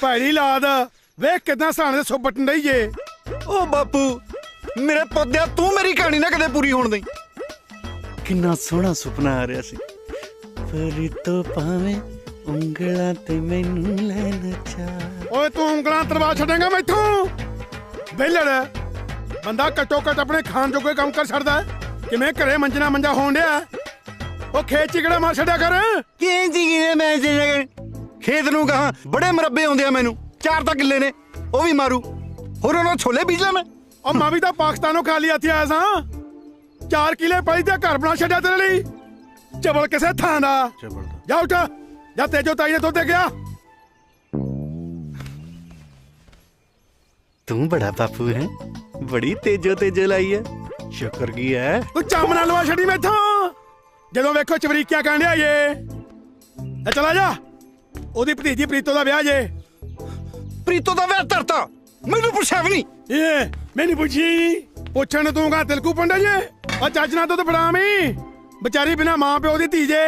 ਭੈੜੀ ਲਾਦ ਵੇਖ ਕਿਦਾਂ ਸਾਣੇ ਦੇ ਸੁੱਪਟਣ ਡਈ ਜੇ। ओ बापू मेरे पौधे तू मेरी कहानी ना कदे पूरी होने दई। किन्ना सोहना सुपना आ रहा सी। परी तो पावे उंगलां ते मैनू लैना चा। ओए तू उंगलां तरवा छड़ेगा मैथों बेलड़ बंदा घट्टो घट अपने खान जोगे काम कर छड़दा किवें घरे मंजना मंजा होण डिया। ओ खेत च किहड़ा मार छड़िया कर मैं खेत नूं कहां बड़े मरब्बे आउंदे आ मैनू 4 तां किल्ले ने ओ भी मारू होर उन्होंने छोले बीज ला मैं। और मैं भी तो पाकिस्तानों खाली हत्थी आया सा 4 किले पई ते घर बना छड्या तेरे लिए चबल किसे थां दा। जा उठ जा तेजो ताई ने दुध दे गया। तू बड़ा बापू है बड़ी तेजो तेजो लाई है शुक्र की है। तू चामना लवा छड़ी मैथों जदों वेखो चवरीकिया कहने आए चला जा। ओदी भतीजी प्रीतो दा ब्याह जे। प्रीतो दा ब्याह तरता मैनू पुछया भी नहीं। ये मैंने पूछी पुछण तू कहा तिलकू पंडा जे और चज ना दुध फड़ावी बेचारी बिना मां प्यो दी धी जे।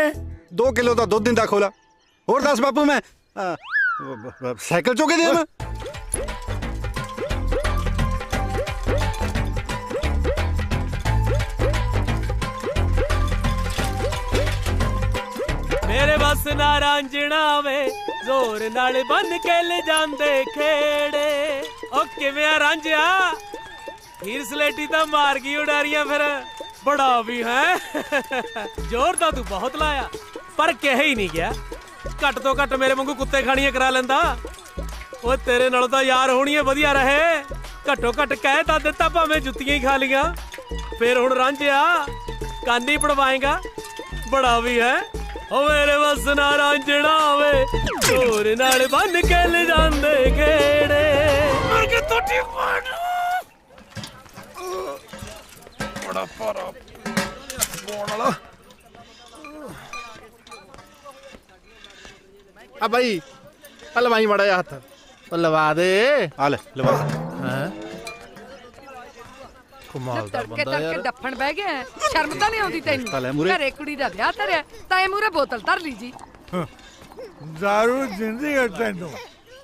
2 किलो दा दुध दिंदा खोला और 10 बापू मैं साइकिल चौके दिया मैं। मेरे बस ना रांझना वे जोर नाल बन के ले जांदे खेड़े। ओ किवें रांझिया हीर सलेटी तां मार गई उडारियां फिर बड़ा भी है जोर तां तू बहुत लाया पर कह ही नहीं गया। घट तो घट मेरे वांगू कुत्ते खाणियां करा लैंदा। ओ तेरे नालों तां यार होणियां वधिया रहे घट्टो घट कह तां दित्ता भावें जुत्तियां ही खा लियां। फिर हुण रांझिया कानी पड़वाएगा बड़ा भी है। ओ मेरे बस ना रांझना वे जोर नाल बन के ले जांदे खेड़े। मर के तोटी मार बड़ा पारा बोण वाला। आ भाई लवाई माड़ा जा हाथ लवा दे। आ ले लवा। कमाल दा तड़के बंदा तड़के यार। डफण बह गया शर्म ਤਾਂ ਨਹੀਂ ਆਉਂਦੀ ਲੈ ਤੈਨੂੰ ਮੂਹਰੇ। ਘਰੇ ਕੁੜੀ ਦਾ ਵਿਆਹ ਧਰਿਆ ਤਾਂ ਇਹ ਮੂਰੇ ਬੋਤਲ ਧਰ ਲਈ ਜੀ। दारू दिंदी है तेनू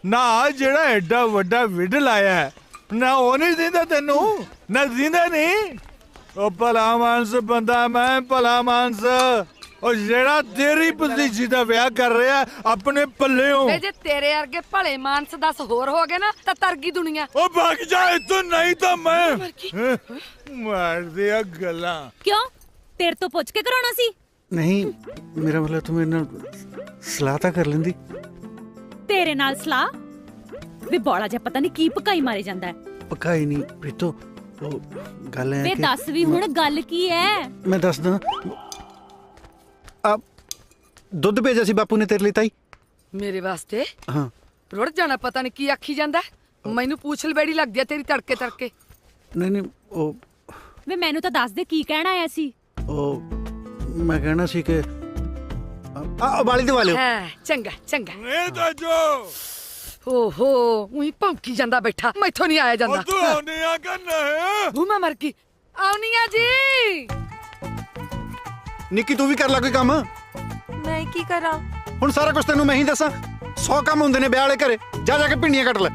ना जेड़ा एडा वड्डा विड लाया है ना वो नहीं दिंदा तेनू ना दिंदा नहीं। ओ भला मानस बंदा मैं भला मानस ओ जेड़ा तेरी भतीजी दा ब्याह कर रहा अपने पल्ले हो। ਵੇ ਜੇ ਤੇਰੇ ਵਰਗੇ ਭਲੇ ਮਾਨਸ 10 ਹੋਰ ਹੋ ਗਏ ਨਾ ਤਾਂ ਤਰਗੀ ਦੁਨੀਆ। ओ भाग जा इतो नहीं तो मैं मार दिया गला। क्यों तेरे तो पुछ के कराना सी। नहीं मेरा मतलब तू मेरे नाल सलाह तां कर लेंदी। तेरे नाल सलाह वे बौला जा पता नहीं की पकाई मारे जांदा है। पकाई नहीं प्रीतो ओ गल है वे कि दस भी हुण गल की है। मैं दसदा आप दुध भेजा सी बापू ने तेरे लिए ताई। ਮੇਰੇ ਵਾਸਤੇ हाँ ਰੁੜ ਜਾਣਾ ਪਤਾ ਨਹੀਂ ਕੀ ਆਖੀ ਜਾਂਦਾ ਮੈਨੂੰ ਪੂਛ ਲਵੇੜੀ ਲੱਗਦੀ ਆ ਤੇਰੀ ਤੜਕੇ ਤੜਕੇ। नहीं नहीं ओ ਵੇ ਮੈਨੂੰ ਤਾਂ ਦੱਸ ਦੇ ਕੀ ਕਹਿਣਾ ਆਇਆ ਸੀ। ओ मैं कहना सी कि बाली दे वाले ਹਾਂ ਚੰਗਾ ਚੰਗਾ। नहीं तो जो ਓਹੋ ਉਹੀ ਭੌਂਕੀ ਜਾਂਦਾ ਬੈਠਾ ਮੈਥੋਂ ਨਹੀਂ ਆਇਆ ਜਾਂਦਾ। तू होने आ करना है ਭੂਮਾ ਮਰ ਗਈ ਆਉਣੀ ਆ ਜੀ। निक्की तू भी कर ला कोई काम। मैं की करा ਹੁਣ ਸਾਰਾ ਕੁਝ ਤੈਨੂੰ ਮੈਂ ਹੀ ਦੱਸਾਂ 100 ਕੰਮ ਹੁੰਦੇ ਨੇ ਵਿਆਹ ਵਾਲੇ ਘਰੇ ਜਾ ਜਾ ਕੇ ਪਿੰਡੀਆਂ ਕੱਟ ਲੈ।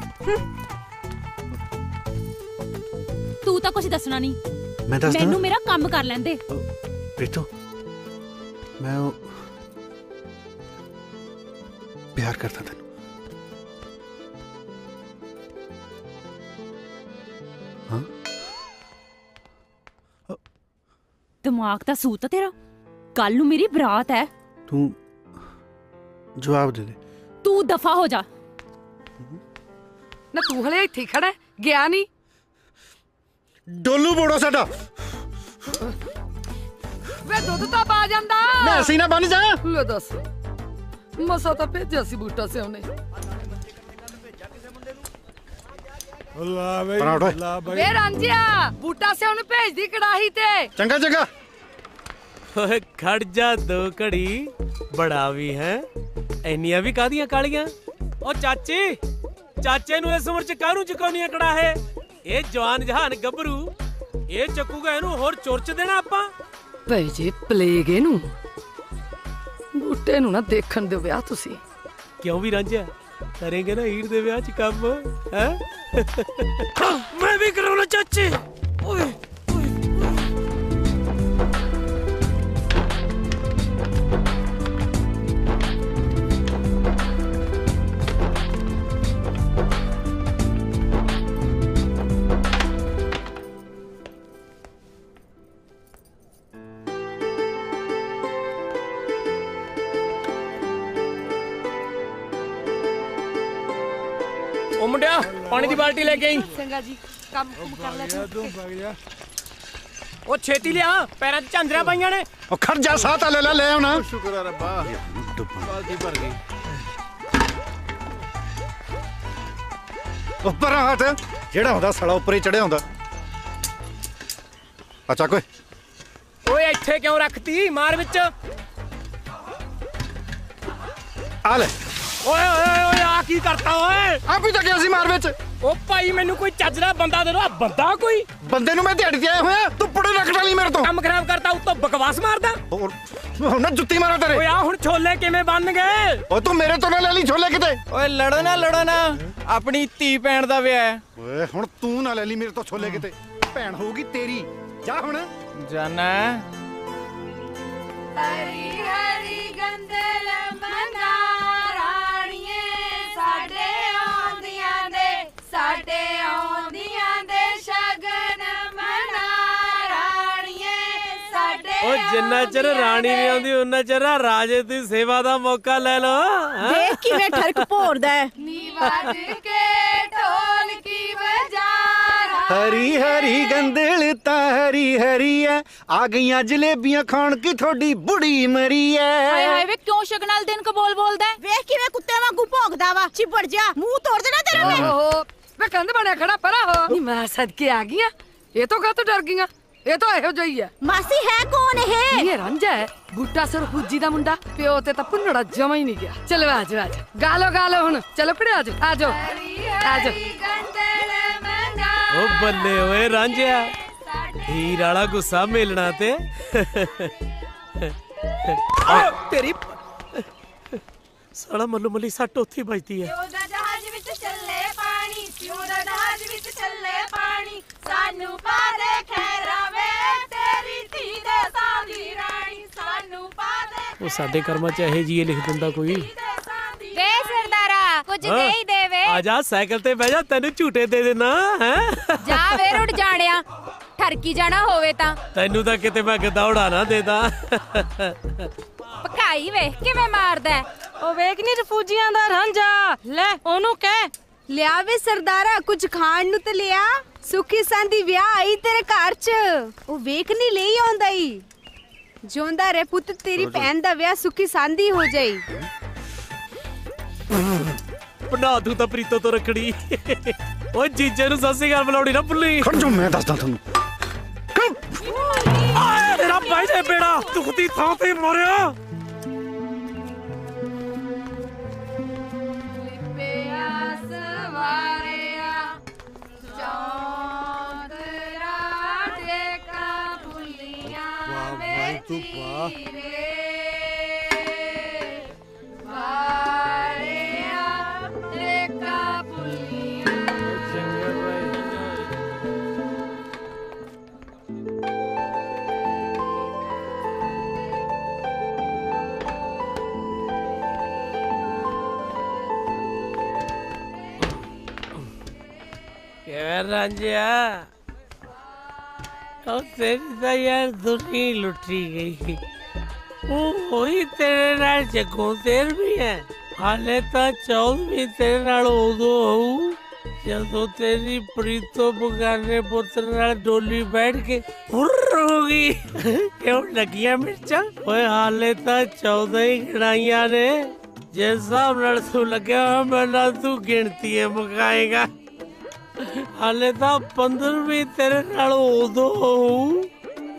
ਤੂੰ ਤਾਂ ਕੁਝ ਦੱਸਣਾ ਨਹੀਂ ਮੈਂ ਦੱਸਦਾ ਮੈਨੂੰ ਮੇਰਾ ਕੰਮ ਕਰ ਲੈਂਦੇ। प्रीतो मैं प्यार करता तेन। हाँ ਦਿਮਾਗ ਤਾਂ ਸੂਤ ਆ ਤੇਰਾ। ਕੱਲ ਨੂੰ ਮੇਰੀ ਬਰਾਤ ਹੈ। तू जवाब दे दे। ਤੂੰ ਦਫਾ ਹੋ ਜਾ। ਨਾ ਤੂੰ ਹਲੇ ਇੱਥੇ ਹੀ ਖੜਾ ਹੈ, ਗਿਆ ਨਹੀਂ। ਡੋਲੂ ਬੋੜਾ ਸਾਡਾ ਵੇ ਦੁੱਧ ਤਾਂ ਪਾ ਜਾਂਦਾ। ਮੈਂ ਅਸੀਂ ਨਾ ਬਣ ਜਾ। ਲੈ ਦੱਸ ਮਸਾ ਤਾਂ ਭੇਜਿਆ ਸੀ ਬੂਟਾ ਸਿਓ ਨੇ। ला भाई बना उठो। ला भाई ਵੇ ਰਾਂਝਿਆ ਬੂਟਾ ਸਿਓ ਨੂੰ ਭੇਜਦੀ ਕੜਾਹੀ ਤੇ। ਚੰਗਾ ਚੰਗਾ। ਓਏ ਖੜ ਜਾ 2 ਘੜੀ ਬੜਾ ਵੀ ਹੈ ਇੰਨੀਆਂ ਵੀ ਕਾਹਦੀਆਂ ਕਾਲੀਆਂ। ਓ ਚਾਚੇ ਨੂੰ ਇਸ ਉਮਰ ਚ ਕਾਹਨੂੰ ਚੁਕਾਉਣੀਆਂ ਕੜਾਹੇ। ਇਹ ਜਵਾਨ ਜਹਾਨ ਗੱਭਰੂ ਇਹ ਚੱਕੂਗਾ ਇਹਨੂੰ ਹੋਰ ਚੁਰਚ ਦੇਣਾ ਆਪਾਂ। ਭਈ ਜੇ ਪਲੇਗ ਇਹਨੂੰ ਬੂਟੇ ਨੂੰ ਨਾ ਦੇਖਣ ਦਿਓ ਵਿਆਹ ਤੁਸੀਂ। क्यों भी रांझा करेंगे ना हीर दे ब्याह च काम है? मैं भी कराऊंगा चाचे। ओए ओ मुंडिया पानी दी बाल्टी लेके आई। चंगा जी काम कर ले तू भाग जा। ओ छेती लिया पैरां च झांजरां पाईयां ने। ਉਹ ਖੜ ਜਾ ਸਾਹ ਤਾਂ ਲੈ ਆਉਣਾ शुक्र है रब्बा बाल्टी भर गई। ਉੱਪਰ ਹਟ ਜਿਹੜਾ ਹੁੰਦਾ ਸੜਾ ਉੱਪਰ ਹੀ ਚੜਿਆ ਹੁੰਦਾ ਅੱਛਾ ਕੋਈ ओए ਇੱਥੇ ਕਿਉਂ ਰੱਖਤੀ ਮਾਰ ਵਿੱਚ। ਆ ਲੈ ਓਏ ਓਏ ਓਏ ਆ ਕੀ ਕਰਤਾ ਓਏ। ਆਪ ਹੀ ਤਾਂ ਗਿਆ ਸੀ ਮਾਰ ਵਿੱਚ ਓ ਭਾਈ ਮੈਨੂੰ ਕੋਈ ਚੱਜ ਦਾ ਬੰਦਾ ਦੇ ਦੋ। ਬੰਦਾ ਕੋਈ ਬੰਦੇ ਨੂੰ ਮੈਂ ਦਿਹਾੜੀ ਤੇ ਆਇਆ ਹੋਇਆ ਤੂੰ ਪੁੜੇ ਰੱਖ ਡਾਲੀ ਮੇਰੇ ਤੋਂ ਕੰਮ ਖਰਾਬ ਕਰਤਾ ਉੱਤੋਂ ਬਕਵਾਸ ਮਾਰਦਾ। ਹੁਣ ਨਾ ਜੁੱਤੀ ਮਾਰਾਂ ਤੇਰੇ ਓਏ ਆ ਹੁਣ ਛੋਲੇ ਕਿਵੇਂ ਬਣ ਗਏ? ਓਏ ਤੂੰ ਮੇਰੇ ਤੋਂ ਨਾ ਲੈ ਲਈ ਛੋਲੇ ਕਿਤੇ ਓਏ ਲੜੋ ਨਾ ਆਪਣੀ ਧੀ ਭੈਣ ਦਾ ਵਿਆਹ ਹੈ। ਓਏ ਹੁਣ ਤੂੰ ਨਾ ਲੈ ਲਈ ਮੇਰੇ ਤੋਂ ਛੋਲੇ ਕਿਤੇ ਭੈਣ ਹੋਊਗੀ ਤੇਰੀ ਜਾ ਹੁਣ ਜਾਨਾ ਹਰੀ ਹਰੀ ਗੰਦਲ ਮਨਾ ਰਾਣੀਏ ਸਾਡੇ ਆਉਂਦੀਆਂ ਦੇ ਸ਼ਗਨ ਮਨਾ ਰਾਣੀਏ ਸਾਡੇ। ਓ ਜਿੰਨਾ ਚਿਰ ਰਾਣੀ ਨਹੀਂ ਆਉਂਦੀ ਉਹਨਾਂ ਚਿਰ ਰਾਜੇ ਦੀ ਸੇਵਾ ਦਾ ਮੌਕਾ ਲੈ ਲਓ। ਦੇਖ ਕਿਵੇਂ ਠਰਕ ਭੋਰਦਾ ਹੈ। ਨੀ ਵੱਜ ਕੇ ਢੋਲਕੀ ਵਜਾ ਹਰੀ ਹਰੀ ਗੰਦਲ ਤਾਂ ਹਰੀ ਹਰੀ ਐ ਆ ਗਈਆਂ ਜਲੇਬੀਆਂ ਖਾਣ ਕੀ ਤੁਹਾਡੀ ਬੁੜੀ ਮਰੀ ਐ ਹਾਏ ਹਾਏ ਵੇ ਕਿਉਂ ਸ਼ਗਨਾਲ ਦਿਨ ਕੋ ਬੋਲਦਾ ਹੈ? ਵੇਖ ਕਿਵੇਂ ਕੁੱਤੇ ਵਾਂਗੂ ਭੌਂਕਦਾ ਵਾ। ਚਿਪੜ ਜਾ ਮੂੰਹ ਤੋੜ ਦੇਣਾ ਤੇਰਾ ਮੈਂ। ਓਹੋ ਵੇ ਕੰਧ ਬਣਿਆ ਖੜਾ ਪਰਾ ਹੋ। ਨੀ ਮੈਂ ਸਦਕੇ ਆ ਗਈਆਂ ਇਹ ਤੋਂ ਕਾਹਤੋਂ ਡਰ ਗਈਆਂ? ਇਹ ਤਾਂ ਇਹੋ ਜਿਹੀ ਹੈ। ਮਾਸੀ ਹੈ ਕੌਣ ਇਹ? ਇਹ ਰਾਂਝਾ ਹੈ ਬੂਟਾ ਸਰਖੂਜੀ ਦਾ ਮੁੰਡਾ। ਪਿਓ ਤੇ ਤਾਂ ਭੁੰਨੜਾ ਜਮਾ ਹੀ ਨਹੀਂ ਗਿਆ। ਚਲੋ ਆਜੋ ਗਾਲੋ ਹੁਣ ਚਲੋ ਕੁੜੇ ਆਜੋ ਆਜੋ। ਗੰਦਲ ਮਨਾ ਓ ਬੱਲੇ ਓਏ ਰਾਂਝਿਆ ਹੀਰ ਵਾਲਾ ਗੁੱਸਾ ਮੇਲਣਾ ਤੇ ਤੇਰੀ ਸਾਲਾ ਮੱਲੂ ਮੱਲੀ ਸੱਟ ਉੱਥੇ ਵੱਜਦੀ ਹੈ। ਉਹਦਾ ਜਹਾਜ਼ ਵਿੱਚ ਚੱਲੇ ਪਾਣੀ ਉਹਦਾ ਜਹਾਜ਼ ਵਿੱਚ ਚੱਲੇ ਪਾਣੀ ਸਾਨੂੰ ਪਾ ਦੇ ਖੈਰਾਂ ਵੇ ਤੇਰੀ ਧੀ ਦੇ ਸਾਦੀ ਰਾਣੀ ਸਾਨੂੰ ਪਾ ਦੇ। ਉਹ ਸਾਡੇ ਕਰਮਾਂ ਚ ਇਹ ਜੀ ਲਿਖ ਦਿੰਦਾ ਕੋਈ। ਵੇ ਸਰਦਾਰਾ ਕੁਝ ਦੇ ਹੀ ਦੇਵੇ। ਆ ਜਾ ਸਾਈਕਲ ਤੇ ਬਹਿ ਜਾ ਤੈਨੂੰ ਝੂਟੇ ਦੇ ਦੇਣਾ ਹੈ। ਜਾ ਵੇ ਰੁੜ ਜਾਣਿਆ ਠਰਕੀ ਜਾਣਾ ਹੋਵੇ ਤਾਂ ਤੈਨੂੰ ਤਾਂ ਕਿਤੇ ਮੈਂ ਗਦੌੜਾ ਨਾ ਦੇਦਾ। ਪਕਾਈ ਵੇਖ ਕਿਵੇਂ ਮਾਰਦਾ। ਉਹ ਵੇਖ ਨੀ ਰਫੂਜੀਆਂ ਦਾ ਰਾਂਝਾ ਲੈ ਉਹਨੂੰ ਕਹਿ ਲਿਆ ਵੇ ਸਰਦਾਰਾ ਕੁਝ ਖਾਣ ਨੂੰ ਤੇ ਲਿਆ। ਸੁਖੀ ਸੰਦੀ ਵਿਆਹ ਆਈ ਤੇਰੇ ਘਰ ਚ ਉਹ ਵੇਖ ਨਹੀਂ ਲਈ ਆਉਂਦਾ ਈ। ਜਿਉਂਦਾ ਰੇ ਪੁੱਤ ਤੇਰੀ ਭੈਣ ਦਾ ਵਿਆਹ ਸੁਖੀ ਸੰਦੀ ਹੋ ਜਾਈ। ਬਣਾ ਦੂ ਤਾਂ ਪ੍ਰੀਤੋ ਤੋਂ ਰੱਖੜੀ। ਓਏ ਜੀਜੇ ਨੂੰ ਸਤਿ ਸ੍ਰੀ ਅਕਾਲ ਬੁਲਾਉਣੀ ਨਾ ਭੁੱਲੀ। ਖੜ ਜਾ ਮੈਂ ਦੱਸਦਾ ਤੁਹਾਨੂੰ ਤੇਰਾ ਭਾਈ ਦੇ ਬੇੜਾ ਦੁਖਦੀ ਥਾਂ ਤੇ ਮਰਿਆ। ਰਾਂਝਿਆ ਉਹ ਤੇਰੀ ਤਾਂ ਯਾਰ ਦੁਨੀ ਲੁੱਟੀ ਗਈ। ਉਹ ਹੋਈ ਤੇਰੇ ਨਾਲ ਜੱਗੋਂ ਤੇਰ ਵੀ ਹੈ। ਹਾਲੇ ਤਾਂ 14ਵੀਂ ਤੇਰੇ ਨਾਲ ਉਦੋਂ ਹੋਊ ਜਦੋਂ ਤੇਰੀ ਪ੍ਰੀਤੋ ਬਗਾਨੇ ਪੁੱਤਰ ਨਾਲ ਡੋਲੀ ਬੈਠ ਕੇ ਹੁਰ ਹੋ ਗਈ। ਕਿਉਂ ਲੱਗੀਆਂ ਮਿਰਚਾਂ? ਓਏ ਹਾਲੇ ਤਾਂ 14 ਹੀ ਗਿਣਾਈਆਂ ਨੇ। ਜਿਸ ਹਿਸਾਬ ਨਾਲ ਤੂੰ ਲੱਗਿਆ ਮੈਂ ਤੂੰ ਗਿਣਤੀਆਂ ਮੁਕਾਏਗਾ। ਹਾਲੇ ਤਾਂ 15ਵੀਂ ਤੇਰੇ ਨਾਲ ਉਦੋਂ ਹੋਊ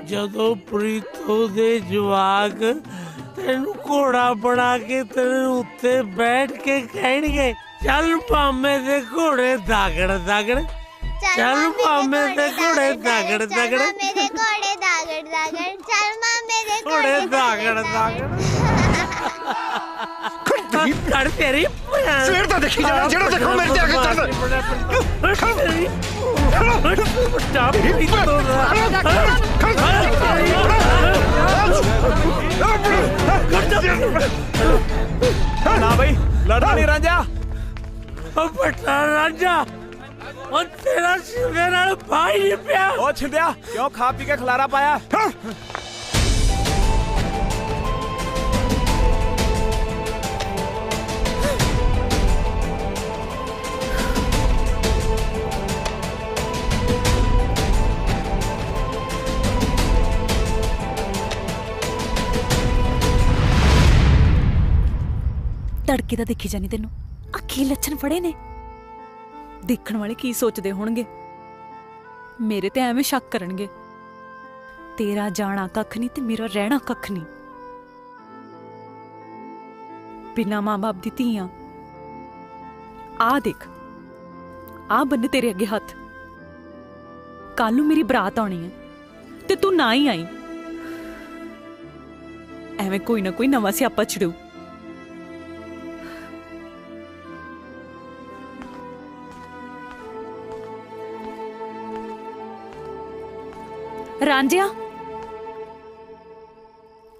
ਜਦੋਂ ਪ੍ਰੀਤੋ ਦੇ ਜਵਾਕ ਤੈਨੂੰ ਘੋੜਾ ਬਣਾ ਕੇ ਤੇਰੇ ਉੱਤੇ ਬੈਠ ਕੇ ਕਹਿਣਗੇ ਚੱਲ ਮਾਮੇ ਦੇ ਘੋੜੇ ਦਾਗੜ ਦਾਗੜ। ਚੱਲ ਮਾਮੇ ਦੇ ਘੋੜੇ ਦਾਗੜ ਦਾਗੜ। ਮੇਰੇ ਘੋੜੇ ਦਾਗੜ ਦਾਗੜ ਚੱਲ ਮਾਮੇ ਦੇ ਘੋੜੇ ਦਾਗੜ ਦਾਗੜ। कर तेरी ਸਿਰ ਤਾਂ ਦੇਖੀ ਜਾਣਾ ਜਿਹੜਾ ਦੇਖੋ ਮੇਰੇ ਤੇ ਆ ਕੇ ਚੜਦਾ ना भाई लड़ना नहीं रांझा बड़ा रांझा और तेरा शिवे नाल भाई नहीं पिया ओ छिंदिया क्यों खा पी के खलारा पाया ਤੜਕੇ ਦਾ ਦੇਖੀ ਜਾਨੀ ਤੈਨੂੰ ਅੱਖੀ ਲੱਛਣ ਫੜੇ ਨੇ ਦੇਖਣ ਵਾਲੇ ਕੀ ਸੋਚਦੇ ਹੋਣਗੇ ਮੇਰੇ ਤੇ ਐਵੇਂ ਸ਼ੱਕ ਕਰਨਗੇ ਤੇਰਾ ਜਾਣਾ ਕੱਖ ਨਹੀਂ ਤੇ ਮੇਰਾ ਰਹਿਣਾ ਕੱਖ ਨਹੀਂ ਬਿਨਾਂ ਮਾਂ-ਬਾਪ ਦੀ ਧੀਆਂ ਆ ਦੇਖ ਆ ਬੰਨੇ ਤੇਰੇ ਅੱਗੇ ਹੱਥ ਕੱਲ ਨੂੰ ਮੇਰੀ ਬਰਾਤ ਆਉਣੀ ਹੈ ਤੇ ਤੂੰ ਨਾ ਹੀ ਆਈ ਐਵੇਂ ਕੋਈ ਨਾ ਕੋਈ ਨਵਾਂ ਸਿਆਪਾ ਛਿੜੂ ਰਾਂਝਿਆ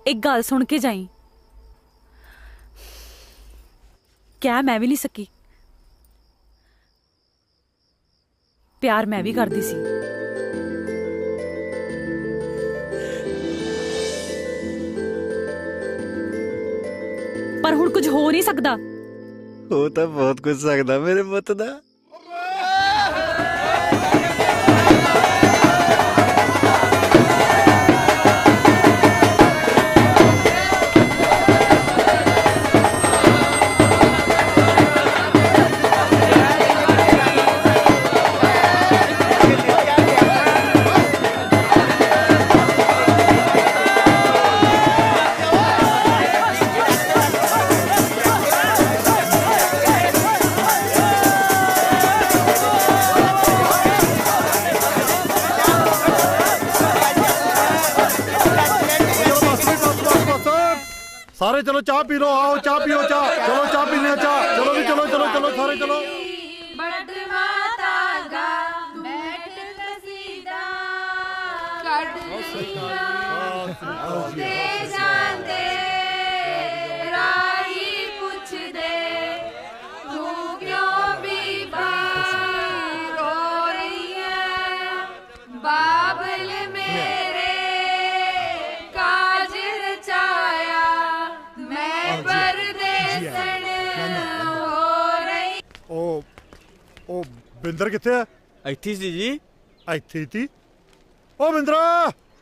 एक गल सुन के जाई क्या मैं भी नहीं सकी प्यार मैं भी करदी सी पर हुण कुछ हो नहीं सकदा हो तो बहुत कुछ सकदा मेरे पुत दा सारे चलो चाह पी लो आओ चाह पियो चाह चलो चाह पीने चाह चलो भी चलो चलो चलो सारे चलो बिंदर किथे है ਇੱਥੇ ਸੀ ਜੀ ਇੱਥੇ ਤੀ ओ बिंदरा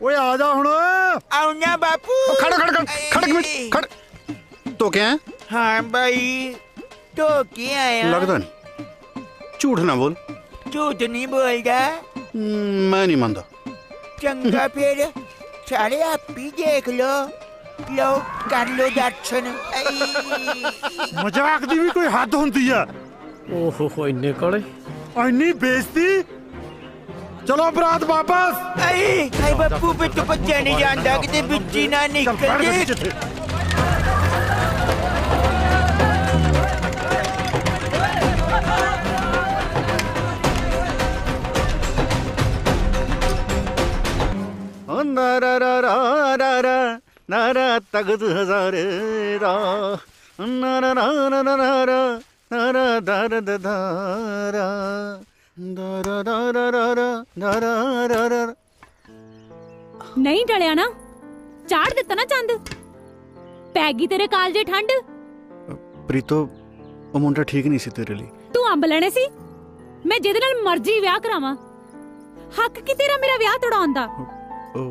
ओए आ जा हुण ਆਉਣਾ ਬਾਪੂ खड़ खड़ खड़ खड़ एक मिनट खड़ तो क्या है ਹਾਂ ਬਾਈ तो ਕੀ ਆਇਆ लगदा नहीं झूठ ना बोल ਝੂਠ ਨਹੀਂ ਬੋਲਦਾ मैं नहीं मानता ਚੰਗਾ ਫਿਰ ਸਾਰੇ ਆਪ ਹੀ ਦੇਖ ਲੋ लो कर लो दर्शन मजाक दी भी कोई हद हुंदी है ओहो इन्ने काले इन्नी बेइज्जती चलो बरात वापस आई बापू पे तो बच्चा नहीं जानता कि बिच्ची ना निकल नारा रा रा रा रा नारा तगद हजारे रा नारा रा रा रा रा नारा दार दारा दारा दारा रा दारा रा रा नहीं डलिया ना चाड़ दिता ना चंद पैगी तेरे कालजे ठंड प्रीतो ओ मुंडा ठीक नहीं सी तेरे लिए तू अंब लेने सी मैं जिहदे नाल मर्जी विआह करावां हक की तेरा मेरा विआह तड़ाउण दा ओ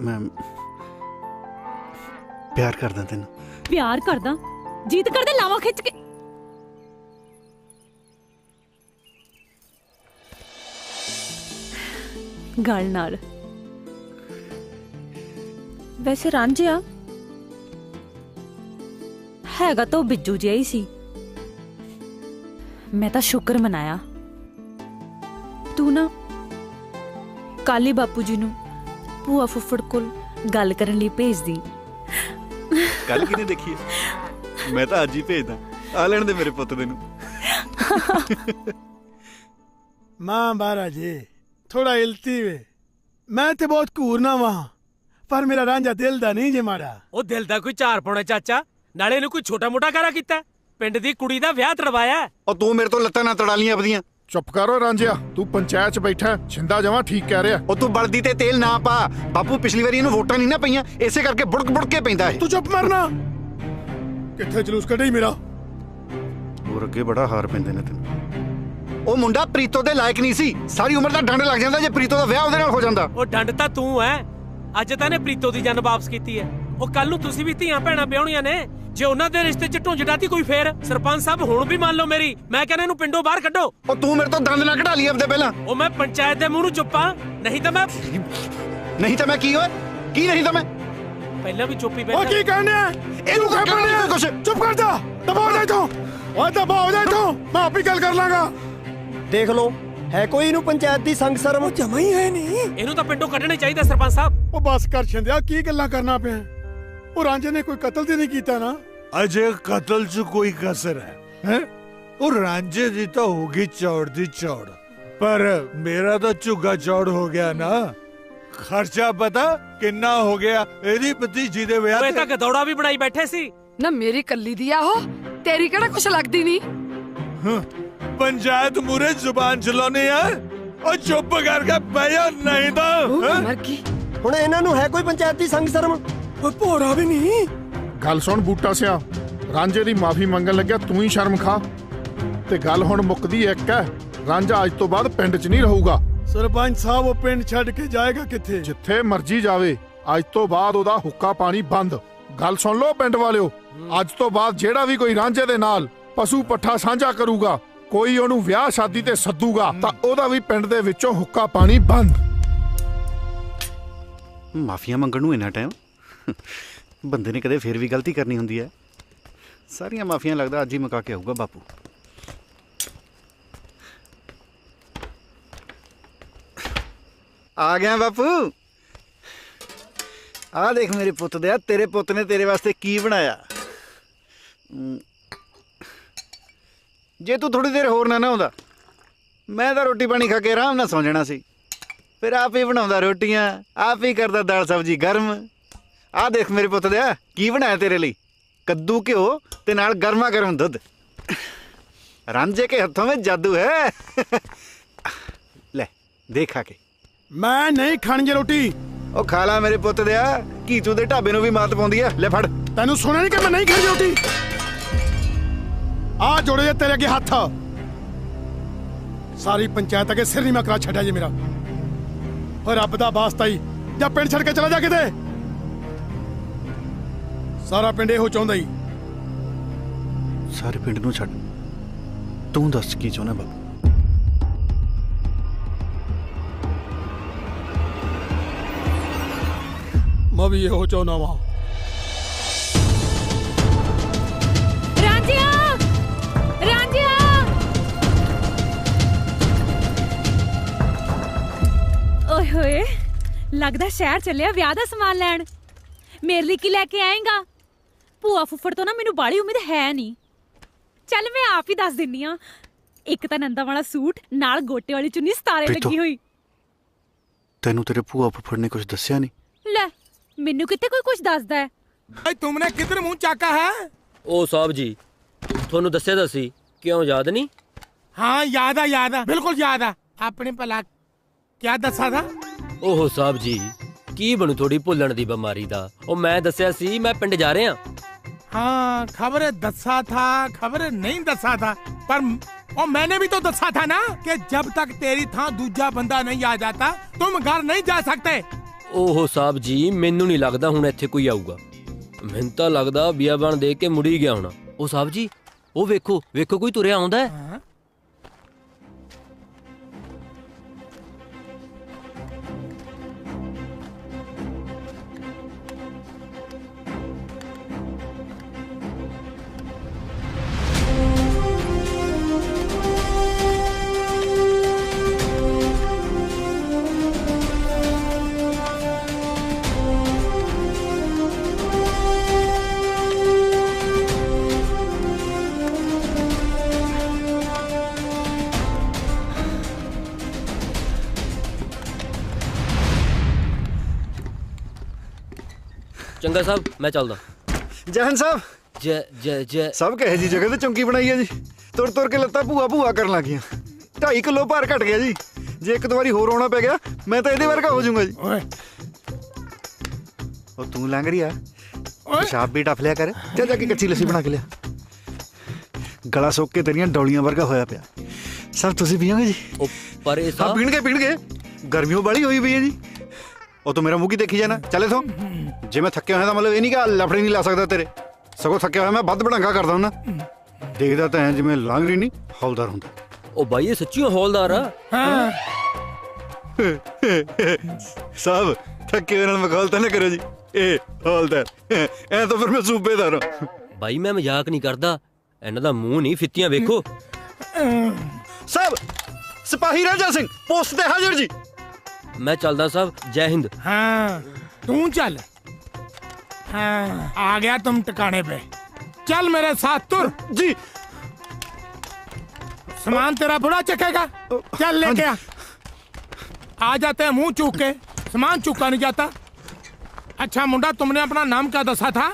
मैं प्यार करदा तेन प्यार करदा जीत करदे लावा खिच के गल नाल वैसे रांझिया हैगा तो बिज्जू जिहा ही सी मैं तो शुक्र मनाया तू ना कल ही बापू जी नू भूआ फुफड़ कोल गल करन लई भेज दी कल किने देखी है मैं तो अज ही भेजदा आ लैण दे मेरे पुत्त दे नूं। मां बारा जी थोड़ा इलती वे मैं ते बहुत घूरना वां पर मेरा रांझा दिल दा नहीं जे माड़ा। ਉਹ ਦਿਲ ਦਾ ਕੋਈ ਝਾਰ ਪਾਉਣਾ ਚਾਚਾ, ਨਾਲੇ ਇਹਨੂੰ ਕੋਈ ਛੋਟਾ ਮੋਟਾ ਕਾਰਾ ਕੀਤਾ, ਪਿੰਡ ਦੀ ਕੁੜੀ ਦਾ ਵਿਆਹ ਤੜਵਾਇਆ। ਉਹ ਤੂੰ ਮੇਰੇ ਤੋਂ ਲੱਤਾਂ ਨਾ ਤੜਾ ਲੀਆਂ ਆਪਦੀਆਂ। ਚੁੱਪ ਕਰੋ ਰਾਂਝਿਆ, ਤੂੰ ਪੰਚਾਇਤ 'ਚ ਬੈਠਾ, ਛਿੰਦਾ ਜਮਾ ਠੀਕ ਕਹਿ ਰਿਹਾ। ਉਹ ਤੂੰ ਬਲਦੀ ਤੇ ਤੇਲ ਨਾ ਪਾ ਬਾਪੂ, ਪਿਛਲੀ ਵਾਰੀ ਇਹਨੂੰ ਵੋਟਾਂ ਨਹੀਂ ਨਾ ਪਈਆਂ, ਇਸੇ ਕਰਕੇ ਬੁੜਕ ਬੁੜਕ ਕੇ ਪੈਂਦਾ ਇਹ। ਤੂੰ ਚੁੱਪ ਮਰਨਾ, ਕਿੱਥੇ ਜਲੂਸ ਕੱਢੀ ਮੇਰਾ। ਹੋਰ ਅੱਗੇ ਬੜਾ ਹਾਰ ਪੈਂਦੇ ਨੇ ਤੈਨੂੰ। ਉਹ ਮੁੰਡਾ ਪ੍ਰੀਤੋ ਦੇ ਲਾਇਕ ਨਹੀਂ ਸੀ, ਸਾਰੀ ਉਮਰ ਦਾ ਡੰਡ ਲੱਗ ਜਾਂਦਾ ਜੇ ਪ੍ਰੀਤੋ ਦਾ ਵਿਆਹ ਉਹਦੇ ਨਾਲ ਹੋ ਜਾਂਦਾ। ਉਹ ਡੰਡ ਤਾਂ ਤੂੰ ਐ, ਅੱਜ ਤਾਂ ਨੇ ਪ੍ਰੀਤੋ ਦੀ ਜਾਨ ਵਾਪਸ ਕੀਤੀ ਐ। ਉਹ ਕੱਲ ਨੂੰ ਤੁਸੀਂ ਵੀ ਧੀਆਂ ਭੈਣਾਂ ਵਿਆਹਣੀਆਂ ਨੇ, ਜੇ ਉਹਨਾਂ ਦੇ ਰਿਸ਼ਤੇ 'ਚ ਢੁੰਝ ਡਾਤੀ ਕੋਈ ਫੇਰ। ਸਰਪੰਚ ਸਾਹਿਬ ਹੁਣ ਵੀ ਮੰਨ ਲਓ ਮੇਰੀ, ਮੈਂ ਕਹਿੰਦਾ ਇਹਨੂੰ ਪਿੰਡੋਂ ਬਾਹਰ ਕੱਢੋ। ਉਹ ਤੂੰ ਮੇਰੇ ਤੋਂ ਦੰਦ ਨਾ ਕਢਾ ਲਈ ਆਪਦੇ ਪਹਿਲਾਂ। ਉਹ ਮੈਂ ਪੰਚਾਇਤ ਦੇ ਮੂੰਹ ਨੂੰ ਚੁੱਪਾਂ, ਨਹੀਂ ਤਾਂ ਮੈਂ ਕੀ ਓਏ, ਕੀ ਨਹੀਂ ਤਾਂ ਮੈਂ ਪਹਿਲਾਂ ਵੀ ਚੁੱਪੀ ਉਹ ਬੈਠਾ। ਕੀ ਕਰਨਾ ਇਹਨੂੰ ਕਹਿਣਾ ਕੁਛ। ਚੁੱਪ ਕਰ ਜਾ, ਦਬਾ ਜਾ ਤੂੰ, ਓਏ ਦਬਾ ਜਾ ਤੂੰ, ਮੈਂ ਆਪੇ ਗੱਲ ਕਰ ਲਾਂਗਾ। ਦੇਖ ਲੋ ਹੈ ਕੋਈ ਇਹਨੂੰ ਪੰਚਾਇਤ ਦੀ ਸੰਗ ਸ਼ਰਮ ਜਮਾ ਹੀ ਹੈ ਨਹੀਂ। ਇਹਨੂੰ ਤਾਂ ਪਿੰਡੋਂ ਕੱਢਣਾ ਚਾਹੀਦਾ ਸਰਪੰਚ ਸਾਹਿਬ। ਉਹ ਬਸ ਕਰ ਛਿੰਦਿਆ, ਕੀ ਗੱਲਾਂ ਕਰਨਾ ਪਿਆ। ਉਹ ਰਾਂਝੇ ਨੇ ਕੋਈ ਕਤਲ ਤੇ ਨਹੀਂ ਕੀਤਾ ਨਾ। ਅਜੇ ਕਤਲ 'ਚ ਕੋਈ ਕਸਰ ਹੈ? ਉਹ ਰਾਂਝੇ ਦੀ ਤਾਂ ਹੋਗੀ ਚੌੜ ਦੀ ਚੌੜ, ਪਰ ਮੇਰਾ ਤਾਂ ਝੁੱਗਾ ਚੌੜ ਹੋ ਗਿਆ ਨਾ। ਖਰਚਾ ਪਤਾ ਕਿੰਨਾ ਹੋ ਗਿਆ ਇਹਦੀ ਭਤੀਜੀ ਦੇ ਵਿਆਹ ਤੇ। ਉਹ ਤਾਂ ਗਦੌੜਾ ਵੀ ਬਣਾਈ ਬੈਠੇ ਸੀ ਨਾ। ਮੇਰੀ ਕੱਲੀ ਦੀ ਆ ਉਹ, ਤੇਰੀ ਕਿਹੜਾ ਕੁਛ ਲੱਗਦੀ ਨਹੀਂ। ਪੰਚਾਇਤ ਮੂਰੇ ਜ਼ੁਬਾਨ ਚਲਾਉਣੀ ਆ, ਉਹ ਚੁੱਪ ਕਰਕੇ ਬਹਿ ਜਾ, ਨਹੀਂ ਤਾਂ ਮਰ ਗਈ। ਹੁਣ ਇਹਨਾਂ ਨੂੰ ਹੈ ਕੋਈ ਪੰਚਾਇਤ ਦੀ ਸੰਗ ਸ਼ਰਮ? ਓਏ ਭੋਰਾ ਵੀ ਨਹੀਂ। ਗੱਲ ਸੁਣ ਬੂਟਾ ਸਿਆ, ਰਾਂਝੇ ਦੀ ਮਾਫੀ ਮੰਗਣ ਲੱਗਿਆ ਤੂੰ ਹੀ ਸ਼ਰਮ ਖਾ। ਤੇ ਗੱਲ ਹੁਣ ਮੁੱਕਦੀ ਇੱਕ ਹੈ, ਰਾਂਝਾ ਅੱਜ ਤੋਂ ਬਾਅਦ ਪਿੰਡ 'ਚ ਨਹੀਂ ਰਹੂਗਾ। ਸਰਪੰਚ ਸਾਹਿਬ ਉਹ ਪਿੰਡ ਛੱਡ ਕੇ ਜਾਏਗਾ ਕਿੱਥੇ? ਜਿੱਥੇ ਮਰਜ਼ੀ ਜਾਵੇ, ਅੱਜ ਤੋਂ ਬਾਅਦ ਉਹਦਾ ਹੁੱਕਾ ਪਾਣੀ ਬੰਦ। ਗੱਲ ਸੁਣ ਲਓ ਪਿੰਡ ਵਾਲਿਓ, ਅੱਜ ਤੋਂ ਬਾਅਦ ਜਿਹੜਾ ਵੀ ਕੋਈ ਰਾਂਝੇ ਦੇ ਨਾਲ ਪਸ਼ੂ ਪੱਠਾ ਸਾਂਝਾ ਕਰੂਗਾ, ਕੋਈ ਉਹਨੂੰ ਵਿਆਹ ਸ਼ਾਦੀ ਤੇ ਸੱਦੂਗਾ, ਤਾਂ ਉਹਦਾ ਵੀ ਪਿੰਡ ਦੇ ਵਿੱਚੋਂ ਹੁੱਕਾ ਪਾਣੀ ਬੰਦ। ਮਾਫੀਆਂ ਮੰਗਣ ਨੂੰ ਇੰਨਾ ਟਾਈਮ? ਬੰਦੇ ਨੇ ਕਦੇ ਫੇਰ ਵੀ ਗਲਤੀ ਕਰਨੀ ਹੁੰਦੀ ਹੈ। ਸਾਰੀਆਂ ਮਾਫੀਆਂ ਲੱਗਦਾ ਅੱਜ ਹੀ ਮੁਕਾ ਕੇ ਆਊਗਾ ਬਾਪੂ। ਆ ਗਿਆ ਬਾਪੂ। ਆ ਦੇਖ ਮੇਰੇ ਪੁੱਤ ਦੇ, ਤੇਰੇ ਪੁੱਤ ਨੇ ਤੇਰੇ ਵਾਸਤੇ ਕੀ ਬਣਾਇਆ। ਜੇ ਤੂੰ ਥੋੜੀ ਦੇਰ ਹੋਰ ਨਾ ਆਉਂਦਾ, ਮੈਂ ਤਾਂ ਰੋਟੀ ਪਾਣੀ ਖਾ ਕੇ ਆਰਾਮ ਨਾਲ ਸੌਂ ਜਾਣਾ ਸੀ। ਫਿਰ ਆਪ ਹੀ ਬਣਾਉਂਦਾ ਰੋਟੀਆਂ, ਆਪ ਹੀ ਕਰਦਾ ਦਾਲ ਸਬਜ਼ੀ ਗਰਮ। ਆ ਦੇਖ ਮੇਰੇ ਪੁੱਤ ਦੇ ਕੀ ਬਣਾਇਆ ਤੇਰੇ ਲਈ, ਕੱਦੂ ਘਿਓ ਤੇ ਨਾਲ ਗਰਮਾ ਗਰਮ ਦੁੱਧ। ਰਾਂਝੇ ਕੇ ਹੱਥੋਂ ਵਿੱਚ ਜਾਦੂ ਹੈ। ਲੈ ਦੇਖ ਖਾ ਕੇ। ਮੈਂ ਨਹੀਂ ਖਾਣੀ ਜੇ ਰੋਟੀ। ਉਹ ਖਾ ਲਾ ਮੇਰੇ ਪੁੱਤ ਦੇ, ਘੀਚੂ ਦੇ ਢਾਬੇ ਨੂੰ ਵੀ ਮਾਤ ਪਾਉਂਦੀ ਆ। ਲੈ ਫੜ। ਤੈਨੂੰ ਸੁਣਿਆ ਨਹੀਂ ਕਿ ਮੈਂ ਨਹੀਂ ਖਾਣੀ ਰੋਟੀ? ਆ ਜੋੜੇ ਜੇ ਤੇਰੇ ਅੱਗੇ ਹੱਥ, ਸਾਰੀ ਪੰਚਾਇਤ ਅੱਗੇ ਸਿਰ ਨਹੀਂ ਮੈਂ ਕਰਾ ਛੱਡਿਆ ਜੇ ਮੇਰਾ। ਓਏ ਰੱਬ ਦਾ ਵਾਸਤਾ ਹੀ ਜਾਂ ਪਿੰਡ ਛੱਡ ਕੇ ਚਲਾ ਜਾ ਕਿਤੇ। ਸਾਰਾ ਪਿੰਡ ਇਹੋ ਚਾਹੁੰਦਾ ਹੀ। ਸਾਰੇ ਪਿੰਡ ਨੂੰ ਛੱਡ, ਤੂੰ ਦੱਸ ਕੀ ਚਾਹੁੰਦਾ ਬਾਬੂ? ਮੈਂ ਵੀ ਇਹੋ ਚਾਹੁੰਦਾ ਵਾਂ। ਰਾਂਝਿਆ, ਰਾਂਝਿਆ। ਓਏ ਹੋਏ, ਲੱਗਦਾ ਸ਼ਹਿਰ ਚੱਲਿਆ ਵਿਆਹ ਦਾ ਸਮਾਨ ਲੈਣ। ਮੇਰੇ ਲਈ ਕੀ ਲੈ ਕੇ ਆਏਗਾ? ਭੂਆ ਫੁੱਫੜ ਤੋਂ ਨਾ ਮੈਨੂੰ ਬਾਲੀ ਉਮੀਦ ਹੈ ਨਹੀਂ। ਚੱਲ ਮੈਂ ਆਪ ਹੀ ਦੱਸ ਦਿੰਨੀ ਆ। ਇੱਕ ਤਾਂ ਨੰਦਾ ਵਾਲਾ ਸੂਟ ਨਾਲ ਗੋਟੇ ਵਾਲੀ ਚੁੰਨੀ ਸਤਾਰੇ ਲੱਗੀ ਹੋਈ। ਤੈਨੂੰ ਤੇਰੇ ਭੂਆ ਫੁੱਫੜ ਨੇ ਕੁਝ ਦੱਸਿਆ ਨਹੀਂ? ਲੈ ਮੈਨੂੰ ਕਿਤੇ ਕੋਈ ਕੁਝ ਦੱਸਦਾ ਹੈ। ਭਾਈ ਤੁਮਨੇ ਕਿਧਰ ਮੂੰਹ ਚਾਕਾ ਹੈ? ਉਹ ਸਾਹਿਬ ਜੀ ਤੁਹਾਨੂੰ ਦੱਸਿਆ ਤਾਂ ਸੀ, ਕਿਉਂ ਯਾਦ ਨਹੀਂ? ਹਾਂ ਯਾਦ ਆ, ਬਿਲਕੁਲ ਯਾਦ ਆ। ਆਪਣੇ ਭਲਾ ਕਿਆ ਦੱਸਾ ਥਾ? ਓਹੋ ਸਾਹਿਬ ਜੀ, ਕੀ ਬਣੂ ਥੋੜੀ ਭੁੱਲਣ ਦੀ ਬਿਮਾਰੀ ਦਾ। ਉਹ ਮੈਂ ਦੱਸਿਆ ਸੀ ਮੈਂ ਪਿੰਡ ਜਾ ਰਿਹਾ। हाँ खबर दसा था, खबर नहीं दसा था, पर और मैंने भी तो दसा था ना कि जब तक तेरी थां दूजा बंदा नहीं आ जाता तुम घर नहीं जा सकते। ਓਹੋ ਸਾਹਿਬ ਜੀ, ਮੈਨੂੰ ਨਹੀਂ ਲੱਗਦਾ ਹੁਣ ਇੱਥੇ ਕੋਈ ਆਊਗਾ। ਮੈਨੂੰ ਤਾਂ ਲੱਗਦਾ ਬਿਆਬਾਨ ਦੇ ਕੇ ਮੁੜੀ ਗਿਆ ਹੋਣਾ। ਉਹ ਸਾਹਿਬ ਜੀ, ਉਹ ਵੇਖੋ ਵੇਖੋ ਕੋਈ ਤੁਰਿਆ ਆਉਂਦਾ ਹੈ। ਚੰਗਾ ਸਾਹਿਬ ਮੈਂ ਚੱਲਦਾ। ਜਹਨ ਸਾਹਿਬ ਜੈ ਜੈ ਜੈ। ਸਭ ਕਹੇ ਜੀ ਜਗ੍ਹਾ ਤੇ ਚੌਂਕੀ ਬਣਾਈ ਹੈ ਜੀ, ਤੁਰ ਤੁਰ ਕੇ ਲੱਤਾਂ ਭੂਆ ਭੂਆ ਕਰਨ ਲੱਗ ਗਈਆਂ। 2.5 ਕਿਲੋ ਭਾਰ ਘਟ ਗਿਆ ਜੀ। ਜੇ ਇੱਕ ਦੋ ਵਾਰੀ ਹੋਰ ਆਉਣਾ ਪੈ ਗਿਆ ਮੈਂ ਤਾਂ ਇਹਦੇ ਵਰਗਾ ਹੋ ਜਾਊਂਗਾ ਜੀ। ਉਹ ਤੂੰ ਲੰਘ ਰਹੀ ਆ, ਪਿਸ਼ਾਬ ਵੀ ਡੱਫ ਲਿਆ ਕਰ। ਜਾ ਕੇ ਕੱਚੀ ਲੱਸੀ ਬਣਾ ਕੇ ਲਿਆ। ਗਲਾ ਸੁੱਕ ਕੇ ਤੇਰੀਆਂ ਡੌਲੀਆਂ ਵਰਗਾ ਹੋਇਆ ਪਿਆ। ਸਭ ਤੁਸੀਂ ਪੀਓਗੇ ਜੀ? ਉਹ ਪਰ ਇਹ ਸਭ ਪੀਣਗੇ। ਗਰਮੀਓ ਵਾਲੀ ਹੋਈ ਪਈ ਹੈ ਜੀ। ਉਹ ਤੂੰ ਮੇਰਾ ਮੂੰਹ ਕੀ ਦੇਖੀ ਜਾਣਾ? ਚੱਲ ਇਥੋਂ। ਜੇ ਮੈਂ ਥੱਕਿਆ ਹੋਇਆ ਤਾਂ ਮਤਲਬ ਇਹ ਨਹੀਂ ਕਿ ਲਫੜੇ ਨਹੀਂ ਲਾ ਸਕਦਾ ਤੇਰੇ। ਸਗੋਂ ਥੱਕਿਆ ਹੋਇਆ ਮੈਂ ਵੱਧ ਬੜਾਂਗਾ ਕਰਦਾ ਹੁੰਦਾ। ਦੇਖਦਾ ਤਾਂ ਐ ਜਿਵੇਂ ਲਾਂਗਰੀ ਨਹੀਂ ਹੌਲਦਾਰ ਹੁੰਦਾ। ਉਹ ਬਾਈ ਇਹ ਸੱਚੀ ਹੌਲਦਾਰ ਆ। ਸਾਹਿਬ ਥੱਕੇ ਹੋਏ ਨਾਲ ਮਖੌਲ ਨਾ ਕਰੋ ਜੀ। ਇਹ ਹੌਲਦਾਰ ਐ ਤਾਂ ਫਿਰ ਮੈਂ ਸੂਬੇਦਾਰ ਹਾਂ। ਬਾਈ ਮੈਂ ਮਜ਼ਾਕ ਨਹੀਂ ਕਰਦਾ। ਇਹਨਾਂ ਦਾ ਮੂੰਹ ਨਹੀਂ, ਫਿੱਤੀਆਂ ਵੇਖੋ। ਸਾਹਿਬ ਸਿਪਾਹੀ ਰਾਜਾ ਸਿੰਘ ਪੋਸਟ ਤੇ ਹਾਜ਼ਰ ਜੀ। मैं चलदा साहब। जय हिंद। हाँ तू चल। हाँ आ गया तुम ठिकाने पे। चल मेरे साथ तुर जी। सामान तेरा बुरा चकेगा। चल लेके आ जाते हैं मुंह चूक के, सामान चूका नहीं जाता। अच्छा मुंडा तुमने अपना नाम क्या दसा था?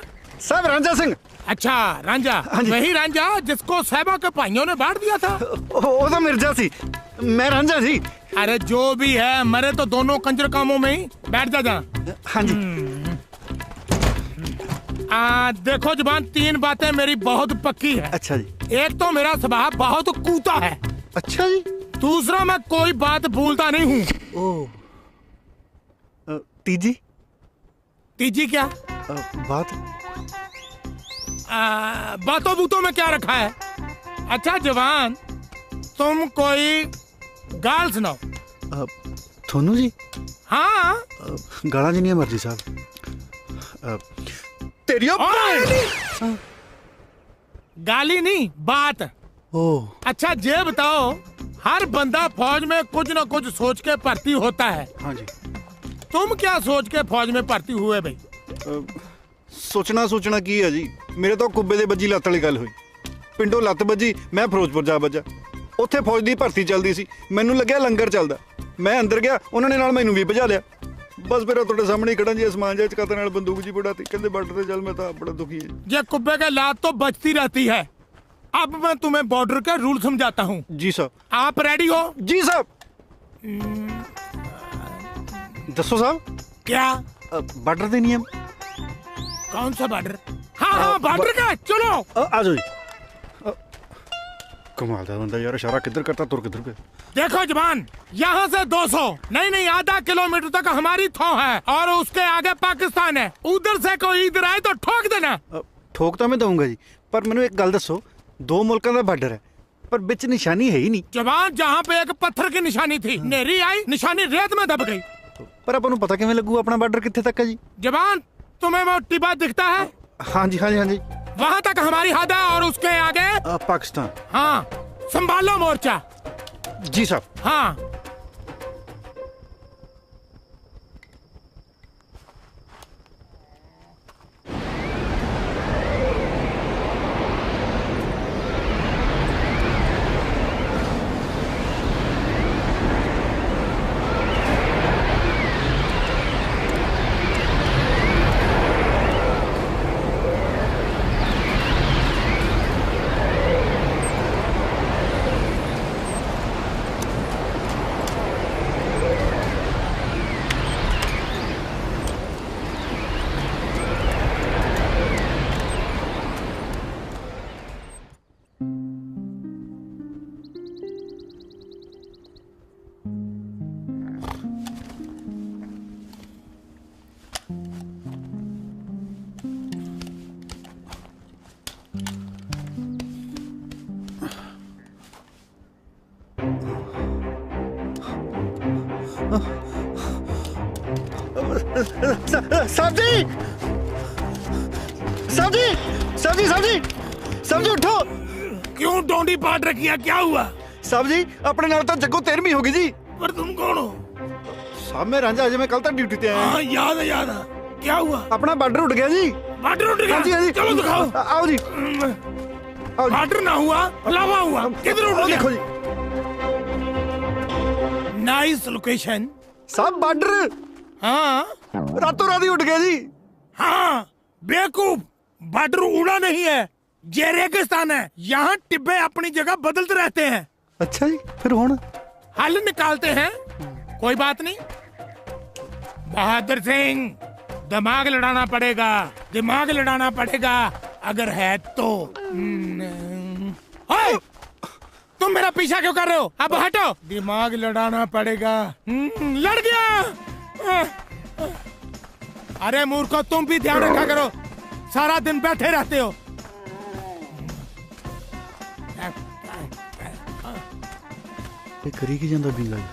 साहब रांझा सिंह। अच्छा रांझा, वही रांझा जिसको साहबा के भाइयों ने बांट दिया था। वो तो मिर्जा सी, मैं रांझा जी। अरे जो भी है मरे तो दोनों कंजर कामों में ही। बैठ जा। हाँ जी। देखो जबान, 3 बातें मेरी बहुत पक्की है। अच्छा जी। एक तो मेरा स्वभाव बहुत कूता है। अच्छा जी। दूसरा मैं कोई बात भूलता नहीं हूँ। तीजी? तीजी क्या? बात बातों बूतों में क्या रखा है? अच्छा जवान तुम कोई गाल सुनाओ। थोनू जी? हाँ गाला जी नहीं मर्जी साहब। तेरी गाली नहीं बात। अच्छा ये बताओ, हर बंदा फौज में कुछ न कुछ सोच के भर्ती होता है। हाँ जी। तुम क्या सोच के फौज में भर्ती हुए भाई? सोचना की है जी। मेरे तो कुब्बे दे बजी लत्त वाली गल हुई। पिंडों लत्त बजी, मैं फिरोजपुर जा बजा। ਉੱਥੇ ਫੌਜ ਦੀ ਭਰਤੀ ਚੱਲਦੀ ਸੀ। ਮੈਨੂੰ ਲੱਗਿਆ ਲੰਗਰ ਚੱਲਦਾ। ਮੈਂ ਅੰਦਰ ਗਿਆ, ਉਹਨਾਂ ਨੇ ਨਾਲ ਮੈਨੂੰ ਵੀ ਭਜਾ ਲਿਆ। ਬਸ ਫਿਰ ਤੁਹਾਡੇ ਸਾਹਮਣੇ ਖੜਾ ਜੀ ਅਸਮਾਨ ਜਿਹਾ ਚਕਾਤੇ ਨਾਲ ਬੰਦੂਕ ਜੀ ਫੜਾਤੀ। ਕਹਿੰਦੇ ਬਾਰਡਰ ਤੇ ਚੱਲ। मैं तो बड़ा दुखी है। ये कुब्बे के लात तो बचती रहती है। अब मैं तुम्हें बॉर्डर के रूल समझाता हूँ। जी साहब। आप रेडी हो? जी साहब। दसो साहब। क्या? बॉर्डर के नियम। कौन सा बॉर्डर? हाँ बॉर्डर का। चलो आ जाओ जी। कमाल का बंदा यार, इशारा किधर करता तुर किधर पे। देखो जवान, यहाँ से 200 नहीं आधा किलोमीटर तक हमारी थौ है और उसके आगे पाकिस्तान है। उधर से कोई इधर आए तो ठोक देना। ठोक तो मैं दूंगा जी, पर मैंने एक गल दसो, 2 मुल्कों का बॉर्डर है पर बिच निशानी है ही नहीं। जवान जहाँ पे एक पत्थर की निशानी थी, नेरी आई, निशानी रेत में दब गई। पर अपन पता किवें लगू अपना बॉर्डर कित्थे तक है जी? जवान तुम्हें वो टिब्बा दिखता है? हाँ जी हाँ जी हाँ जी। वहाँ तक हमारी हद है और उसके आगे पाकिस्तान। हाँ संभालो मोर्चा। जी साहब। हाँ साहब जी, साहब जी, साहब जी, साहब जी, साहब जी उठो। क्यों डोंडी पाट रखी है? क्या हुआ? साहब जी अपने नाल तो जग्गो 13वीं होगी जी। पर तुम कौन हो? साहब मैं रांझा, अजय मैं कल तक ड्यूटी पे आया। हाँ याद है। क्या हुआ? अपना बॉर्डर उठ गया जी। बॉर्डर उठ गया? हाँ जी हाँ जी। चलो दिखाओ। आओ जी। बॉर्डर ना हुआ, लावा हुआ। किधर उठ गया? देखो जी। Nice location. साहब बॉर्डर। हाँ रातों रात ही उठ गया जी। हाँ बेवकूफ, बॉर्डर उड़ा नहीं है, ये रेगिस्तान है। यहाँ टिब्बे अपनी जगह बदलते रहते हैं। अच्छा जी, फिर हुण हल निकालते हैं। कोई बात नहीं बहादुर सिंह, दिमाग लड़ाना पड़ेगा, दिमाग लड़ाना पड़ेगा अगर है तो। ओए, तुम मेरा पीछा क्यों कर रहे हो? अब हटो। दिमाग लड़ाना पड़ेगा। लड़ गया। अरे मूर्खो, तुम भी ध्यान रखा करो, सारा दिन बैठे रहते हो। ये करी की ਜਾਂਦਾ ਬਿੰਗਾ ਜੀ?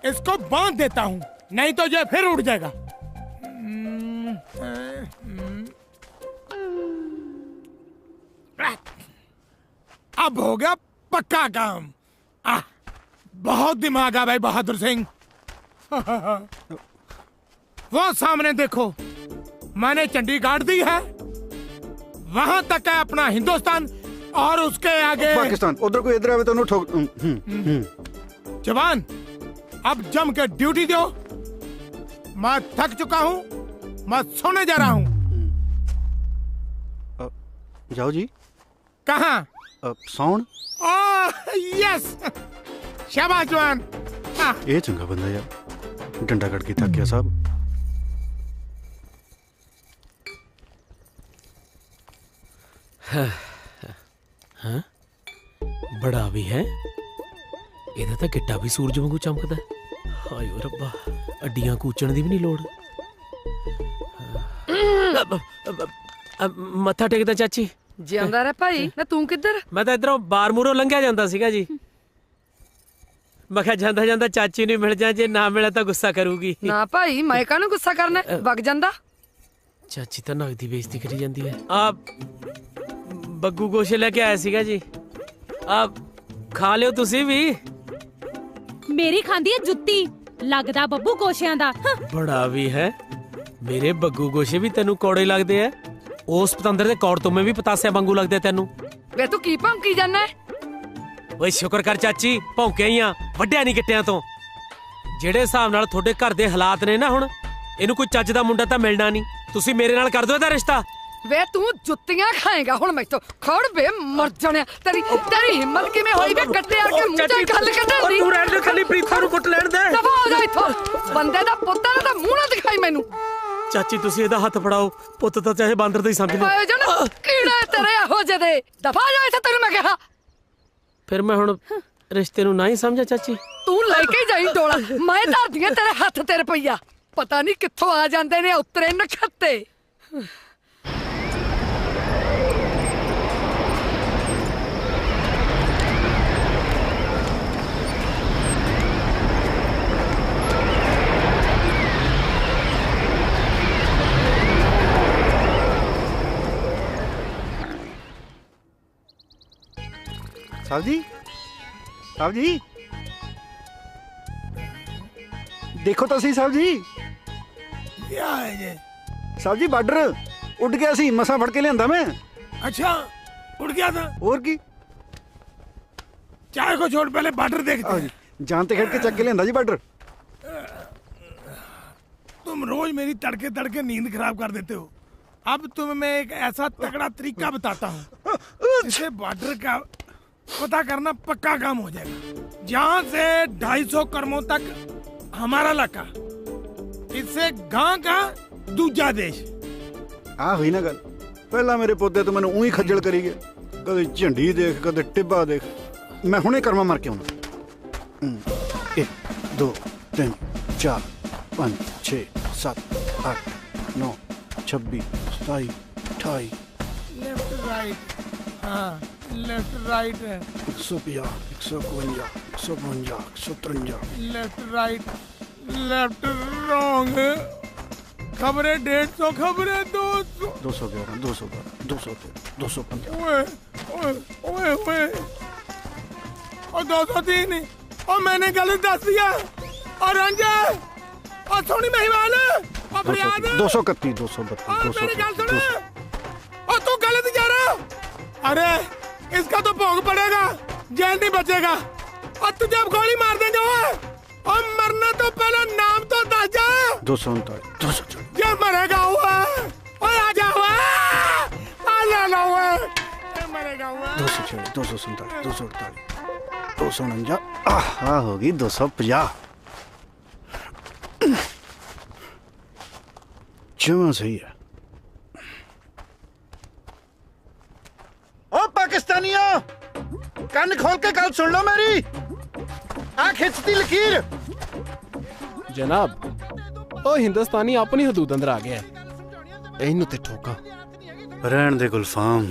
इसको बांध देता हूँ, नहीं तो ये फिर उड़ जाएगा। अब हो गया पक्का काम। बहुत दिमाग है भाई बहादुर सिंह। वो सामने देखो, मैंने चंडी गाड़ दी है, वहां तक है अपना हिंदुस्तान, और उसके आगे पाकिस्तान। उधर कोई इधर आवे तो उन्हें ठोक। जवान, अब जम के ड्यूटी दो। मैं थक चुका हूँ, मैं सोने जा रहा हूँ। जाओ जी। कहाँ? सौन। यस, शाबाश जवान। ये चंगा बंदा यार, डंडा कट के थक गया साहब। हाँ, बड़ा भी है, ਇਹਦਾ ਤਾਂ ਗਿੱਟਾ ਵੀ ਸੂਰਜ ਵਾਂਗੂ ਚਮਕਦਾ ਹੈ। ਹਾਏ ਓ ਰੱਬਾ, ਅੱਡੀਆਂ ਕੂਚਣ ਦੀ ਵੀ ਨਹੀਂ ਲੋੜ। ਮੱਥਾ ਟੇਕਦਾ ਚਾਚੀ। ਜਿਉਂਦਾ ਰਹਿ ਭਾਈ। ਨਾ ਤੂੰ ਕਿੱਧਰ? ਮੈਂ ਤਾਂ ਇਧਰੋਂ ਬਾਰ ਮੂਰੋਂ ਲੰਘਿਆ ਜਾਂਦਾ ਸੀਗਾ ਜੀ। ਮੈਂ ਕਿਹਾ ਜਾਂਦਾ ਜਾਂਦਾ ਚਾਚੀ ਨੂੰ ਮਿਲ ਜਾ, ਜੇ ਨਾ ਮਿਲਿਆ ਤਾਂ ਗੁੱਸਾ ਕਰੂਗੀ। ਨਾ ਭਾਈ, ਮੈਂ ਕਾਹਨੂੰ ਗੁੱਸਾ ਕਰਨਾ, ਵਗ ਜਾਂਦਾ। ਚਾਚੀ ਤਾਂ ਨਗਦੀ ਬੇਇੱਜ਼ਤੀ ਕਰੀ ਜਾਂਦੀ ਹੈ। ਆ ਬੱਗੂ ਗੋਸ਼ੇ ਲੈ ਕੇ ਆਇਆ ਸੀਗਾ ਜੀ, ਆ ਖਾ ਲਿਓ ਤੁਸੀਂ ਵੀ। ਮੇਰੀ ਖਾਂਦੀ ਹੈ ਜੁੱਤੀ, ਲੱਗਦਾ ਬੱਬੂ ਗੋਸ਼ਿਆਂ ਦਾ। ਬੜਾ ਵੀ ਹੈ, ਮੇਰੇ ਬੱਗੂ ਗੋਸ਼ੇ ਵੀ ਤੈਨੂੰ ਕੌੜੇ ਲੱਗਦੇ ਐ। ਉਸ ਪਤੰਦਰ ਦੇ ਕੌੜ ਤੋਂ ਮੈਂ ਵੀ ਪਤਾਸਿਆਂ ਵਾਂਗੂ ਲੱਗਦੇ ਤੈਨੂੰ। ਵੇ ਤੂੰ ਕੀ ਭੌਂਕੀ ਜਾਂਦਾ? ਓਏ ਸ਼ੁਕਰ ਕਰ ਚਾਚੀ, ਭੌਂਕਿਆ ਹੀ ਆ, ਵੱਡਿਆ ਨਹੀਂ ਗਿੱਟਿਆਂ ਤੋਂ। ਜਿਹੜੇ ਹਿਸਾਬ ਨਾਲ ਤੁਹਾਡੇ ਘਰ ਦੇ ਹਾਲਾਤ ਨੇ ਨਾ ਹੁਣ, ਇਹਨੂੰ ਕੋਈ ਚੱਜ ਦਾ ਮੁੰਡਾ ਤਾਂ ਮਿਲਣਾ ਨਹੀਂ। ਤੁਸੀਂ ਮੇਰੇ ਨਾਲ ਕਰ ਦਿਓ ਇਹਦਾ ਰਿਸ਼ਤਾ। ਵੇ ਤੂੰ ਜੁੱਤੀਆਂ ਖਾਏਗਾ ਹੁਣ ਮੈਥੋਂ। ਖੜ ਵੇ ਮਰ ਜਾਣਿਆ, ਤੇਰੀ ਹਿੰਮਤ ਕਿਵੇਂ ਹੋਈ ਵੇ ਗੱਡੇ ਆ ਕੇ ਮੂੰਹ ਤੇ ਗੱਲ ਕੱਢਣ ਦੀ? ਤੂੰ ਰਹਿਣ ਦੇ, ਖਾਲੀ ਪ੍ਰੀਤਾਂ ਨੂੰ ਕੁੱਟ ਲੈਣ ਦੇ। ਦਫਾ ਹੋ ਜਾ ਇੱਥੋਂ, ਬੰਦੇ ਦਾ ਪੁੱਤ ਨਾ ਤਾਂ ਮੂੰਹ ਨਾ ਦਿਖਾਈ ਮੈਨੂੰ। ਚਾਚੀ ਤੁਸੀਂ ਇਹਦਾ ਹੱਥ ਫੜਾਓ, ਪੁੱਤ ਤਾਂ ਚਾਹੇ ਬਾਂਦਰ ਦਾ ਹੀ ਸਮਝ ਲਓ। ਓਏ ਜਣ ਕੀੜਾ ਤੇਰੇ ਇਹੋ ਜਿਹੇ ਦੇ, ਦਫਾ ਹੋ ਜਾ ਇੱਥੇ, ਤੈਨੂੰ ਮੈਂ ਕਿਹਾ। ਫਿਰ ਮੈਂ ਹੁਣ ਰਿਸ਼ਤੇ ਨੂੰ ਨਾ ਹੀ ਸਮਝਿਆ ਚਾਚੀ? ਤੂੰ ਲੈ ਕੇ ਜਾਈ ਡੋਲਾ, ਮੈਂ ਧਰਦੀਆਂ ਤੇਰੇ ਹੱਥ ਤੇ ਰੁਪਈਆ। ਪਤਾ ਨਹੀਂ ਕਿੱਥੋਂ ਆ ਜਾਂਦੇ ਨੇ ਉਤਰੇ ਨਖੱਤੇ। साहब जी, साहब जी देखो तो सही साहब जी। क्या है ये? साहब जी बॉर्डर उड़ गया सी, मसा फड़ के लिया मैं। अच्छा, उड़ गया था? और की चाय को छोड़, पहले बॉर्डर देखते हैं। जानते खेड़ के चक के लिया जी बॉर्डर। तुम रोज मेरी तड़के तड़के नींद खराब कर देते हो। अब तुम्हें मैं एक ऐसा तगड़ा तरीका बताता हूँ जिससे बॉर्डर का पता करना पक्का काम हो जाएगा। जहाँ से 250 करमों तक हमारा इलाका, इससे गांव का दूजा देश। हाँ हुई ना गल। पहला मेरे पोते तो मैंने ऊही खज्जल करी गए, कदे झंडी देख, कदे टिब्बा देख। मैं हुणे कर्मा मार के आउना। 1 2 3 4 5 6 7 8 9 26 27 28। लेफ्ट राइट, हाँ लेफ्ट राइट है। 150 152 152 153। Left right, left wrong. खबरें 150, खबरें 200। 211 212 213 215। ओए ओए ओए ओए, और 203। और मैंने गलत दस दिया। और रंजा, और सोनी महिवाल फरियाद 231 232 मेरी गल सुन ओ तू गलत जा रहा। अरे इसका तो भोग पड़ेगा, जेल नहीं बचेगा। और तुझे अब गोली मार देंगे वो। और मरने तो पहले नाम तो दस जा। 239 ये मरेगा हुआ। ओए आ जा हुआ। आ ले हुआ। ये मरेगा हुआ। 246 247 248 249 हाँ होगी 250 जमा सही है। ओ पाकिस्तानियों कान खोल के गल सुन लो मेरी। आ खिंचती लकीर जनाब ओ हिंदुस्तानी अपनी हदूद अंदर आ गया है। इन्हू ते ठोका रहन दे गुलफाम,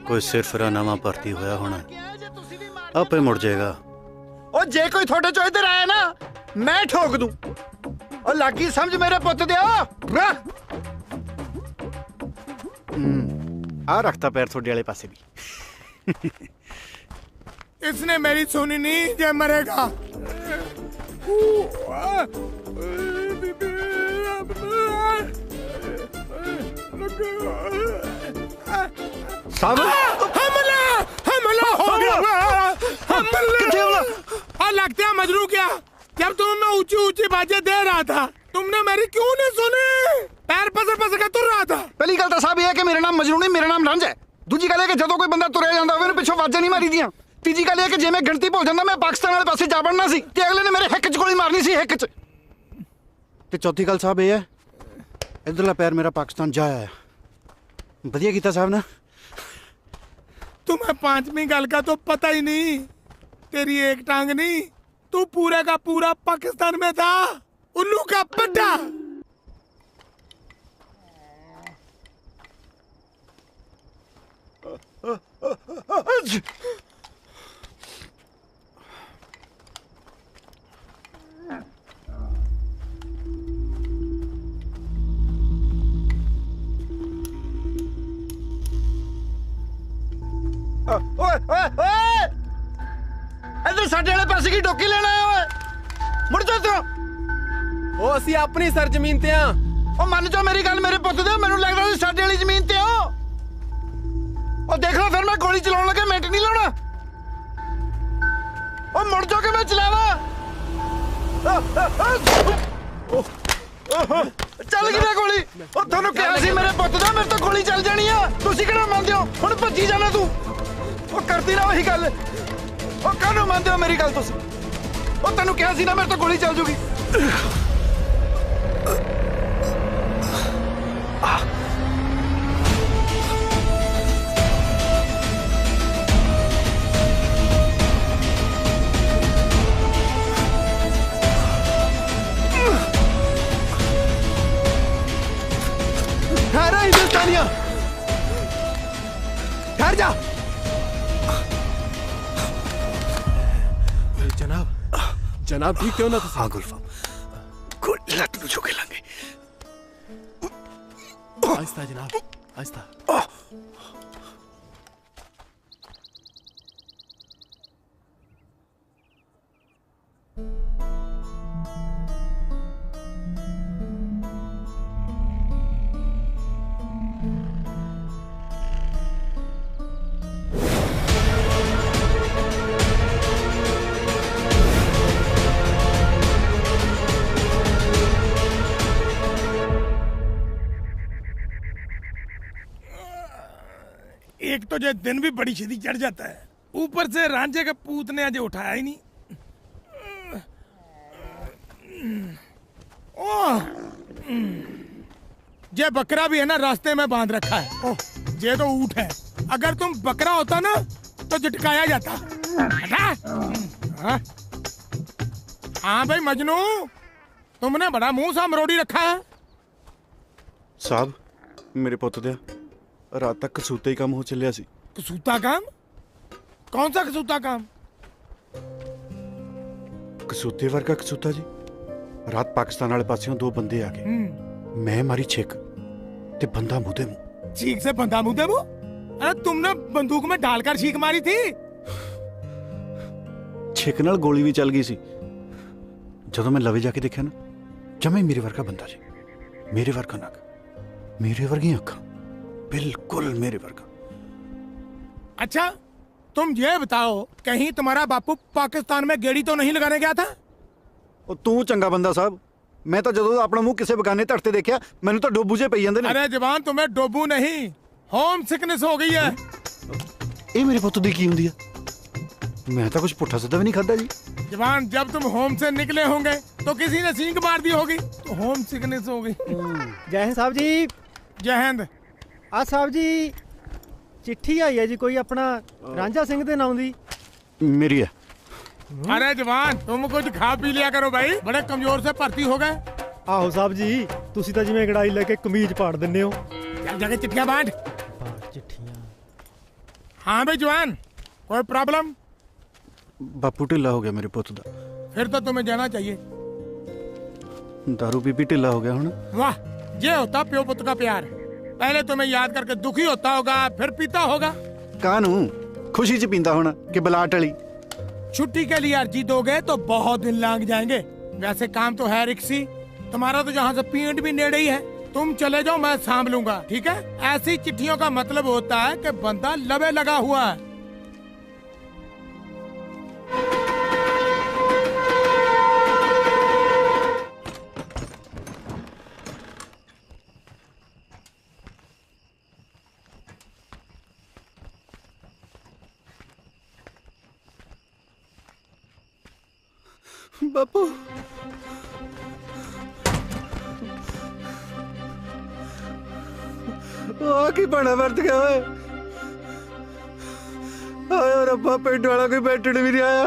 कोई सिरफरा नवा भर्ती होया होना, आपे मुड़ जाएगा। ओ जे कोई थोड़े चो इधर आया ना मैं ठोक दूं। ओ लागी समझ मेरे पुत दे आ रखता पैर थोड़े वाले पासे भी। इसने मेरी सुनी नहीं, जे मरेगा। हमला हमला हो गया। हमला लगता है मजनू क्या, जब तुम्हें ऊंची ऊंची बातें दे रहा था तुमने मेरी क्यों नहीं सुनी? पैर पसर पसर के तुर रहा था। पहली गल तो साहब ये है कि मेरा नाम मजनू नहीं, मेरा नाम रंज है। दूजी गल है कि जदों कोई बंदा तुरे जांदा होवे पिछों वाजां नहीं मारी दियां। तीजी गल है कि जे मैं गिनती भुल जांदा मैं पाकिस्तान वाले पासे जा बढ़ना सी ते अगले ने मेरे हिक च गोली मारनी सी, हिक च। ते चौथी गल साहब ये है इधरला पैर मेरा पाकिस्तान जा आया। बढ़िया कीता साहब ना। तुम्हें पांचवी गल का तो पता ही नहीं। तेरी एक टांग नहीं, तू पूरा का पूरा पाकिस्तान में था। उल्लू का पट्टा। इधर साडे वाले पासे की डोकी लेना है। ओए मुड़ जा तू। ओ ਅਸੀਂ ਆਪਣੀ ਸਰਜ਼ਮੀਨ ਤੇ ਆ। ओ मन जाओ मेरी गल मेरे पुत दे, मैनू लगदा तुसीं साडे वाली जमीन ते हो। ओ देख लो फिर मैं गोली चलाउण लगे मिंट नहीं लाउणा। ओ मुड़ जाओ कि मैं चलावा। चल गई गोली। ओ थानू कहा सी मेरे पुत दा मेरे तो गोली चल जानी आ। तुसीं किहड़ा मंनदे हो? हुण भज्जी जाना तू। ओ करदी ना वही गल। ओ काहनू मंनदे हो मेरी गल तुसीं? ओ तैनू कहा सी ना मेरे तो गोली चल जूगी। ठहरा हिंदुस्तानिया, ठहर जा। जनाब जनाब ठीक क्यों ना तुसीं? हाँ गुलफाम कोई लत नूं चुके लांगे। आहिस्ता जनाब आहिस्ता। एक तो जो दिन भी बड़ी छेती चढ़ जाता है, ऊपर से रांझे के पूत ने आज उठाया ही नहीं। ये बकरा भी है ना रास्ते में बांध रखा है। ये तो ऊंट है। अगर तुम बकरा होता ना तो झटकाया जाता। हाँ भाई मजनू, तुमने बड़ा मुंह सा मरोड़ी रखा है। साहब मेरे पुत दे रात तक कसूते ही काम हो चलिया सी। कसूता काम? कौन सा कसूता काम? कसूते वर्गा कसूता जी। रात पाकिस्तान वाले पासियों दो बंदे आ गए। मैं मारी छेक ते बंदा मुंह मुंह। छीक से बंदा मुंह मुंह? अरे तुमने बंदूक में डालकर छीक मारी थी? छेक नाल गोली भी चल गई सी। जदों मैं लवे जाके देखा ना, जमे मेरे वर्गा बंदा जी। मेरे वर्गा नक, मेरे वर्गी अखा, बिल्कुल मेरे वर्गा। अच्छा तुम ये बताओ, कहीं तुम्हारा बापू पाकिस्तान में गेड़ी तो नहीं लगाने गया था? ਉਹ ਤੂੰ ਚੰਗਾ ਬੰਦਾ ਸਾਹਿਬ, मैं तो ਜਦੋਂ ਆਪਣਾ ਮੂੰਹ ਕਿਸੇ ਬਗਾਨੇ ਧੜ ਤੇ ਦੇਖਿਆ ਮੈਨੂੰ ਤਾਂ ਡੋਬੂ ਜੇ ਪਈ ਜਾਂਦੇ ਨੇ। अरे जवान तुम्हें डोबू नहीं, होम सिकनेस हो गई है। ਇਹ ਮੇਰੇ ਪੁੱਤ ਦੀ ਕੀ ਹੁੰਦੀ ਆ? मैं तो कुछ पुट्ठा सीधा भी नहीं खाता जी। जवान जब तुम होम से निकले होंगे तो किसी ने सींग मार दी होगी तो होम सिकनेस हो गई। जय हिंद साहब जी। जय हिंद। आ साहब जी चिट्ठी आई है जी कोई अपना रांझा सिंह दे नाम दी। मेरी है। अरे जवान तुम कुछ खा पी लिया करो भाई, बड़े कमजोर से भर्ती हो गए। आहो साहब जी तुसी तो जिवें गड़ाई लेके कमीज पाड़ दिंदे हो। चल जाके चिट्ठियां बांट। चिट्ठियां। हाँ भाई जवान कोई प्रॉब्लम? बापू ढिला हो गया मेरे पुत दा। फिर तो तुम्हें जाना चाहिए। दारू पी पी ढिला हो गया हुण। वाह ये होता प्यो पुत्र का प्यार। पहले तुम्हें याद करके दुखी होता होगा फिर पीता होगा। कानू खुशी च पींदा होना कि बलाट वाली। छुट्टी के लिए अर्जी दोगे तो बहुत दिन लग जाएंगे। वैसे काम तो है रिक्सी, तुम्हारा तो जहाँ से पीएंट भी नेड़े ही है। तुम चले जाओ मैं सांभ लूंगा, ठीक है? ऐसी चिट्ठियों का मतलब होता है कि बंदा लबे लगा हुआ है। बापू की बड़ा वर्त गया है। आया रब्बा पेट वाला कोई बैठने भी नहीं आया।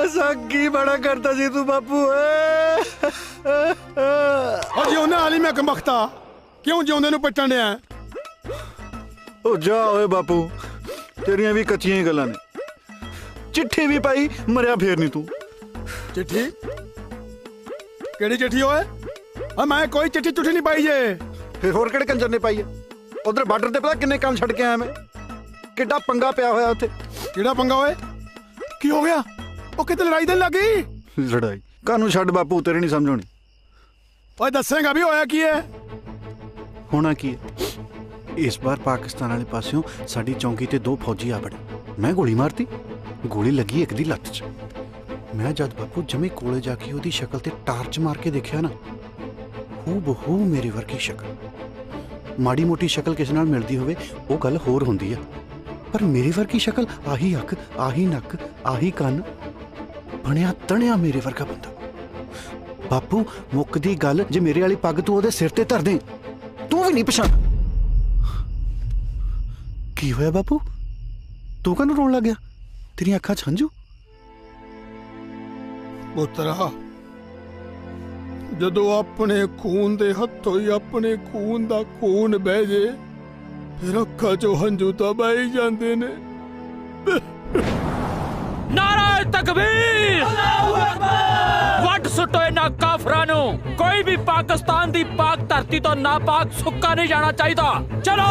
ऐसा की बड़ा करता जी तू बापू जिउंदे वाली मैं कमख्ता क्यों जिउंदे नूं पिट्टण दिया? ओ जा ओए बापू तेरियां भी कच्चियां ही गल्लां ने। चिट्ठी भी पाई मरिया फेर नहीं तू। चिट्ठी केड़ी चिट्ठी होए? मैं कोई चिट्ठी चुट्ठी नहीं पाई जे। फिर होर केड़े कंजर ने पाई है? उधर बार्डर ते पता किन्ने काम छड़ के आया मैं। किड्डा पंगा पिया होया उत्थे। किहड़ा पंगा होए? की हो गया? ओ किते लड़ाई देन लग गई? लड़ाई कानू छड़ बापू तेरे नहीं समझ आनी। ओए दसेगा भी होया की है? होना की है? इस बार पाकिस्तान वाले पासियों साडी चौंकी ते दो फौजी आ बड़े। मैं गोली मारती, गोली लगी एक दी लत्त च। मैं जद बापू जमे कोले जाके ओदी शक्ल ते टार्च मार के देखिया ना, हूबहू मेरे वर्गी शक्ल। माड़ी मोटी शक्ल किसी नाल मिलदी होवे वो गल होर हुंदी है, पर मेरी वर्गी शक्ल आही अख आही नक आही कान बनिया तणिया मेरे वर्गा बंदा। बापू मुकदी गल जे मेरे वाली पग तू ओदे सिर ते धर दे तू भी नहीं पछाण। की होया बापू तू कानू रोन लग गया? तेरी अखा च हंझू? पुत्रा जदों अपने खून दे हथों ही अपने खून दा खून बह जे फिर अखा चो हंझू तो बह ही जांदे ने। नारा तकबीर, वट सुटो इन्हां काफरां नूं। कोई भी पाकिस्तान दी पाक धरती तो नापाक सुक्का नहीं जाना चाहिदा। चलो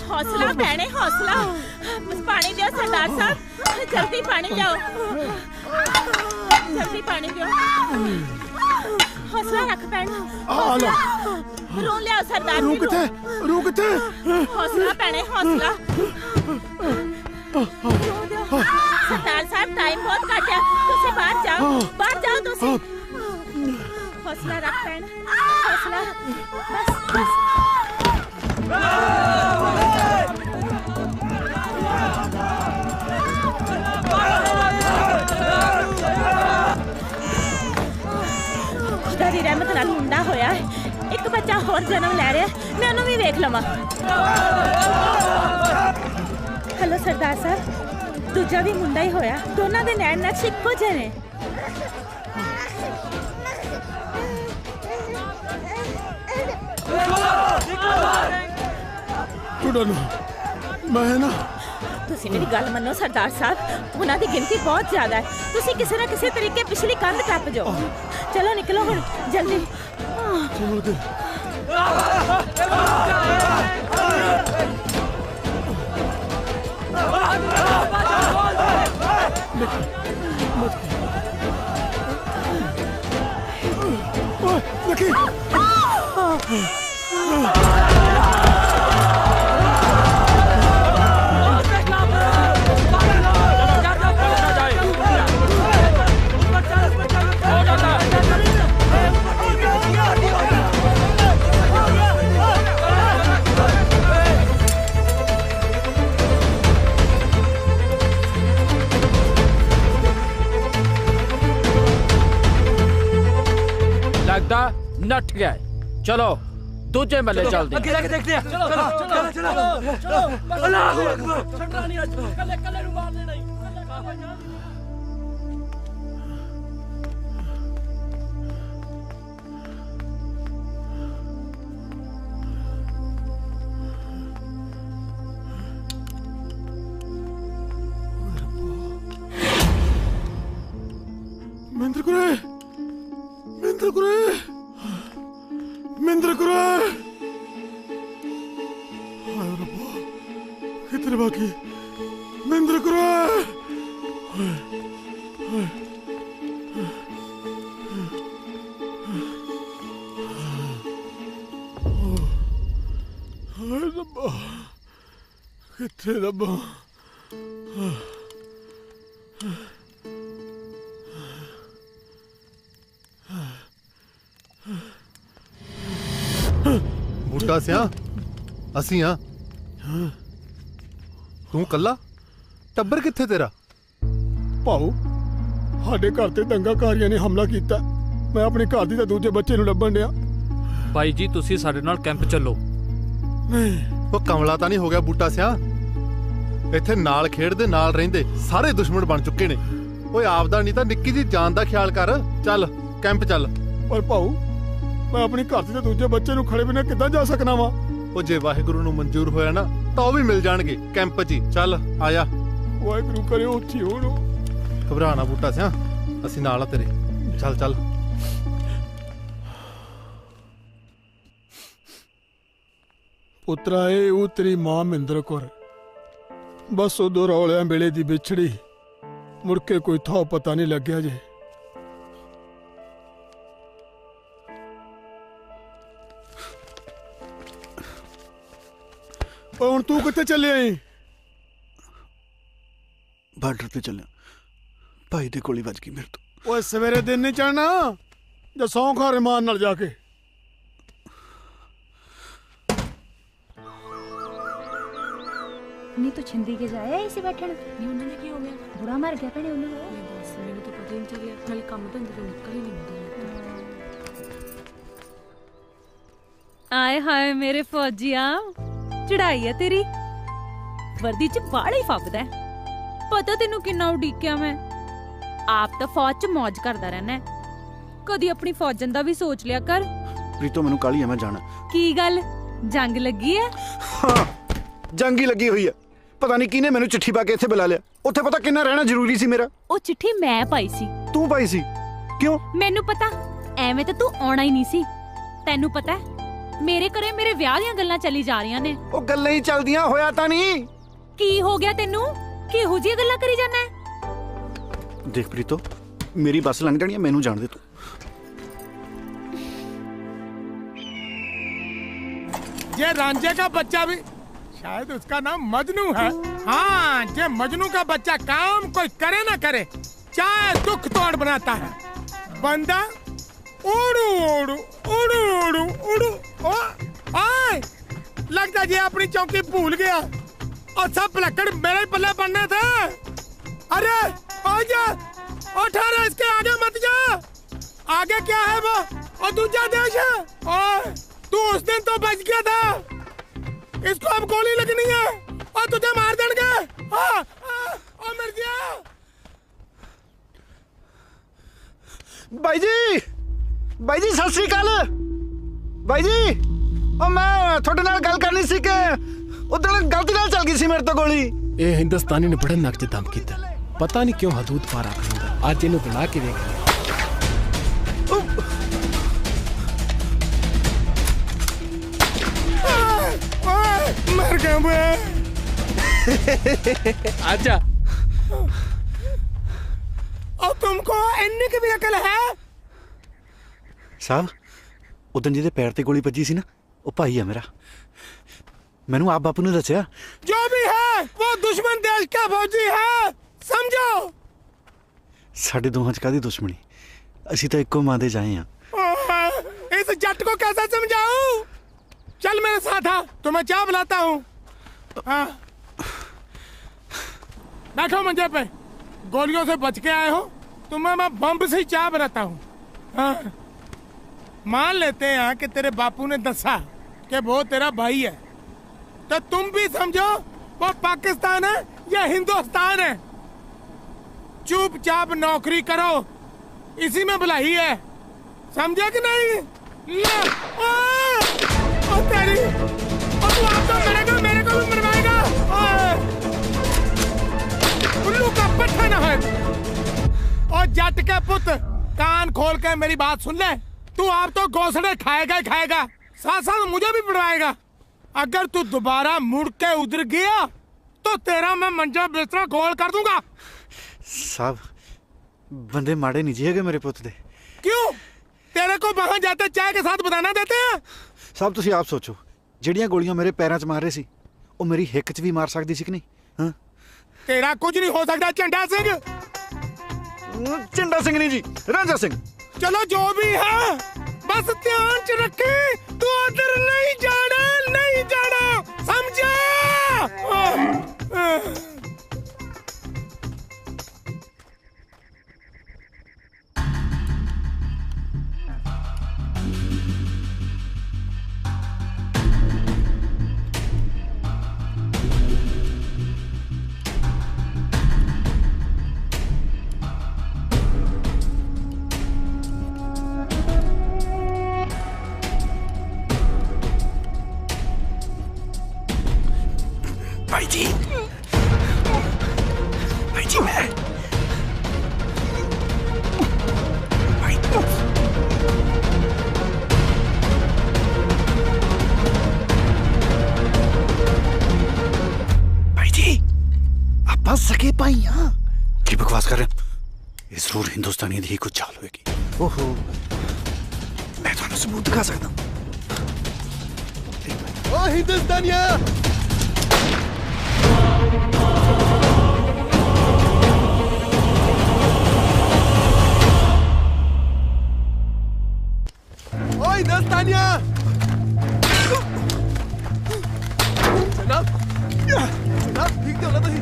हौसला भैने हौसला। बस पानी दियो सरदार साहब, जल्दी पानी दियो, जल्दी पानी दियो। हौसला रख भैन, रू लिया सरदार जी। रू किथे? हौसला भैने हौसला। सरदार साहब टाइम बहुत घट है, तुसी बाहर जाओ तुसी। हौसला रख भैन, हौसला। बस बस खुदा दी रहमत नाल मुंडा होया है। एक बच्चा होर जन्म लै रहा है, मैं उन्हें भी वेख लवां। हेलो सरदार साहब दूजा भी मुंडा ही होया दोनों दे नैन नक्श इक्को जे ने मैं ना ਤੁਸੀਂ ਮੇਰੀ ਗੱਲ ਮੰਨੋ ਸਰਦਾਰ ਸਾਹਿਬ ਉਹਨਾਂ ਦੀ ਗਿਣਤੀ ਬਹੁਤ ਜ਼ਿਆਦਾ ਹੈ ਤੁਸੀਂ ਕਿਸੇ ਨਾ ਕਿਸੇ ਤਰੀਕੇ ਪਿਛਲੀ ਕੰਧ ਟੱਪ ਜਾਓ ਚਲੋ ਨਿਕਲੋ ਹੁਣ ਜਲਦੀ ਚਲੋ ਦੇ लकी लगता नट गया चलो दूजे मल्ले चलते आगे जाके देखते हैं चलो चलो चलो चलो अल्लाह अकबर छटरा नहीं आज कल्ले कल्ले नु मारने नहीं मिंद्र कुरे हाय रब्बा कितने बाकी मिंद्र कुरे हाय रब्बा कितने रब्बा ਬੂਟਾ ਸਿਆ ਅਸੀਂ ਆ ਤੂੰ ਕੱਲਾ ਟੱਬਰ ਕਿੱਥੇ ਤੇਰਾ ਭਾਉ ਸਾਡੇ ਘਰ ਤੇ ਦੰਗਾਕਾਰੀਆਂ ਨੇ ਹਮਲਾ ਕੀਤਾ ਮੈਂ ਆਪਣੇ ਘਰ ਦੀ ਤੇ ਦੂਜੇ ਬੱਚੇ ਨੂੰ ਲੱਭਣ ਡਿਆ ਭਾਈ ਜੀ ਤੁਸੀਂ ਸਾਡੇ ਨਾਲ ਕੈਂਪ ਚੱਲੋ ਨਹੀਂ ਉਹ ਕਮਲਾ ਤਾਂ ਨਹੀਂ ਹੋ ਗਿਆ ਬੂਟਾ ਸਿਆ ਇੱਥੇ ਨਾਲ ਖੇਡਦੇ ਨਾਲ ਰਹਿੰਦੇ ਸਾਰੇ ਦੁਸ਼ਮਣ ਬਣ ਚੁੱਕੇ ਨੇ ਓਏ ਆਪਦਾ ਨਹੀਂ ਤਾਂ ਨਿੱਕੀ ਦੀ ਜਾਨ ਦਾ ਖਿਆਲ ਕਰ ਚੱਲ ਕੈਂਪ ਚੱਲ ਪਰ ਭਾਉ ਮੈਂ ਆਪਣੀ ਘਰ ਦੇ ਦੂਜੇ ਬੱਚੇ ਨੂੰ ਖੜੇ ਬਿਨਾਂ ਕਿੱਦਾਂ ਜਾ ਸਕਣਾ ਵਾ ਉਹ ਜੇ ਵਾਹਿਗੁਰੂ ਨੂੰ ਮਨਜ਼ੂਰ ਹੋਇਆ ਨਾ ਤਾਂ ਉਹ ਵੀ ਮਿਲ ਜਾਣਗੇ ਕੈਂਪ 'ਚ ਹੀ ਚੱਲ ਆਇਆ ਵਾਹਿਗੁਰੂ ਕਰੇ ਉੱਥੇ ਹੋਣ ਘਬਰਾ ਨਾ ਬੂਟਾ ਸਿਆ ਅਸੀਂ ਨਾਲ ਆ ਤੇਰੇ ਚੱਲ ਚੱਲ ਪੁੱਤਰਾ ਇਹ ਉਹ ਤੇਰੀ ਮਾਂ ਮਿੰਦਰ ਕੌਰ ਬਸ ਉਦੋਂ ਰੌਲਿਆਂ ਵੇਲੇ ਦੀ ਵਿਛੜੀ ਮੁੜ ਕੇ ਕੋਈ ਥਾਂ ਪਤਾ ਨਹੀਂ ਲੱਗਿਆ ਜੇ ਹੁਣ ਤੂੰ ਕਿੱਥੇ ਚੱਲਿਆ ਏ ਬਾਰਡਰ ਤੇ ਚੱਲਿਆ ਭਾਈ ਦੇ ਗੋਲੀ ਵੱਜ ਗਈ ਮੇਰੇ ਤੋਂ ਓਏ ਸਵੇਰੇ ਦਿਨ ਨਹੀਂ ਚੜਨਾ ਜਾਂ ਸੌਂ ਖਾ ਰਮਾਨ ਨਾਲ ਜਾ ਕੇ नहीं तो छिंदी के जाए इसे बैठन नहीं उन्होंने क्या हो गया बुरा मर गया भैने उन्होंने बस मैंने तो पता ही नहीं चलिया नाले काम तो अंदर निकल ही नहीं आए हाय मेरे फौजिया चढ़ाई है तेरी वर्दी च बाल ही फबदा है पता तेनू किन्ना उड़ीकिया मैं आप तो फौज च मौज करदा रहना है कदी अपनी फौजन दा भी सोच लिया कर प्रीतो मैनू काली है मैं जाना की गल जंग लगी है हाँ जंग ही लगी हुई है पता नहीं किने मैनू चिट्ठी पा के इत्थे बुला लिया उत्थे पता किन्ना रहना जरूरी सी मेरा ओ चिट्ठी मैं पाई सी तू पाई सी क्यों मैनू पता एवें तो तू आना ही नहीं सी तैनू पता है मेरे घरे मेरे ब्याह दियां गल्लां चली जा रही ने ओ गल्लां ही चलदियां होया तां नहीं की हो गया तैनू किहो जी गल्लां करी जाना है देख प्रीतो मेरी बस लंघ जानी है मैनू जान दे तू ये रांझे का बच्चा भी शायद उसका नाम मजनू है हाँ ये मजनू का बच्चा काम कोई करे ना करे चाहे दुख तोड़ बनाता है बंदा उड़ू उड़ू उड़ू उड़ू उड़ू आए लगता जी अपनी चौकी भूल गया और सब पलक्कड़ मेरे ही पल्ले पड़ने थे अरे आजा उठाना इसके आगे मत जा आगे क्या है वो और दूसरा देश है और तू उस दिन तो बच गया था इसको अब गोली लगनी है ओ तुझे मार देंगे। ओ मर गया। ਬਾਈ ਜੀ ਸਤਿ ਸ੍ਰੀ ਅਕਾਲ। ਬਾਈ ਜੀ ਉਹ ਮੈਂ ਤੁਹਾਡੇ ਨਾਲ ਗੱਲ ਕਰਨੀ ਸੀ ਕਿ ਉਧਰ ਗਲਤੀ ਨਾਲ ਚੱਲ ਗਈ ਸੀ ਮੇਰੇ ਤੋਂ ਗੋਲੀ। ਇਹ ਹਿੰਦੁਸਤਾਨੀ ਨੇ ਬੜਾ ਨੱਕ 'ਚ ਦਮ ਕੀਤਾ, ਪਤਾ ਨਹੀਂ ਕਿਉਂ ਹਦੂਦ ਪਾਰ ਆ ਖੜਦਾ। ਅੱਜ ਇਹਨੂੰ ਬਣਾ ਕੇ ਵੇਖ। मर गया मैं। आजा। और तुमको इन्नी की भी अकल है? ਸਾਹਿਬ ਉਦੋਂ ਜਿਹਦੇ ਪੈਰ ਤੇ ਗੋਲੀ ਵੱਜੀ ਸੀ ਨਾ, ਉਹ ਭਾਈ ਆ ਮੇਰਾ। ਮੈਨੂੰ ਆਪ ਬਾਪੂ ਨੇ ਦੱਸਿਆ। जो भी है वो दुश्मन देश का फौजी है, समझो। ਸਾਡੇ ਦੋਹਾਂ 'ਚ ਕਾਹਦੀ ਦੁਸ਼ਮਣੀ, ਅਸੀਂ ਤਾਂ ਇੱਕੋ ਮਾਂ ਦੇ ਜਾਏ ਆ। इस जट को कैसे समझाऊं? चल मेरे साथ आ, तुम्हें चाय बुलाता हूँ। बैठो मंजे पे, गोलियों से बच के आए हो, तुम्हें मैं बम से ही चाय बनाता हूँ। मान लेते हैं कि तेरे बापू ने दसा कि वो तेरा भाई है, तो तुम भी समझो वो पाकिस्तान है या हिंदुस्तान है। चुपचाप नौकरी करो, इसी में भलाई है, समझे कि नहीं? तेरी तू आप तो मरेगा, मेरे को भी मरवाएगा। उल्लू का पट्टा न है। और जट के पुत, कान खोल के मेरी बात सुन ले। तू आप तो घोंसड़े खाएगा ही खाएगा, साथ साथ मुझे भी पड़वाएगा। अगर तू दोबारा मुड़ के उधर गया तो तेरा मैं मंजा बिस्तरा गोल कर दूंगा। ਸਾਹਿਬ ਬੰਦੇ ਮਾੜੇ ਨਹੀਂ ਜੀ ਹੈਗੇ ਮੇਰੇ ਪੁੱਤ ਦੇ। क्यों? तेरे को वहां जाते चाय के साथ बताना देते हैं? ਸਾਹਿਬ ਤੁਸੀਂ ਆਪ ਸੋਚੋ, ਜਿਹੜੀਆਂ ਗੋਲੀਆਂ ਮੇਰੇ ਪੈਰਾਂ 'ਚ ਮਾਰ ਰਹੇ ਸੀ, ਉਹ ਮੇਰੀ ਹਿੱਕ 'ਚ ਵੀ ਮਾਰ ਸਕਦੀ ਸੀ ਕਿ ਨਹੀਂ? ਹਾਂ तेरा कुछ नहीं हो सकता झंडा सिंह। झंडा सिंह नहीं जी, रांझा सिंह। चलो जो भी है, बस ध्यान च रखे, तू उधर नहीं जाना, नहीं जाना, समझा? भाई जी मैं भाई जी आप सके भाई हाँ की बकवास कर रहे हैं? ये जरूर हिंदुस्तानी दी कुछ चाल होगी। ओहो मैं थानू सबूत दिखा सकता हूँ। ओ हिंदुस्तानिया हिंदुस्तानिया जनाब ठीक तो तुम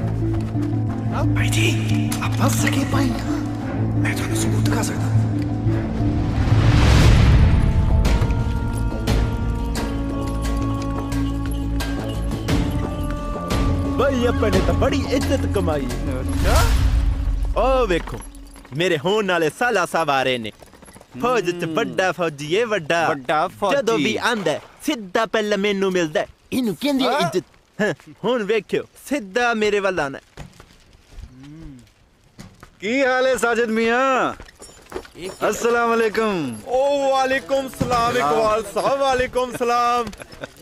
भाई जी आप बस सके भाई मैं थानू सबूत दिखा सकता हूँ। भाई अपने तो बड़ी इज्जत कमाई। ओ वेखो मेरे होने वाले साला सवारे ने फौज च बड़ा फौजी है, बड़ा फौजी जदों भी आंदा सीधा पहले मेनू मिलदा, इनू कहंदी है इज्जत। हुण वेखियो सीधा मेरे वल आना। की हाल है साजिद मियां? अस्सलाम वालेकुम। ओ वालेकुम सलाम इकबाल साहब, वालेकुम सलाम।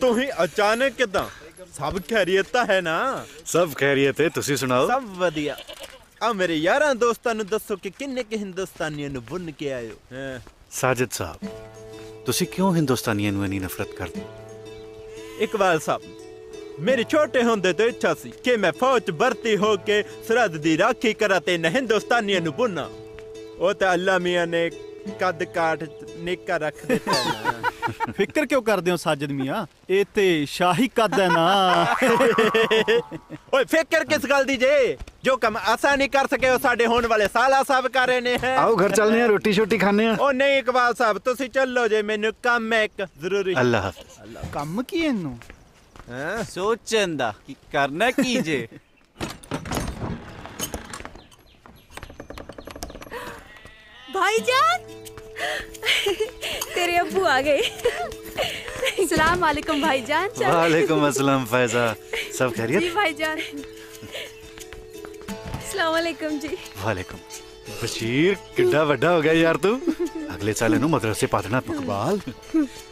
तू ही अचानक किदां? सब खैरियत है ना? सब खैरियत है, तुसी सुनाओ? सब वधिया। आ मेरे यारां दोस्तां नू दसो कि किन्ने के हिंदुस्तानियां नू बुन के आए हो? साजिद साहब तुसी क्यों हिंदुस्तानियां नू इन्नी नफरत करदे? इकबाल साहब मेरी छोटे होंदे तो इच्छा सी कि मैं फौज भर्ती होके सरहद दी राखी करा ते न हिंदुस्तानियां नू बुना। ओ ते अल्लाह मियां ने कद काठ निक्का रख दिता है। फिक्र क्यों करदे हो साजिद मियां? ए ते शाही कद है ना। ओए फिक्र किस गल दी जे? जो कम आसा नहीं कर सके वो साडे होने वाले साला साहब कर रहे ने। आओ घर चलने हैं, रोटी शोटी खाने हैं। ओ नहीं इकबाल साहब तुसी चलो जे, मैनू काम है एक जरूरी। अल्लाह हाफिज। ਕੰਮ ਕੀ ਇਹਨੂੰ सोचन दा कि करना की जे। भाईजान तेरे अब्बू आ गए। सलाम वालेकुम भाईजान। वालेकुम अस्सलाम फैजा, सब खैरियत? जी भाईजान। सलाम वालेकुम जी। वालेकुम। बशीर किड्डा वड्डा हो गया यार तू। अगले साल इनू मदरसे पा देना इकबाल।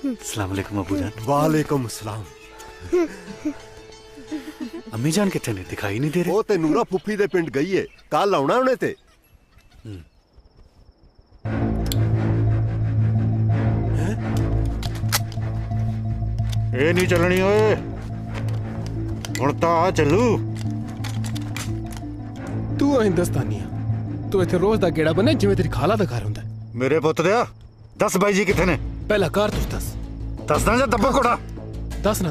अस्सलाम वालेकुम अबू जान। वालेकुम सलाम। अम्मी जान कितने ने दिखाई नहीं दे रहे? वो ते नूरा फुफी दे पिंड गई है, कल आउना उन्हें ते। ए नहीं चलनी ओए, हुण तां आ चलू। तू हिंदुस्तानी आ, तू इत्थे रोज दा गेड़ा बने जिवें तेरी खाला दा घर हुंदा। मेरे पुत्त दिया दस बाई जी कितने ने? पहला कार तू दस। दसना जा दब्बा कोड़ा। दसना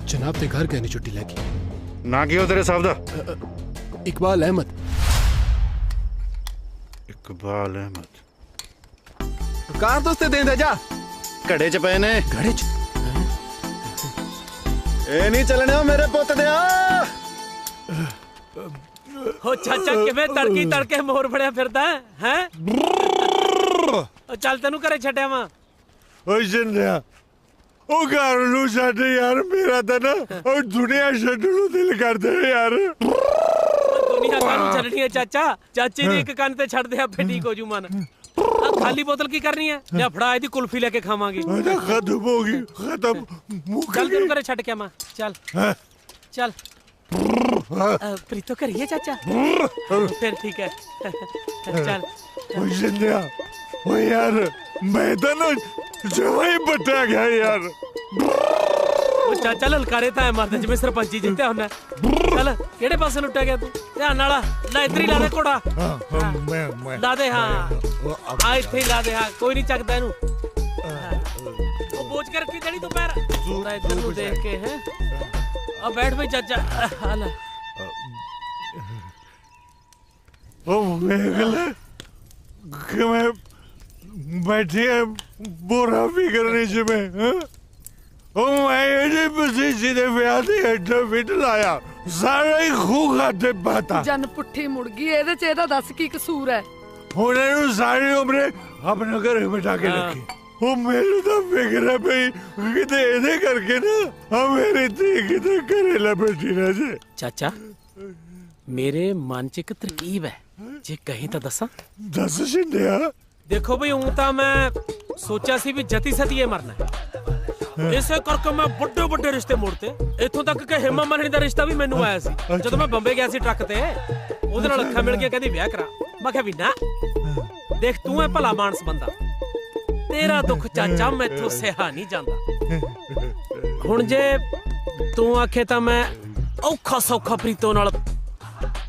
जनाब ते घर गए ने छुट्टी लेके। ना की हो तेरे साहब दा? इकबाल अहमद। इकबाल अहमद कार दोस्ते देंदा जा। घड़े च पे ने। घड़े च ए नहीं चलने हो मेरे पुत्त दिया। हो चाचा किवें तड़की तड़के मोर फड़िया फिरदा है? चल तेनू घरे छड्डिया वा। ਓਏ ਜਿੰਦਿਆ ਉਹ ਘਰ ਨੂੰ ਛੱਡ ਯਾਰ, ਮੇਰਾ ਤਾਂ ਨਾ ਉਹ ਦੁਨੀਆ ਛੱਡਣ ਨੂੰ ਦਿਲ ਕਰਦਾ ਯਾਰ। ਦੁਨੀਆ ਕਾਹਨੂੰ ਛੱਡਣੀ ਹੈ ਚਾਚਾ? ਚਾਚੇ ਦੀ ਇੱਕ ਕੰਨ ਤੇ ਛੱਡ ਦੇ ਆਪੇ ਠੀਕ ਹੋ ਜੂ ਮਨ। ਆ ਖਾਲੀ ਬੋਤਲ ਕੀ ਕਰਨੀ ਹੈ? ਲਿਆ ਫੜਾ ਇਹਦੀ ਕੁਲਫੀ ਲੈ ਕੇ ਖਾਵਾਂਗੇ। ਖਤਮ ਹੋ ਗਈ, ਖਤਮ ਮੁੱਕ ਚੱਲ ਤੈਨੂੰ ਘਰੇ ਛੱਡ ਕੇ ਆਵਾਂ। ਚੱਲ ਚੱਲ ਪ੍ਰੀਤੋ ਕਰੀਏ ਚਾਚਾ ਫਿਰ ਠੀਕ ਹੈ। ਚੱਲ ਓਏ ਜਿੰਦਿਆ ਓਏ ਯਾਰ ਮੈਂ ਤਾਂ ਨਾ ਜਮਾਂ ਹੀ ਪੱਟਿਆ ਗਿਆ ਯਾਰ। ਉਹ ਚਾਚਾ ਲਲਕਾਰੇ ਤਾਂ ਮਰਦ ਜਿਵੇਂ ਸਰਪੰਚੀ ਜਿੱਤਿਆ ਹੁੰਦਾ। ਚੱਲ ਕਿਹੜੇ ਪਾਸੇ ਲੁੱਟਿਆ ਗਿਆ ਤੂੰ? ਧਿਆਨ ਨਾਲ ਲੈ ਇੱਧਰ ਹੀ ਲਾ ਦੇ ਘੋੜਾ। ਲਾ ਦੇ ਹਾਂ, ਆ ਇੱਥੇ ਹੀ ਲਾ ਦੇ। ਹਾਂ ਕੋਈ ਨਹੀਂ ਚੱਕਦਾ ਇਹਨੂੰ। ਉਹ ਬੋਝ ਕੇ ਰੱਖੀ ਜਿਹੜੀ ਤੂੰ ਪੈਰ ਪੂਰਾ ਇੱਧਰ ਨੂੰ ਦੇਖ ਕੇ ਹੈ। ਆ ਬੈਠ ਬਈ ਚਾਚਾ। ਆ ਲੈ ਉਹ ਵੇਖ ਲੈ ਕਿਵੇਂ ਬੈਠੇ ਬੋਰਾ ਫਿਕਰ ਜਿਵੇਂ। ਉਹ ਮੈਂ ਇਹਦੇ ਪਸੀਨੇ ਦੇ ਵਿਆਹ ਦੇ ਐਡਾ ਵਿਟ ਲਾਇਆ, ਸਾਰਾ ਹੀ ਖੂਹ ਖਾਤੇ ਪਾਤਾ। ਜਨ ਪੁੱਠੀ ਮੁੜ ਗਈ ਇਹਦੇ ਚ, ਇਹਦਾ ਦੱਸ ਕੀ ਕਸੂਰ ਹੈ? ਹੁਣ ਇਹਨੂੰ ਸਾਰੀ ਉਮਰ ਆਪਣੇ ਘਰੇ ਬਿਠਾ ਕੇ ਰੱਖੀ। ਉਹ ਮੈਨੂੰ ਤਾਂ ਫਿਕਰ ਹੈ ਬਈ ਕਿਤੇ ਇਹਦੇ ਕਰਕੇ ਨਾ ਆ ਮੇਰੀ ਧੀ ਕਿਤੇ ਘਰੇ ਲੈ ਬੈਠੀ ਨਾ ਜੇ। ਚਾਚਾ ਮੇਰੇ ਮਨ ਚ ਇੱਕ ਤਰਕੀਬ ਹੈ, ਜੇ ਕਹੀਂ ਤਾਂ ਦੱਸਾਂ? ਦੱਸ ਸਿੰਧਿਆ। ਦੇਖੋ ਬਈ ਹੁਣ ਤਾਂ ਮੈਂ ਸੋਚਿਆ ਸੀ ਵੀ ਜਤੀ ਸਤੀਏ ਮਰਨਾ ਹੈ, ਇਸੇ ਕਰਕੇ ਮੈਂ ਵੱਡੇ ਵੱਡੇ ਰਿਸ਼ਤੇ ਮੋੜਤੇ। ਇੱਥੋਂ ਤੱਕ ਕਿ ਹਿਮਾ ਮਾਲਣੀ ਦਾ ਰਿਸ਼ਤਾ ਵੀ ਮੈਨੂੰ ਆਇਆ ਸੀ ਜਦੋਂ ਮੈਂ ਬੰਬੇ ਗਿਆ ਸੀ ਟਰੱਕ ਤੇ। ਉਹਦੇ ਨਾਲ ਅੱਖਾਂ ਮਿਲ ਕੇ ਕਹਿੰਦੀ ਵਿਆਹ ਕਰਾ। ਮੈਂ ਕਿਹਾ ਵੀ ਨਾ, ਦੇਖ ਤੂੰ ਹੈ ਭਲਾ ਮਾਨਸ ਬੰਦਾ, ਤੇਰਾ ਦੁੱਖ ਚਾਚਾ ਮੈਥੋਂ ਸਹਾ ਨਹੀਂ ਜਾਂਦਾ। ਹੁਣ ਜੇ ਤੂੰ ਆਖੇ ਤਾਂ ਮੈਂ ਔਖਾ ਸੌਖਾ ਪ੍ਰੀਤੋ ਨਾਲ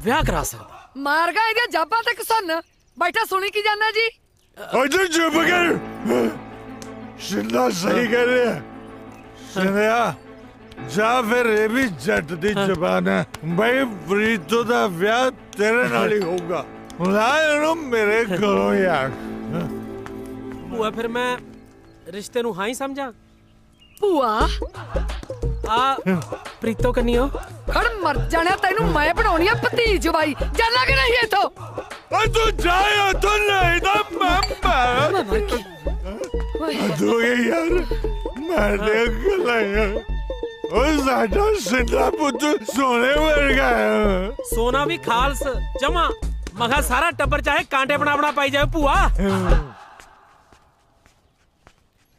ਵਿਆਹ ਕਰਾ ਸਕਦਾ। ਮਾਰ ਗਾ ਇਹਦੀਆਂ ਜਾਬਾਂ ਤੇ ਕਿਸਨ ਬੈਠਾ ਸੁਣੀ ਕੀ ਜਾਂਦਾ ਜੀ? ਅਜੇ ਚੁੱਪ ਕਰ, ਸਿੰਧਾ ਸਹੀ ਕਹਿ ਰਿਹਾ। ਸਿੰਧਿਆ ਜਾਂ ਫਿਰ ਇਹ ਵੀ ਜੱਟ ਦੀ ਜ਼ਬਾਨ ਹੈ ਬਈ ਪ੍ਰੀਤੋ ਦਾ ਵਿਆਹ ਤੇਰੇ ਨਾਲ ਹੀ ਹੋਊਗਾ। ਲਾ ਇਹਨੂੰ ਮੇਰੇ ਕੋਲੋਂ ਯਾਰ। ਭੂਆ ਫਿਰ ਮੈਂ ਰਿਸ਼ਤੇ ਨੂੰ ਹਾਂ ਹੀ ਸਮਝਾਂ? ਭੂਆ ਆ ਪ੍ਰੀਤੋ ਕੰਨੀਓ ਖੜ ਮਰ ਜਾਣਿਆ, ਤੈਨੂੰ ਮੈਂ ਬਣਾਉਣੀ ਆ ਭਤੀਜ ਜਵਾਈ। ਜਾਣਾ ਕਿ ਨਹੀਂ ਇਥੋਂ? ਓ ਤੂੰ ਜਾਇਆ ਤੂੰ ਨਹੀਂ ਤਾਂ ਮੈਂ ਤੂੰ ਯਾਰ ਮੈਂ ਦੇਖ ਲਿਆ। ਓ ਸਾਡਾ ਸਿੰਧਾ ਪੁੱਤ ਸੋਨੇ ਵਰਗਾ ਹੈ। ਸੋਨਾ ਵੀ ਖਾਲਸ ਜਮਾ ਮਗਾ ਸਾਰਾ ਟੱਬਰ ਚਾਹੇ ਕਾਂਟੇ ਬਣਾ ਪਾਈ ਜਾਵੇ। ਭੂਆ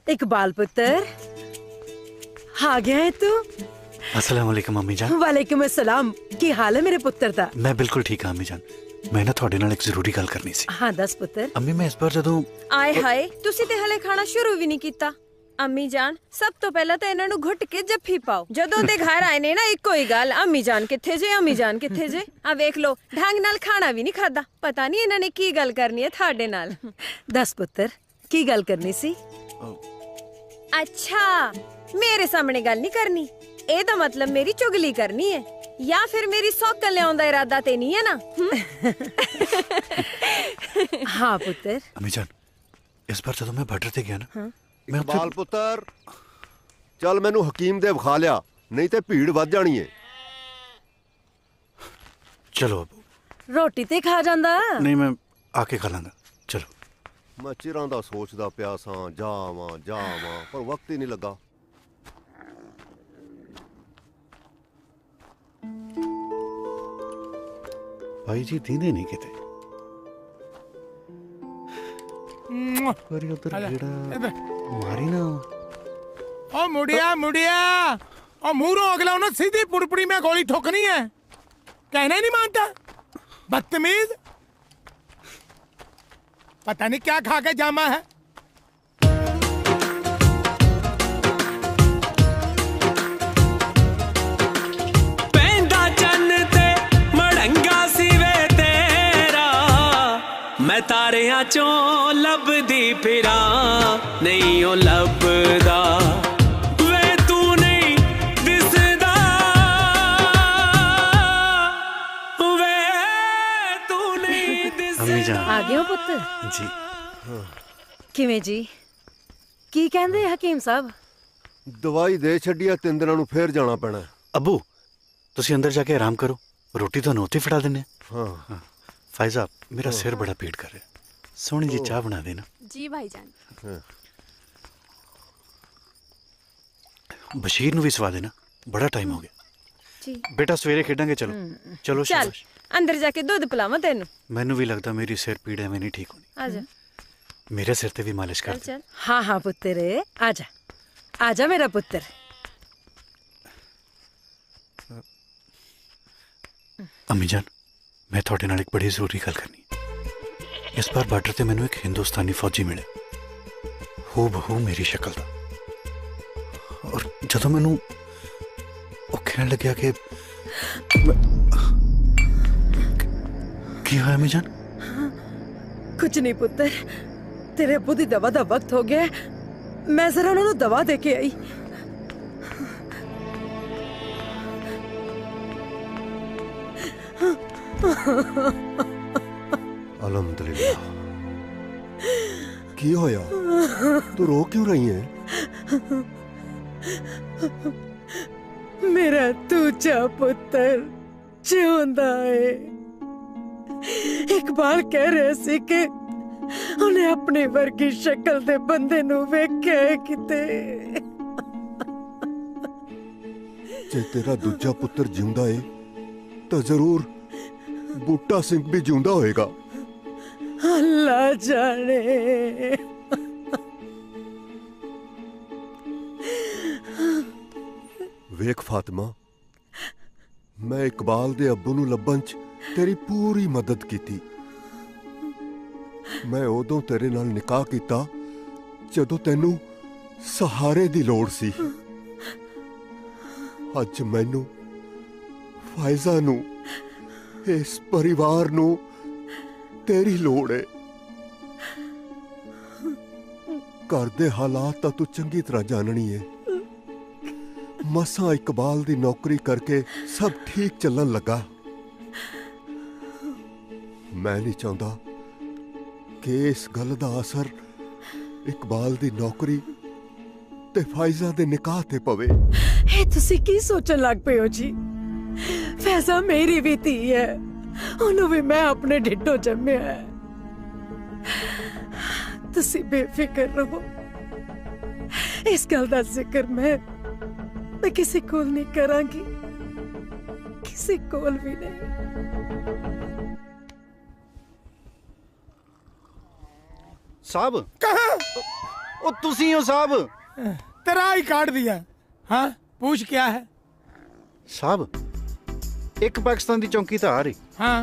इकबाल पुत्र आ गया है तू? अस्सलाम वालेकुम अम्मी जान। वालेकुम अस्सलाम। की हाल है मेरे पुत्र दा? मैं बिल्कुल ठीक हाँ अम्मी जान। मैं ना ਤੁਹਾਡੇ ਨਾਲ ਇੱਕ ਜ਼ਰੂਰੀ ਗੱਲ ਕਰਨੀ ਸੀ। हाँ दस पुत्र। अम्मी मैं इस बार ਜਦੋਂ ਆਏ ਹਾਏ ਤੁਸੀਂ ਤੇ ਹਲੇ ਖਾਣਾ ਸ਼ੁਰੂ ਵੀ ਨਹੀਂ ਕੀਤਾ। ਅੰਮੀ ਜਾਨ ਸਭ ਤੋਂ ਪਹਿਲਾਂ ਤਾਂ ਇਹਨਾਂ ਨੂੰ ਘੁੱਟ ਕੇ ਜੱਫੀ ਪਾਓ। ਜਦੋਂ ਦੇ ਘਰ ਆਏ ਨੇ ਨਾ ਇੱਕੋ ਹੀ ਗੱਲ, ਅੰਮੀ ਜਾਨ ਕਿੱਥੇ ਜੇ, ਅੰਮੀ ਜਾਨ ਕਿੱਥੇ ਜੇ। ਆ ਵੇਖ ਲੋ ਢੰਗ ਨਾਲ ਖਾਣਾ ਵੀ ਨਹੀਂ ਖਾਦਾ। ਪਤਾ ਨਹੀਂ ਇਹਨਾਂ ਨੇ ਕੀ ਗੱਲ ਕਰਨੀ ਹੈ ਤੁਹਾਡੇ ਨਾਲ। दस पुत्र की गल करनी सी? अच्छा मेरे सामने गल नहीं करनी, ਇਹਦਾ मतलब मेरी चुगली करनी है या फिर मेरी सौकल लियाउण दा इरादा ते नहीं है ना? हाँ पुत्र। अम्मी जान इस बार ਜਦੋਂ मैं ਬਾਰਡਰ ਤੇ ਗਿਆ ਨਾ मैं बाल पुत्र ਚੱਲ ਮੈਨੂੰ ਹਕੀਮ ਦੇ ਵਿਖਾ ਲਿਆ, ਨਹੀਂ ਤੇ ਭੀੜ ਵੱਧ ਜਾਣੀ ਏ। चलो ਰੋਟੀ ਤੇ ਖਾ ਜਾਂਦਾ। नहीं मैं आके खा लांगा। चलो ਮੈਂ ਚਿਰਾਂ ਦਾ ਸੋਚਦਾ ਪਿਆ ਸਾਂ ਜਾਵਾਂ ਪਰ ਵਕਤ ਹੀ ਨਹੀਂ ਲੱਗਾ। भाई जी दीदे नहीं किते पर उधर गेड़ा मारी ना। ओ मुड़िया ओ मुंह अगला ना सीधी पुड़पुड़ी में गोली ठोकनी है, कहना ही नहीं मानता, बदतमीज। पता नहीं क्या खा के जामा है। पैंदा चन्न ते मड़ंगा सिवे तेरा, मैं तारियां चों लभदी फिरा, नहीं ओ लभदा वे तू नहीं दिसदा, वे तू नहीं दिसदा। अम्मी जान ਆ ਗਏ ਹੋ ਪੁੱਤ? जी ਕਿਵੇਂ ਜੀ? ਕੀ ਕਹਿੰਦੇ ਹਕੀਮ ਸਾਹਿਬ? ਦਵਾਈ ਦੇ ਛੱਡੀ ਆ, 3 ਦਿਨਾਂ ਨੂੰ ਫੇਰ ਜਾਣਾ ਪੈਣਾ। अबू तुसी अंदर जाके आराम करो, रोटी तो नोते फड़ा देने। हाँ फायजा मेरा सिर बड़ा पीड़ कर रहा है, सोनी जी चाह बना देना। जी भाईजान। बशीर ਨੂੰ ਵੀ ਸਵਾ ਦੇਣਾ, ਬੜਾ ਟਾਈਮ ਹੋ ਗਿਆ। ਜੀ ਬੇਟਾ ਸਵੇਰੇ ਖੇਡਾਂਗੇ। ਚਲੋ ਚਲੋ ਚੱਲ ਸ਼ਾਬਾਸ਼। ਅੰਦਰ ਜਾ ਕੇ ਦੁੱਧ ਪਿਲਾਵਾਂ ਤੈਨੂੰ। ਮੈਨੂੰ ਵੀ ਲੱਗਦਾ ਮੇਰੀ ਸਿਰ ਪੀੜ ਐਵੇਂ ਨਹੀਂ ਠੀਕ ਹੋਣੀ। ਆ ਜਾ ਮੇਰੇ ਸਿਰ ਤੇ ਵੀ ਮਾਲਿਸ਼ ਕਰ ਦੇ। ਚੱਲ। ਹਾਂ ਹਾਂ ਪੁੱਤਰ ਆ ਜਾ ਮੇਰਾ ਪੁੱਤਰ। अम्मी जान मैं थोड़े नाल एक बड़ी जरूरी गल करनी है। इस बार बार्डर ते मैनू एक हिंदुस्तानी फौजी मिले, हो बहू मेरी शक्ल दा, और जदों मैनू वो कहन लग्या कि की होया अम्मी जान? कुछ नहीं पुत्तर, तेरे अब्बू दी दवा दा वक्त हो गया है, मैं जरा उन्होंने दवा दे के आई। अलहमदुलिल्लाह। की होया? तू रो क्यों रही है? मेरा दूजा पुत्र जिਉਂਦਾ है। इकबाल कह रहे सी कि उन्हें अपनी वर्गी शक्ल दे बंदे नू वेख्या है किते। जे तेरा दूजा पुत्र जिंदा है तो जरूर बूटा सिंह भी जिंदा होएगा। अल्लाह जाने। वेख फातिमा, मैं इकबाल दे अब्बू नू लब्बन च तेरी पूरी मदद कीती। मैं उदों तेरे नाल निकाह कीता जदों तैनू सहारे दी लोड़ सी। अज मैनू फायजा नू इस परिवार नू तेरी लोड़ है। घर दे हालात तां तू चंगी तरह जाननी है। मसा इकबाल दी नौकरी करके सब ठीक चलन लगा। मैं नहीं चाहता कि इस गल दा असर इकबाल दी नौकरी ते फायजा दे निकाह ते पवे। ए तुसी की सोचन लग पे हो जी? फैजा मेरी भी धी है, उन्हों भी मैं अपने ढिड्डों जम्मिया है। तुसी बेफिक्र रहो, इस गल दा जिक्र मैं किसी कोल नहीं करांगी, किसी कोल भी नहीं। साहब ओ तुसी हो साहब? तेरा ही काट दिया। हाँ पूछ क्या है? साहब एक पाकिस्तान दी चौकी तो आ रही, हाँ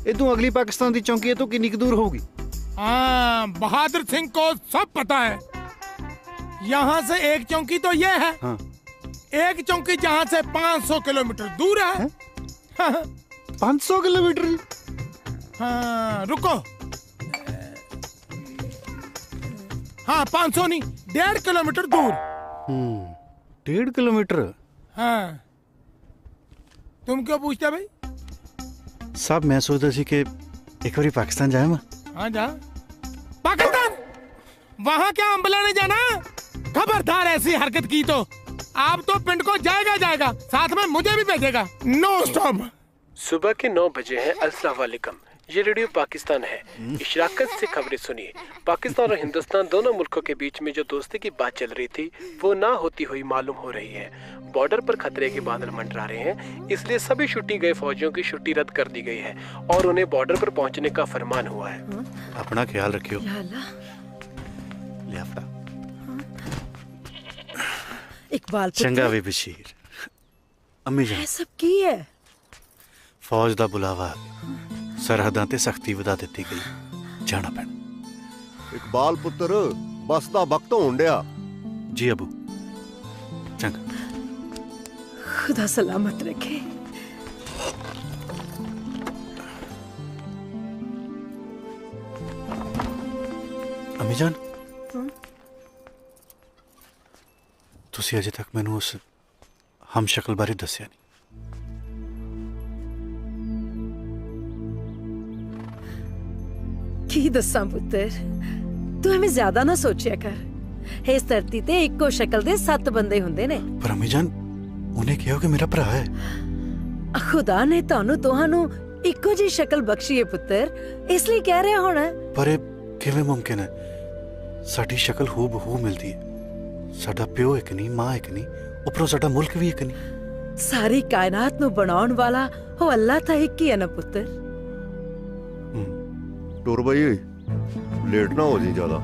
इदू अगली पाकिस्तान दी चौकी है तो कितनी दूर होगी? हाँ बहादुर सिंह को सब पता है। यहाँ से एक चौकी तो ये है, हाँ। एक चौकी जहाँ से 500 किलोमीटर दूर है। हाँ। 500 किलोमीटर? हाँ रुको, हाँ 500 नहीं, 1.5 किलोमीटर दूर। 1.5 किलोमीटर? हाँ तुम क्यों पूछते भाई? साहब मैं सोचता सी कि एक बार पाकिस्तान जाए मैं। हाँ जा। पाकिस्तान? वहां क्या अम्बला ने जाना? खबरदार ऐसी हरकत की तो आप तो पिंड को जाएगा, साथ में मुझे भी भेजेगा। No stop. सुबह के 9 बजे हैं। अस्सलाम वालेकुम, ये रेडियो पाकिस्तान है। इशराकत से खबरें सुनिए। पाकिस्तान और हिंदुस्तान दोनों मुल्कों के बीच में जो दोस्ती की बात चल रही थी वो ना होती हुई मालूम हो रही है। बॉर्डर पर खतरे के बादल मंडरा रहे हैं, इसलिए सभी छुट्टी गए फौजियों की छुट्टी रद्द कर दी गई है और उन्हें बॉर्डर पर पहुंचने का फरमान हुआ है। अपना ख्याल रखियो। लियाफता इकबाल चंगा वे बशीर। अम्मी जान सब की है फौज दा बुलावा सरहदां ते सख्ती वधा दित्ती गई, जाना पैना। इकबाल पुत्र बस दा वक्त होण डिया। जी अबू, चंगा। खुदा सलामत रखे। अम्मी जान तुसी अजे तक मैनू उस हम शक्ल बारे दस्या नहीं। की दस्सां पुत्तर, तू हमें ज्यादा ना सोचिया कर। इस धरती ते इक्को शक्ल दे 7 बंदे हुंदे ने। पर अम्मी जान उन्हें कहो कि मेरा भरा है। खुदा ने तानू तोहानू इक्को जी शक्ल बख्शी है पुत्तर, इसलिए कह रहा होना। पर किवें मुमकिन है? साडी शक्ल हू बहू मिलती है। साडा प्यो एक नहीं, मां एक नहीं, उपरों साडा मुल्क भी एक नहीं। सारी कायनात नू बनाउण वाला हो अल्लाह ता एक ही है ना पुत्तर। टुर भाई, लेट ना हो जी ज्यादा।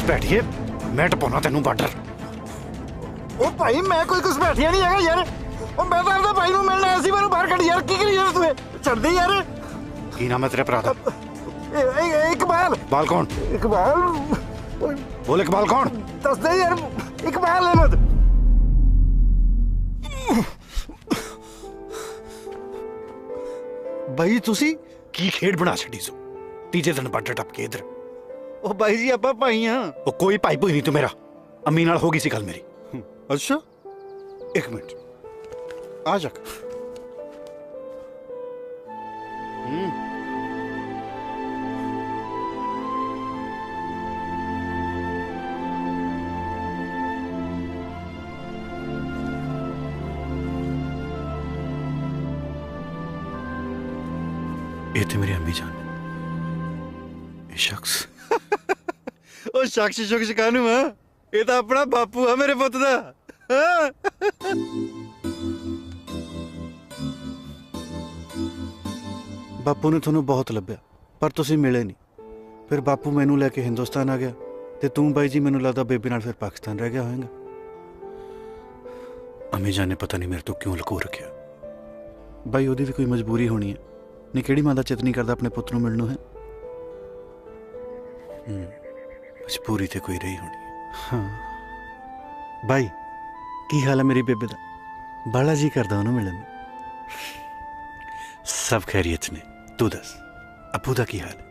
बैठिए, मैं टपाना तेनू बार्डर। ओ भाई मैं कोई घुसपैठिया नहीं है यार। ओ मैं तो अपने भाई नू मिलना आया सी, मैनू बाहर कढ़ यार। की करी यार तू? छड़ दे यार। की नाम है तेरे भरा दा? इकबाल। बाल कौन? इकबाल। बोल इकबाल कौन? दस दे यार। इकबाल अहमद। भाई तुसी की खेड बना छड़ी सो? तीजे दिन बार्डर टप के इधर। ओ भाई जी आपां भाई हां। ओ कोई भाई भूई नहीं तू मेरा। अम्मी नाल हो गई सी गल मेरी। अच्छा, एक मिनट आ जा। ये थे मेरी अम्मी जान। ये शख्स ओ शख्स शुख्स कानू हां, ये तो अपना बापू है मेरे पुत दा। बापू ने थोनू बहुत लभ्या पर तुसी मिले नहीं। फिर बापू मैनू लेके हिंदुस्तान आ गया ते तू बाई जी मैनू लगदा बेबी नाल फिर पाकिस्तान रह गया होएगा। अम्मी जान ने पता नहीं मेरे तो क्यों लुको रखिया। बाई ओदी भी कोई मजबूरी होनी है, नहीं केड़ी मां दा चित नहीं करदा अपने पुत्र नू मिलनू है। मजबूरी ते कोई रही होनी है। हाँ भाई, की हाल है मेरी बेबे दा? बाला जी करदा ओनू मिलन। सब खैरियत ने, तू दस अबू दा की हाल है?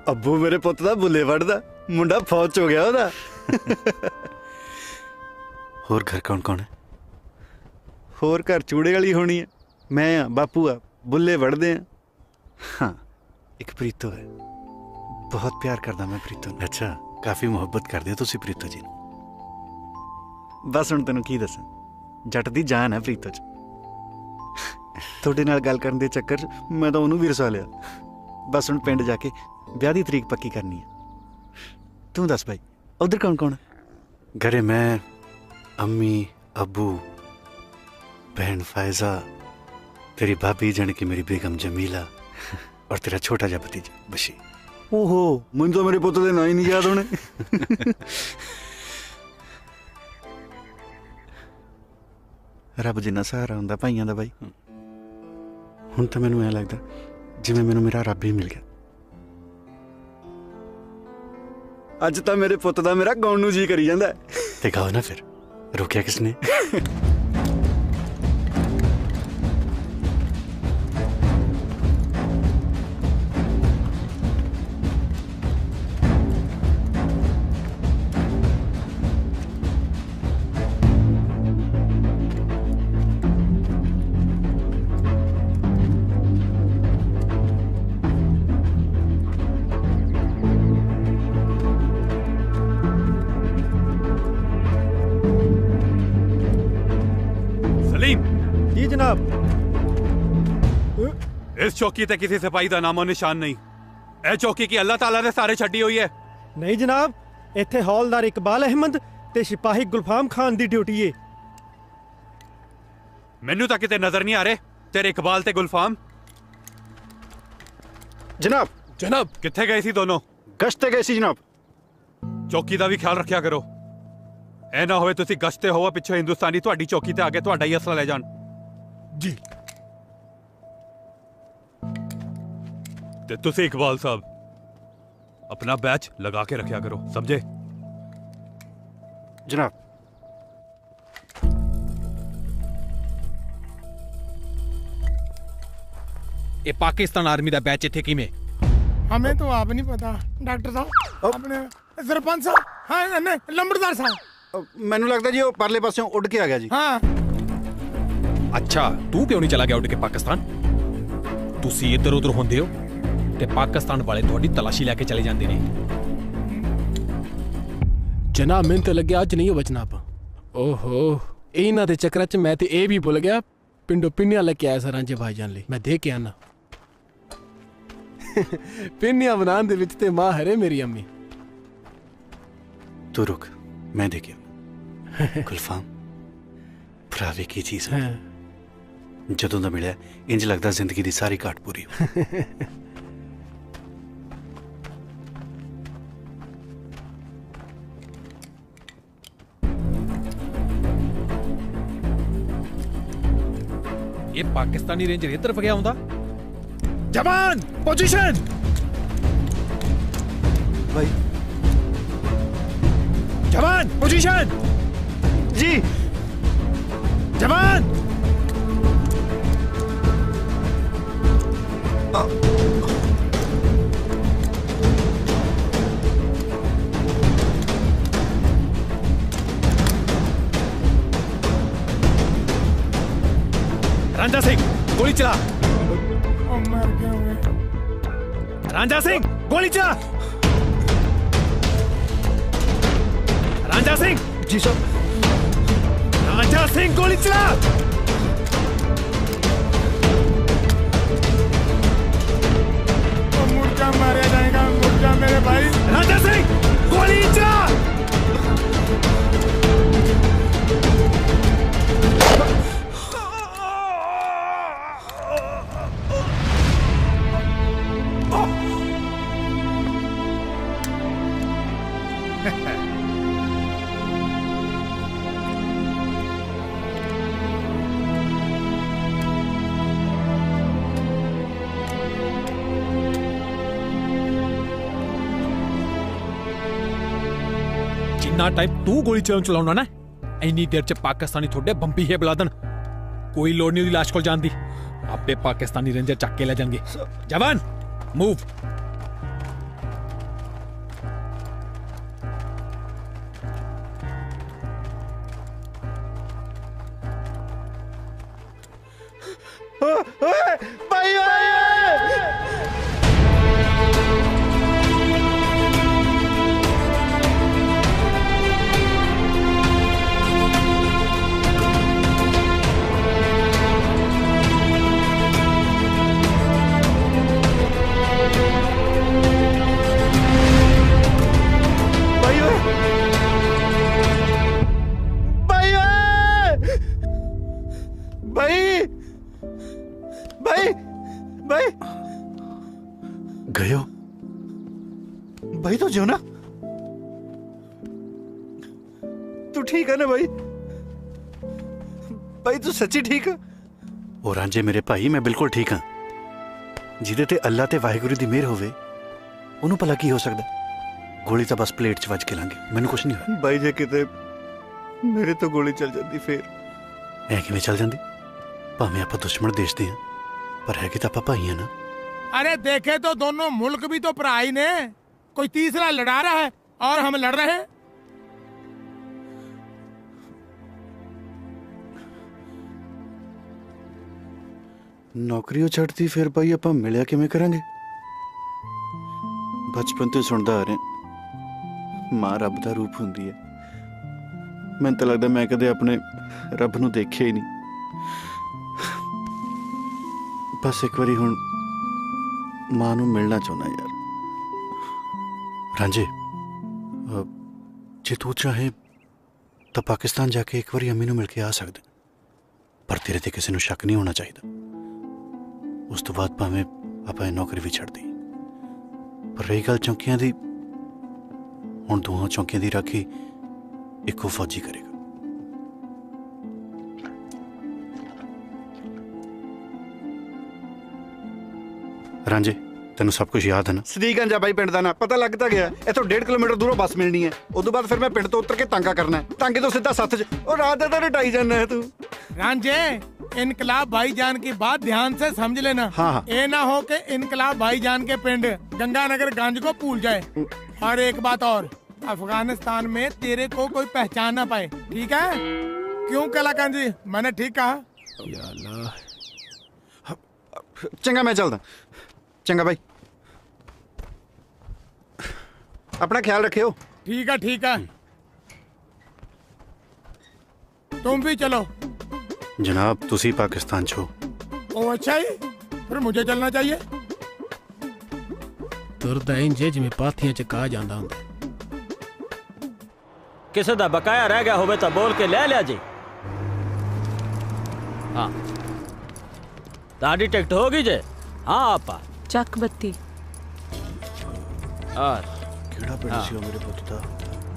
अबू मेरे पुत दा बुले वड़दा, मुंडा फौज हो गया ओदा। होर घर कौन कौन है? होर घर चूड़े वाली होनी है। मैं आ, बापू आ, बुले वड़दे हैं। हाँ, एक प्रीतो है, बहुत प्यार करदा मैं प्रीतो नूं। अच्छा, काफी मुहब्बत करदे हो तुसीं प्रीतो जी नूं। बस हुण तैनूं की दसां, जट दी जान है प्रीतो च। तुहाडे नाल गल करन दे चक्कर च मैं तां ओनू भी रसा लिया। बस हुण पिंड जाके ब्याह दी तरीक पक्की करनी है। तू दस भाई, उधर कौन कौन है? घरे मैं, अम्मी, अबू, बहन फायजा, तेरी भाभी जाने की मेरी बेगम जमीला और तेरा छोटा जा भतीजा बशीर। ओहो, मुझे तो मेरे पुत दे ना ही नहीं याद होने। रब जिन्ना सहारा हुंदा भाइयां दा भाई। हुण तां मैनूं ऐ लगदा जिवें मैनूं मेरा रब ही मिल गया। ਅੱਜ ਤਾਂ ਮੇਰੇ ਪੁੱਤ ਦਾ ਮੇਰਾ ਗਾਉਣ ਨੂੰ ਜੀ ਕਰੀ ਜਾਂਦਾ ਤੇ ਗਾਓ ਨਾ ਫਿਰ ਰੋਕਿਆ ਕਿਸਨੇ जी जनाब। इस चौकी ते किसी सिपाही का नामो निशान नहीं। ए चौकी की अल्लाह ताला ने सारे छड्डी हुई है। नहीं जनाब, इत्थे हौलदार इकबाल अहमद ते सिपाही गुलफाम खान दी ड्यूटी है। मैनू तो किते नजर नहीं आ रहे तेरे इकबाल ते गुलफाम। जनाब जनाब किथे गए सी दोनों? गश्त गए सी जनाब। चौकी का भी ख्याल रखा करो, ए ना होवे तुसी गश्ते होवो पिछे हिंदुस्तानी तुहाडी चौकी ते आके तुहाडा ही असला ले जान। जी ते तुसी इकबाल साहब अपना बैच लगा के रखा करो, समझे? जनाब। ये पाकिस्तान आर्मी दा बैच इत्थे किवें? हमें तो आप नहीं पता डॉक्टर साहब। अपने सरपंच साहब, हाँ नहीं लंबड़दार साहब। मैनू लगता जी वो परले पासों उड़ के आ गया जी। हाँ। अच्छा तू क्यों नहीं चला गया उड़ के पाकिस्तान? तुसी इधर उधर होंदे हो ते पाकिस्तान वाले थोड़ी तलाशी लेके चले जाते ने। जनाब मैंने तो लगे अज नहीं हो बचना आप। ओहो इन्हां दे चक्कर च मैं ते ए भी भुल गया पिंडो पिन्नियां लेके आया सर रांझे भाईजान ले। मैं दे के आना पिन्नियां बनाने दे विच ते माहिर है मेरी अम्मी। तू रुक मैं देखे गुलफाम भरावे की चीज है। जदों दा मिलिया इंज लगदा जिंदगी दी सारी घाट पूरी हो। ये पाकिस्तानी रेंजर इस तरफ गया होंदा। जवान पोजीशन। भाई जवान पोजीशन। जी जवान। रांझा सिंह गोली चला। मर गए। रांझा सिंह गोली चला। रांझा सिंह। जी साहब। रांझा सिंह गोली चला। मुर्गा मारा जाएगा, मुर्गा मेरे भाई। रांझा सिंह गोली चला। जिन्ना टाइम तू गोली चलाउना ना इन्नी देर च पाकिस्तानी थोड़े बंबी है बुला देन। कोई लोड़ नहीं लाश को जान दी, आपे पाकिस्तानी रेंजर चक के ले जाएंगे। जवान मूव। भाई भाई गए हो भाई तो जो ना तू ठीक है ना भाई? भाई तू सच्ची ठीक है? ओ रांझे मेरे भाई मैं बिल्कुल ठीक हाँ। जिदे ते अल्लाह ते वाहिगुरू दी मेहर होवे ओनू भला की हो सकदा। ਗੋਲੀ ਤਾਂ ਬਸ ਪਲੇਟ 'ਚ ਵੱਜ ਕੇ ਲੰਘੀ, ਮੈਨੂੰ ਕੁਝ ਨਹੀਂ ਹੋਇਆ। ਬਾਈ ਜੇ ਕਿਤੇ ਮੇਰੇ ਤੋਂ ਗੋਲੀ ਚੱਲ ਜਾਂਦੀ ਫੇਰ? ਐ ਕਿਵੇਂ ਚੱਲ ਜਾਂਦੀ? ਭਾਵੇਂ ਆਪਾਂ ਦੁਸ਼ਮਣ ਦੇਸ਼ ਦੇ ਹਾਂ, ਪਰ ਹੈਗੇ ਤਾਂ ਆਪਾਂ ਭਾਈ ਹਾਂ ना। अरे देखे तो दोनों मुल्क भी तो पराई ने, कोई तीसरा लड़ा रहा है और हम लड़ रहे हैं। ਨੌਕਰੀ ਉਹ ਛੱਡਦੀ ਫਿਰ ਭਾਈ ਆਪਾਂ ਮਿਲਿਆ ਕਿਵੇਂ ਕਰਾਂਗੇ? ਬਚਪਨ ਤੋਂ ਸੁਣਦਾ ਆ ਰਿਹਾ ਮਾਂ ਰੱਬ ਦਾ ਰੂਪ ਹੁੰਦੀ ਹੈ। ਮੈਨੂੰ ਤਾਂ ਲੱਗਦਾ ਮੈਂ ਕਦੇ ਆਪਣੇ ਰੱਬ ਨੂੰ ਦੇਖਿਆ ਹੀ ਨਹੀਂ। ਬਸ ਇੱਕ ਵਾਰੀ ਹੁਣ ਮਾਂ ਨੂੰ ਮਿਲਣਾ ਚਾਹੁੰਦਾ ਯਾਰ। ਰਾਂਝੇ ਜੇ ਤੂੰ ਚਾਹੇ ਤਾਂ ਪਾਕਿਸਤਾਨ ਜਾ ਕੇ ਇੱਕ ਵਾਰੀ ਅੰਮੀ ਨੂੰ ਮਿਲ ਕੇ ਆ ਸਕਦੇ, ਪਰ ਤੇਰੇ ਤੇ ਕਿਸੇ ਨੂੰ ਸ਼ੱਕ ਨਹੀਂ ਹੋਣਾ ਚਾਹੀਦਾ। ਉਸ ਤੋਂ ਬਾਅਦ ਭਾਵੇਂ ਆਪਾਂ ਇਹ ਨੌਕਰੀ ਵੀ ਛੱਡ ਦੇਈਏ। ਪਰ ਰਹੀ ਗੱਲ ਚੌਂਕੀਆਂ ਦੀ, ਹੁਣ ਦੋਹਾਂ ਚੌਂਕੀਆਂ ਦੀ ਰਾਖੀ ਇੱਕੋ ਫੌਜੀ ਕਰੇਗਾ। ਰਾਂਝੇ ਤੈਨੂੰ ਸਭ ਕੁਝ ਯਾਦ ਹੈ ਨਾ? ਸਦੀਕਗੰਜ ਆ ਬਾਈ ਪਿੰਡ ਦਾ ਨਾ, ਪਤਾ ਲੱਗ ਤਾਂ ਗਿਆ। ਇੱਥੋਂ 1.5 ਕਿਲੋਮੀਟਰ ਦੂਰੋਂ ਬੱਸ ਮਿਲਣੀ ਹੈ। ਉਦੋਂ ਬਾਅਦ ਫਿਰ ਮੈਂ ਪਿੰਡ ਤੋਂ ਉਤਰ ਕੇ ਤਾਂਗਾ ਕਰਨਾ ਹੈ। ਤਾਂਗੇ ਤੋਂ ਸਿੱਧਾ ਸੱਥ 'ਚ। ਉਹ ਰਾਤ ਦਾ ਤਾਂ ਰਟਾਈ ਜਾਂਦਾ ਹੈ ਤੂੰ। रांझे इनकलाब भाईजान की बात ध्यान से समझ लेना। हाँ, हाँ। ये ना हो कि इनकलाब भाईजान के पिंड गंगानगर गंज को भूल जाए। और एक बात और, अफगानिस्तान में तेरे को कोई पहचान ना पाए, ठीक है? क्यों कलाकंद जी, मैंने ठीक कहा? चंगा मैं चलदा। चंगा भाई, अपना ख्याल रखियो। ठीक है। तुम भी चलो। जनाब तुसी पाकिस्तान छो। ओ अच्छा ही, फिर मुझे चलना चाहिए। ਤੁਰਦਾ ਇੰਜ ਜਿਵੇਂ ਪਾਥੀਆਂ 'ਚ ਕਹਾ ਜਾਂਦਾ ਹੁੰਦਾ। ਕਿਸੇ ਦਾ ਬਕਾਇਆ ਰਹਿ ਗਿਆ ਹੋਵੇ ਤਾਂ ਬੋਲ ਕੇ ਲੈ ਲਿਆ ਜੀ। ਹਾਂ ਤੁਹਾਡੀ ਟਿਕਟ ਹੋ ਗਈ ਜੇ? ਹਾਂ ਆਪਾ ਚੱਕ ਬੱਤੀ। ਕਿਹੜਾ ਪਿੰਡ ਸੀ ਉਹ ਮੇਰੇ ਪੁੱਤ ਦਾ?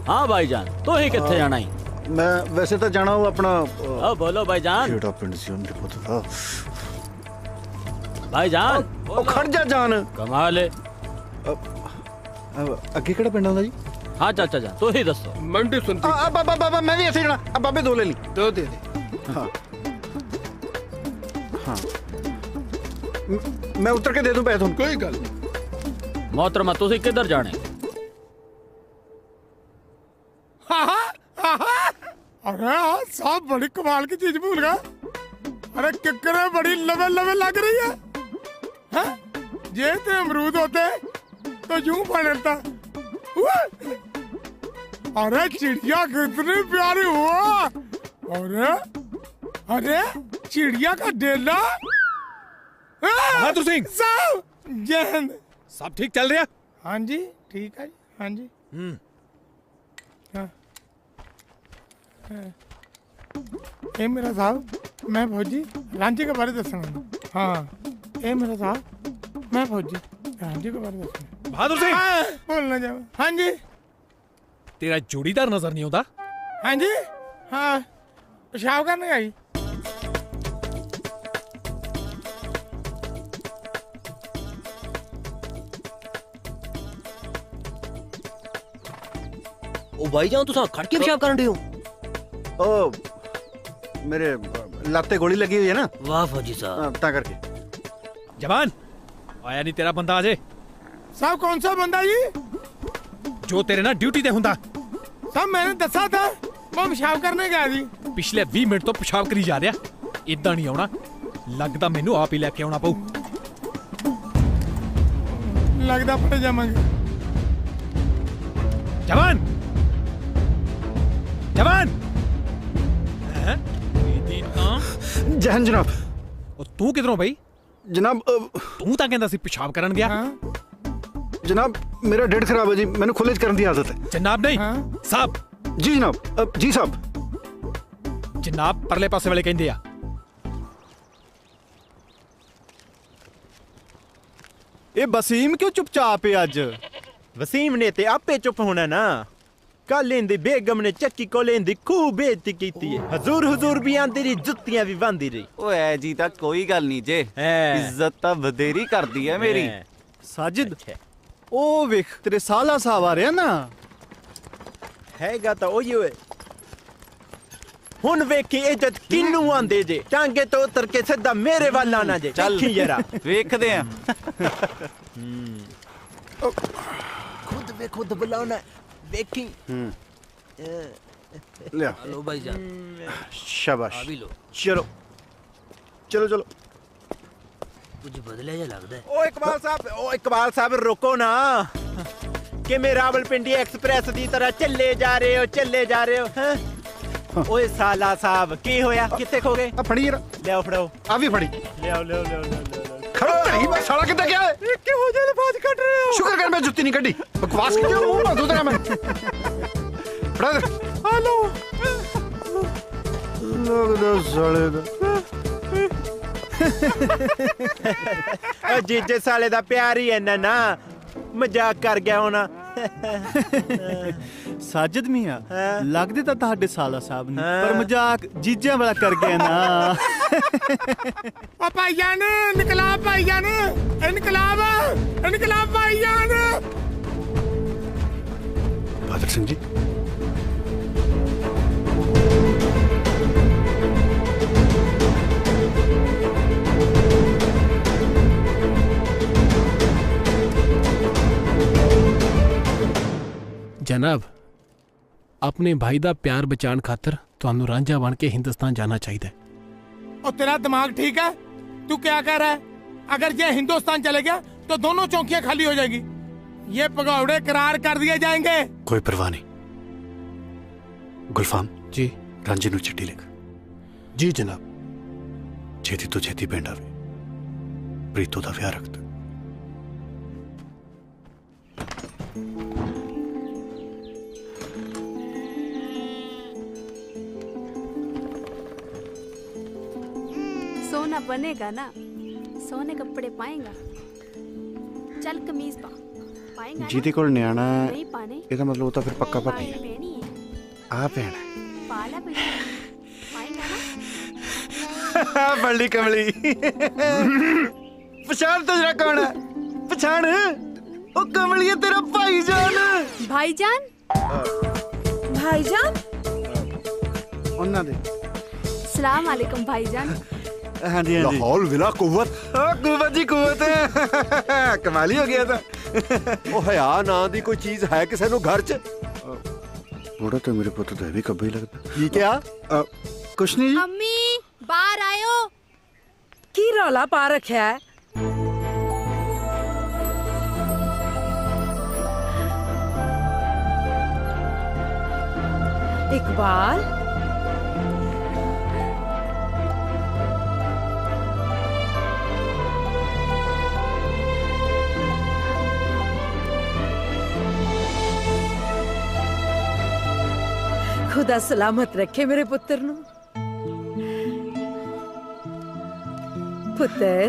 ਹਾਂ ਭਾਈਜਾਨ, ਤੂੰ ਹੀ ਕਿੱਥੇ ਜਾਣਾ ਹੀ? मैं वैसे तो जाना हूँ अपना। ओ बोलो भाईजान। केड़ा पिंड सी मेरे पुत दा? भाईजान ओ खड़ जा जान। कमाल है। अगे केड़ा पिंड आंदा जी? हाँ चाचा जान, तू ही दसो। मंडी सुनती। बाबा मैं भी ऐसे जाना। अब बाबे दो ले ली। दो दे दे। हाँ मैं उतर के दे दूं पैसे तुम। कोई गल नहीं। मोहतरमा तुसी किधर जाने? अरे साहब बड़ी कमाल की चीज भूल गया। अरे किकरे बड़ी लवे लग रही है। जे ते अमरूद होते तो यूं बनता। अरे चिड़िया कितनी प्यारी हुआ। अरे चिड़िया का डेला। बहादुर सिंह साहब जय हिंद। सब ठीक चल रहा? हाँ जी ठीक है। हाँ जी। ए मेरा साहब मैं फौजी रांझे के बारे दसूंगा। हाँ ए मेरा साहब मैं फौजी रांझे के बारे दसूंगा। बहादुर सिंह बोलना जाओ। हाँ जी। तेरा जोड़ीदार नजर नहीं आता? हाँ जी। हाँ पेशाब करने आई। ओ भाईजान तुसा खड़ के पेशाब करन दे हो? ओ मेरे लाते गोली लगी हुई है ना। वाह फौजी साहब। ता करके जवान आया नहीं तेरा बंदा अजे? साहब कौन सा बंदा जी? जो तेरे ना ड्यूटी ते हुंदा। साहब मैंने दसा था मैं पेशाब करने गया जी। पिछले 20 मिनट तो पेशाब करी जा रहा। इदा नहीं आना, लगदा मैनू आप ही लेके आना पऊ। लगदा पड़े जावांगे। जवान जहन जनाब। तू किधरों भाई? जनाब तू तां कहंदा सी पेशाब करन गया। जनाब मेरा ढिड खराब है जी, मैंने खुले च करन दी आदत है। जनाब नहीं साहब। जी जनाब। जी साहब। जनाब परले पासे वाले कहंदे आ। ਇਹ ਵਸੀਮ ਕਿਉਂ ਚੁੱਪਚਾਪ ਹੈ ਅੱਜ? ਵਸੀਮ ਨੇ ਤੇ ਆਪੇ ਚੁੱਪ ਹੋਣਾ ਨਾ। ਕੱਲ ਇਹਦੀ ਬੇਗਮ ਨੇ ਚੱਕੀ ਕੋਲ ਇਹਦੀ ਖੂਬ ਬੇਇੱਜ਼ਤੀ ਕੀਤੀ ਹੈ। ਹਜ਼ੂਰ ਵੀ ਆਂਦੀ ਰਹੀ, ਜੁੱਤੀਆਂ ਵੀ ਬੰਦੀ ਰਹੀ। ਓਏ ਜੀ ਤਾਂ ਕੋਈ ਗੱਲ ਨਹੀਂ ਜੇ, ਇੱਜ਼ਤ ਤਾਂ ਵਧੇਰੀ ਕਰਦੀ ਹੈ ਮੇਰੀ। ਸਾਜਿਦ ਉਹ ਵੇਖ ਤੇਰੇ ਸਾਲਾ ਸਾਹਿਬ ਆ ਰਿਹਾ ਨਾ। ਹੈਗਾ ਤਾਂ ਉਹੀ ਓਏ। ਹੁਣ ਵੇਖੀ ਇੱਜ਼ਤ ਕਿੰਨੂੰ ਆਂਦੇ ਜੇ, ਟਾਂਗੇ ਤੋਂ ਉਤਰ ਕੇ ਸਿੱਧਾ ਮੇਰੇ ਵੱਲ ਆਣਾ ਜੇ। ਚੱਲ ਵੇਖੀ ਜਰਾ ਵੇਖਦੇ ਆ। खुद वे खुद बुलाना देखी। लिया लो भाईजान, शाबाश। भी लो। चलो चलो चलो। कुछ बदले जा लगता है। ओ इकबाल साहब रुको ना, कि मैं रावलपिंडी एक्सप्रेस की तरह चले जा रहे हो हैं? ओए साला साहब की होया, किथे खो गए? फड़ी यार, ले फड़ो। आ भी फड़ी। ले खड़ो नहीं, मैं साला कितना क्या है? क्यों हो जाए बात कट रहे हो? शुक्र कर मैं जुत्ती नहीं कटी, बकवास क्यों मुंह में दूध मैं। फड़ा दे। हेलो लोग दो साले दा। जीजे साले दा प्यार ही है ना, मजाक कर गया होना। साजिद मियां लगदे ਤਾਂ ਤੁਹਾਡੇ ਸਾਲਾ ਸਾਹਿਬ ਨੇ, ਪਰ ਮਜ਼ਾਕ ਜੀਜਿਆਂ ਵਾਲਾ ਕਰ ਗਿਆ ਨਾ। ओ भाईजान, इनकलाब भाईजान, इनकलाब भाईजान। बहादुर सिंह जी, जनाब, अपने भाई दा प्यार बचाने खातर ਤੁਹਾਨੂੰ ਰਾਂਝਾ बन के हिंदुस्तान जाना चाहिए। और तेरा दिमाग ठीक है? तू क्या कह रहा है? अगर ये हिंदुस्तान चले गया तो दोनों चौकियां खाली हो जाएगी। ये पगौड़े करार कर दिए जाएंगे। कोई परवाह नहीं। गुलफाम जी, रांझे नूं चिट्ठी लिख। जी जनाब। छेती तो छेती पिंड आवे, प्रीतो दा विआह रख दे। सोना बनेगा ना, सोने कपड़े पाएगा। चल कमीज पा, पाएगा ना? ਜਿਹਦੇ ਕੋਲ ਨਿਆਣਾ नहीं पाने, ਇਹਦਾ ਮਤਲਬ ਉਹ ਤਾਂ ਫਿਰ ਪੱਕਾ ਭਾਬੀ ਹੈ। पहनी है, ਆ ਭੈਣ पाला पहनी, पाएगा ना? बड़ी कमली। पछाण तो जरा कौन है? पछाण ओ कमली है तेरा भाईजान। भाईजान? भाईजान? ਉਹਨਾਂ ਦੇ। सलाम अलैकुम भाईजान। हाँ जी हाँ जी। लाहौल विला कुव्वत। कुव्वत जी कुव्वत। कमाल ही हो गया था। ओ हया ना दी कोई चीज है किसे नु घर च? बड़ा तो मेरे पुत्र तो भी कभी लगता। की क्या? कुछ नहीं जी। अम्मी बाहर आयो। की रौला पा रखा है? इकबाल, खुदा सलामत रखे मेरे पुत्र नु। पुत्र,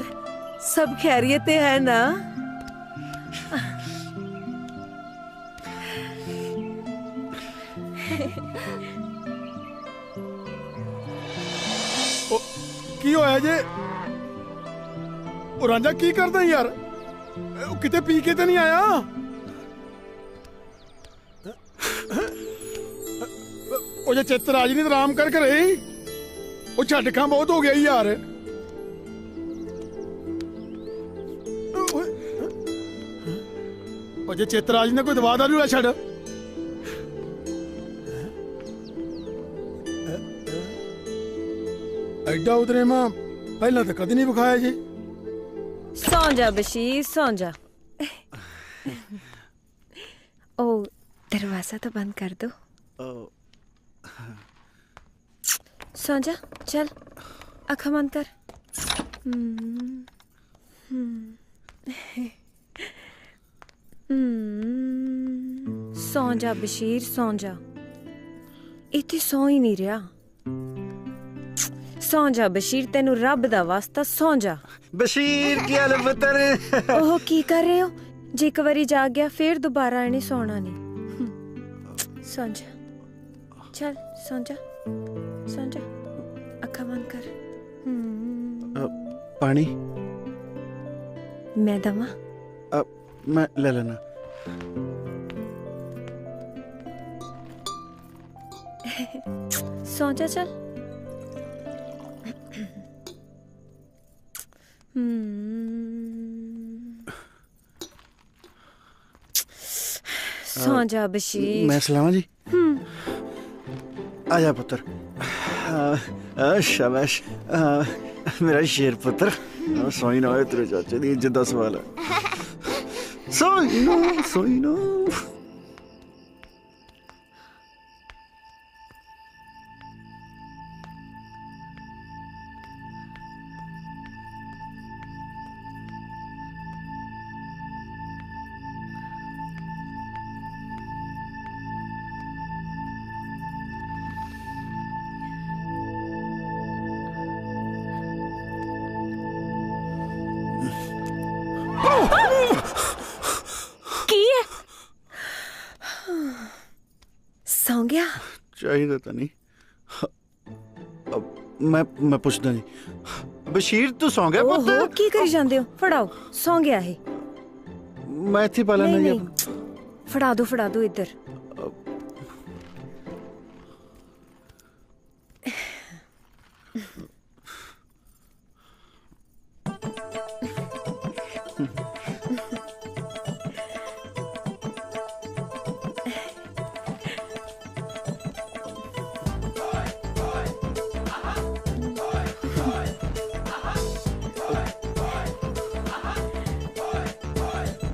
सब खैरियत है ना? ਕੀ ਹੋਇਆ ਜੇ? ਉਹ ਰਾਂਝਾ ਕੀ ਕਰਦਾ ਯਾਰ? ਉਹ ਕਿਤੇ ਪੀ ਕੇ ਤੇ ਨਹੀਂ ਆਇਆ? ਉਹ ਜੇ ਚਿੱਤ ਰਾਜ ਨਹੀਂ ਆਰਾਮ ਕਰ ਘਰੇ। ਉਹ ਝਟਕਾਂ ਬਹੁਤ ਹੋ ਗਿਆ ਯਾਰ। ਉਹ ਜੇ ਚਿੱਤ ਰਾਜ ਨੇ ਕੋਈ ਦਵਾ ਦਾ ਨਹੀਂ ਛੱਡ। ਐਡਾ ਉਤਰੇ ਮਾਂ ਪਹਿਲਾਂ ਤਾਂ ਕਦੇ ਨਹੀਂ ਵਿਖਾਇਆ ਜੀ। सौ जा बशीर, सौ जा। ओ दरवाजा तो बंद कर दो। सो जा, चल आँखें बंद कर। सौ जा बशीर, सौ जा। इत्थे सौ ही नहीं रहा। सौ जा बशीर, तेनू रब दा वास्ता सौ जा। बशीर की हाल पुत्र। ओह की कर रहे हो? जे एक बारी जाग गया फिर दोबारा इन्हें सोना नहीं। सो जा, चल सो जा, सो जा, अखा बंद कर। पानी मैं दवा? मैं ले लेना। सो जा चल। सो जा बशीर। मैं सलामा जी। आजा पुत्र। शाबाश मेरा शेर पुत्र। सोई ना तेरे चाचे दी इज्जत दा सवाल है। सोई ना। सौ गया चाहिए तो नहीं। मैं पुछदा जी बशीर तू सौ गया पुत्त? ओहो की करी जांदे हो? फड़ाओ सौ गया है। मैं इत्थे पा लैना जी। फड़ा दो इधर।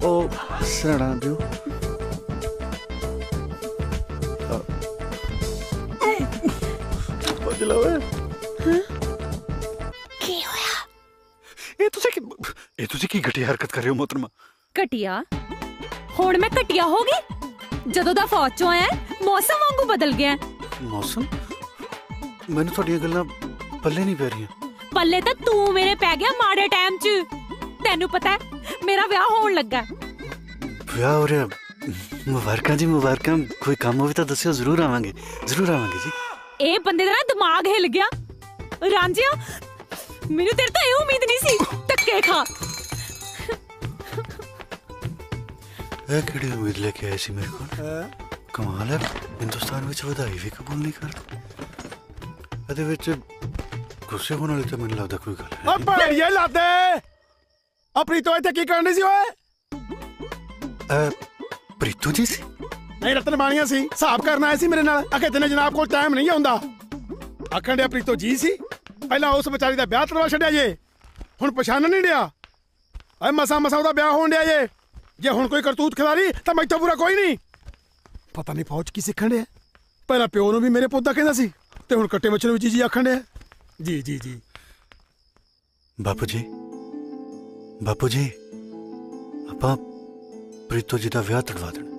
ओ सड़ा दो। बदला वे। ਕੀ ਹੋਇਆ? ਇਹ ਤੁਸੀਂ ਕੀ ਘਟੀਆ ਹਰਕਤ ਕਰ ਰਹੇ ਹੋ ਮੋਹਤਰਮਾ? ਘਟੀਆ? ਹੁਣ ਮੈਂ ਘਟੀਆ ਹੋ ਗਈ? ਜਦੋਂ ਦਾ ਫੌਜ ਚੋਂ ਆਇਆ ਮੌਸਮ ਵਾਂਗੂ ਬਦਲ ਗਿਆ। ਮੌਸਮ? ਮੈਨੂੰ ਤੁਹਾਡੀਆਂ ਗੱਲਾਂ ਪੱਲੇ ਨਹੀਂ ਪੈ ਰਹੀਆਂ। ਪੱਲੇ ਤਾਂ ਤੂੰ ਮੇਰੇ ਪੈ ਗਿਆ ਮਾੜੇ ਟਾਈਮ 'ਚ। ਤੈਨੂੰ ਪਤਾ ਹੈ ਮੇਰਾ ਵਿਆਹ ਹੋਣ ਲੱਗਾ। ਵਿਆਹ ਹੋ ਰਿਹਾ? ਮੁਬਾਰਕਾਂ ਜੀ ਮੁਬਾਰਕਾਂ। ਕੋਈ ਕੰਮ ਹੋਵੇ ਤਾਂ ਦੱਸਿਓ, ਜ਼ਰੂਰ ਆਵਾਂਗੇ ਜੀ। ਇਹ ਬੰਦੇ ਦਾ ਨਾ ਦਿਮਾਗ ਹਿੱਲ ਗਿਆ। ਰਾਂਝਿਆ ਮੈਨੂੰ ਤੇਰੇ ਤੋਂ ਇਹ ਉਮੀਦ ਨਹੀਂ ਸੀ। ਧੱਕੇ ਖਾ। ਇਹ ਕਿਹੜੀ ਉਮੀਦ ਲੈ ਕੇ ਆਏ ਸੀ ਮੇਰੇ ਕੋਲ? ਕਮਾਲ ਹੈ, ਹਿੰਦੁਸਤਾਨ ਵਿੱਚ ਵਧਾਈ ਵੀ ਕਬੂਲ ਨਹੀਂ ਕਰ। ਇਹਦੇ ਵਿੱਚ ਗੁੱਸੇ ਹੋਣ ਵਾਲੀ ਤਾਂ ਮੈਨੂੰ ਲੱਗਦਾ ਕੋਈ ਗੱਲ ਹੈ। ਓ ਭੈੜੀਏ ਲਾਦੇ ਪ੍ਰੀਤੋ ਇੱਥੇ ਕੀ ਕਰਨੀ ਸੀ ਓਏ? ਪ੍ਰੀਤੋ ਜੀ ਸੀ? ਨਹੀਂ ਰਤਨ ਬਾਣੀਆਂ ਸੀ। ਹਿਸਾਬ ਕਰਨ ਆਏ ਸੀ ਮੇਰੇ ਨਾਲ। ਅਕੇ ਤੈਨੂੰ ਜਨਾਬ ਕੋਲ ਟਾਈਮ ਨਹੀਂ ਆਉਂਦਾ। ਆਖਣ ਡਿਆ ਪ੍ਰੀਤੋ ਜੀ ਸੀ। ਪਹਿਲਾਂ ਉਸ ਵਿਚਾਰੀ ਦਾ ਵਿਆਹ ਕਰਵਾ ਛੱਡਿਆ ਜੇ, ਹੁਣ ਪਛਾਣ ਨਹੀਂ ਡਿਆ। ਓਏ ਮਸਾ ਉਹਦਾ ਵਿਆਹ ਹੋਣ ਡਿਆ ਜੇ ਹੁਣ ਕੋਈ ਕਰਤੂਤ ਖਿਲਾਰੀ ਤਾਂ ਮੈਥੋਂ ਪੂਰਾ ਕੋਈ ਨਹੀਂ। ਪਤਾ ਨਹੀਂ ਫੌਜ ਕੀ ਸਿੱਖਣ ਡਿਆ। ਪਹਿਲਾਂ ਪਿਓ ਨੂੰ ਵੀ ਮੇਰੇ ਪੁੱਤ ਦਾ ਕਹਿੰਦਾ ਸੀ ਤੇ ਹੁਣ ਕੱਟੇ ਬੱਚੇ ਨੂੰ ਵੀ ਜੀ ਆਖਣ ਡਿਆ। ਜੀ ਬਾਪੂ ਜੀ ਆਪਾਂ ਪ੍ਰੀਤੋ ਜੀ ਦਾ ਵਿਆਹ ਤੜਵਾ ਦੇਣਾ।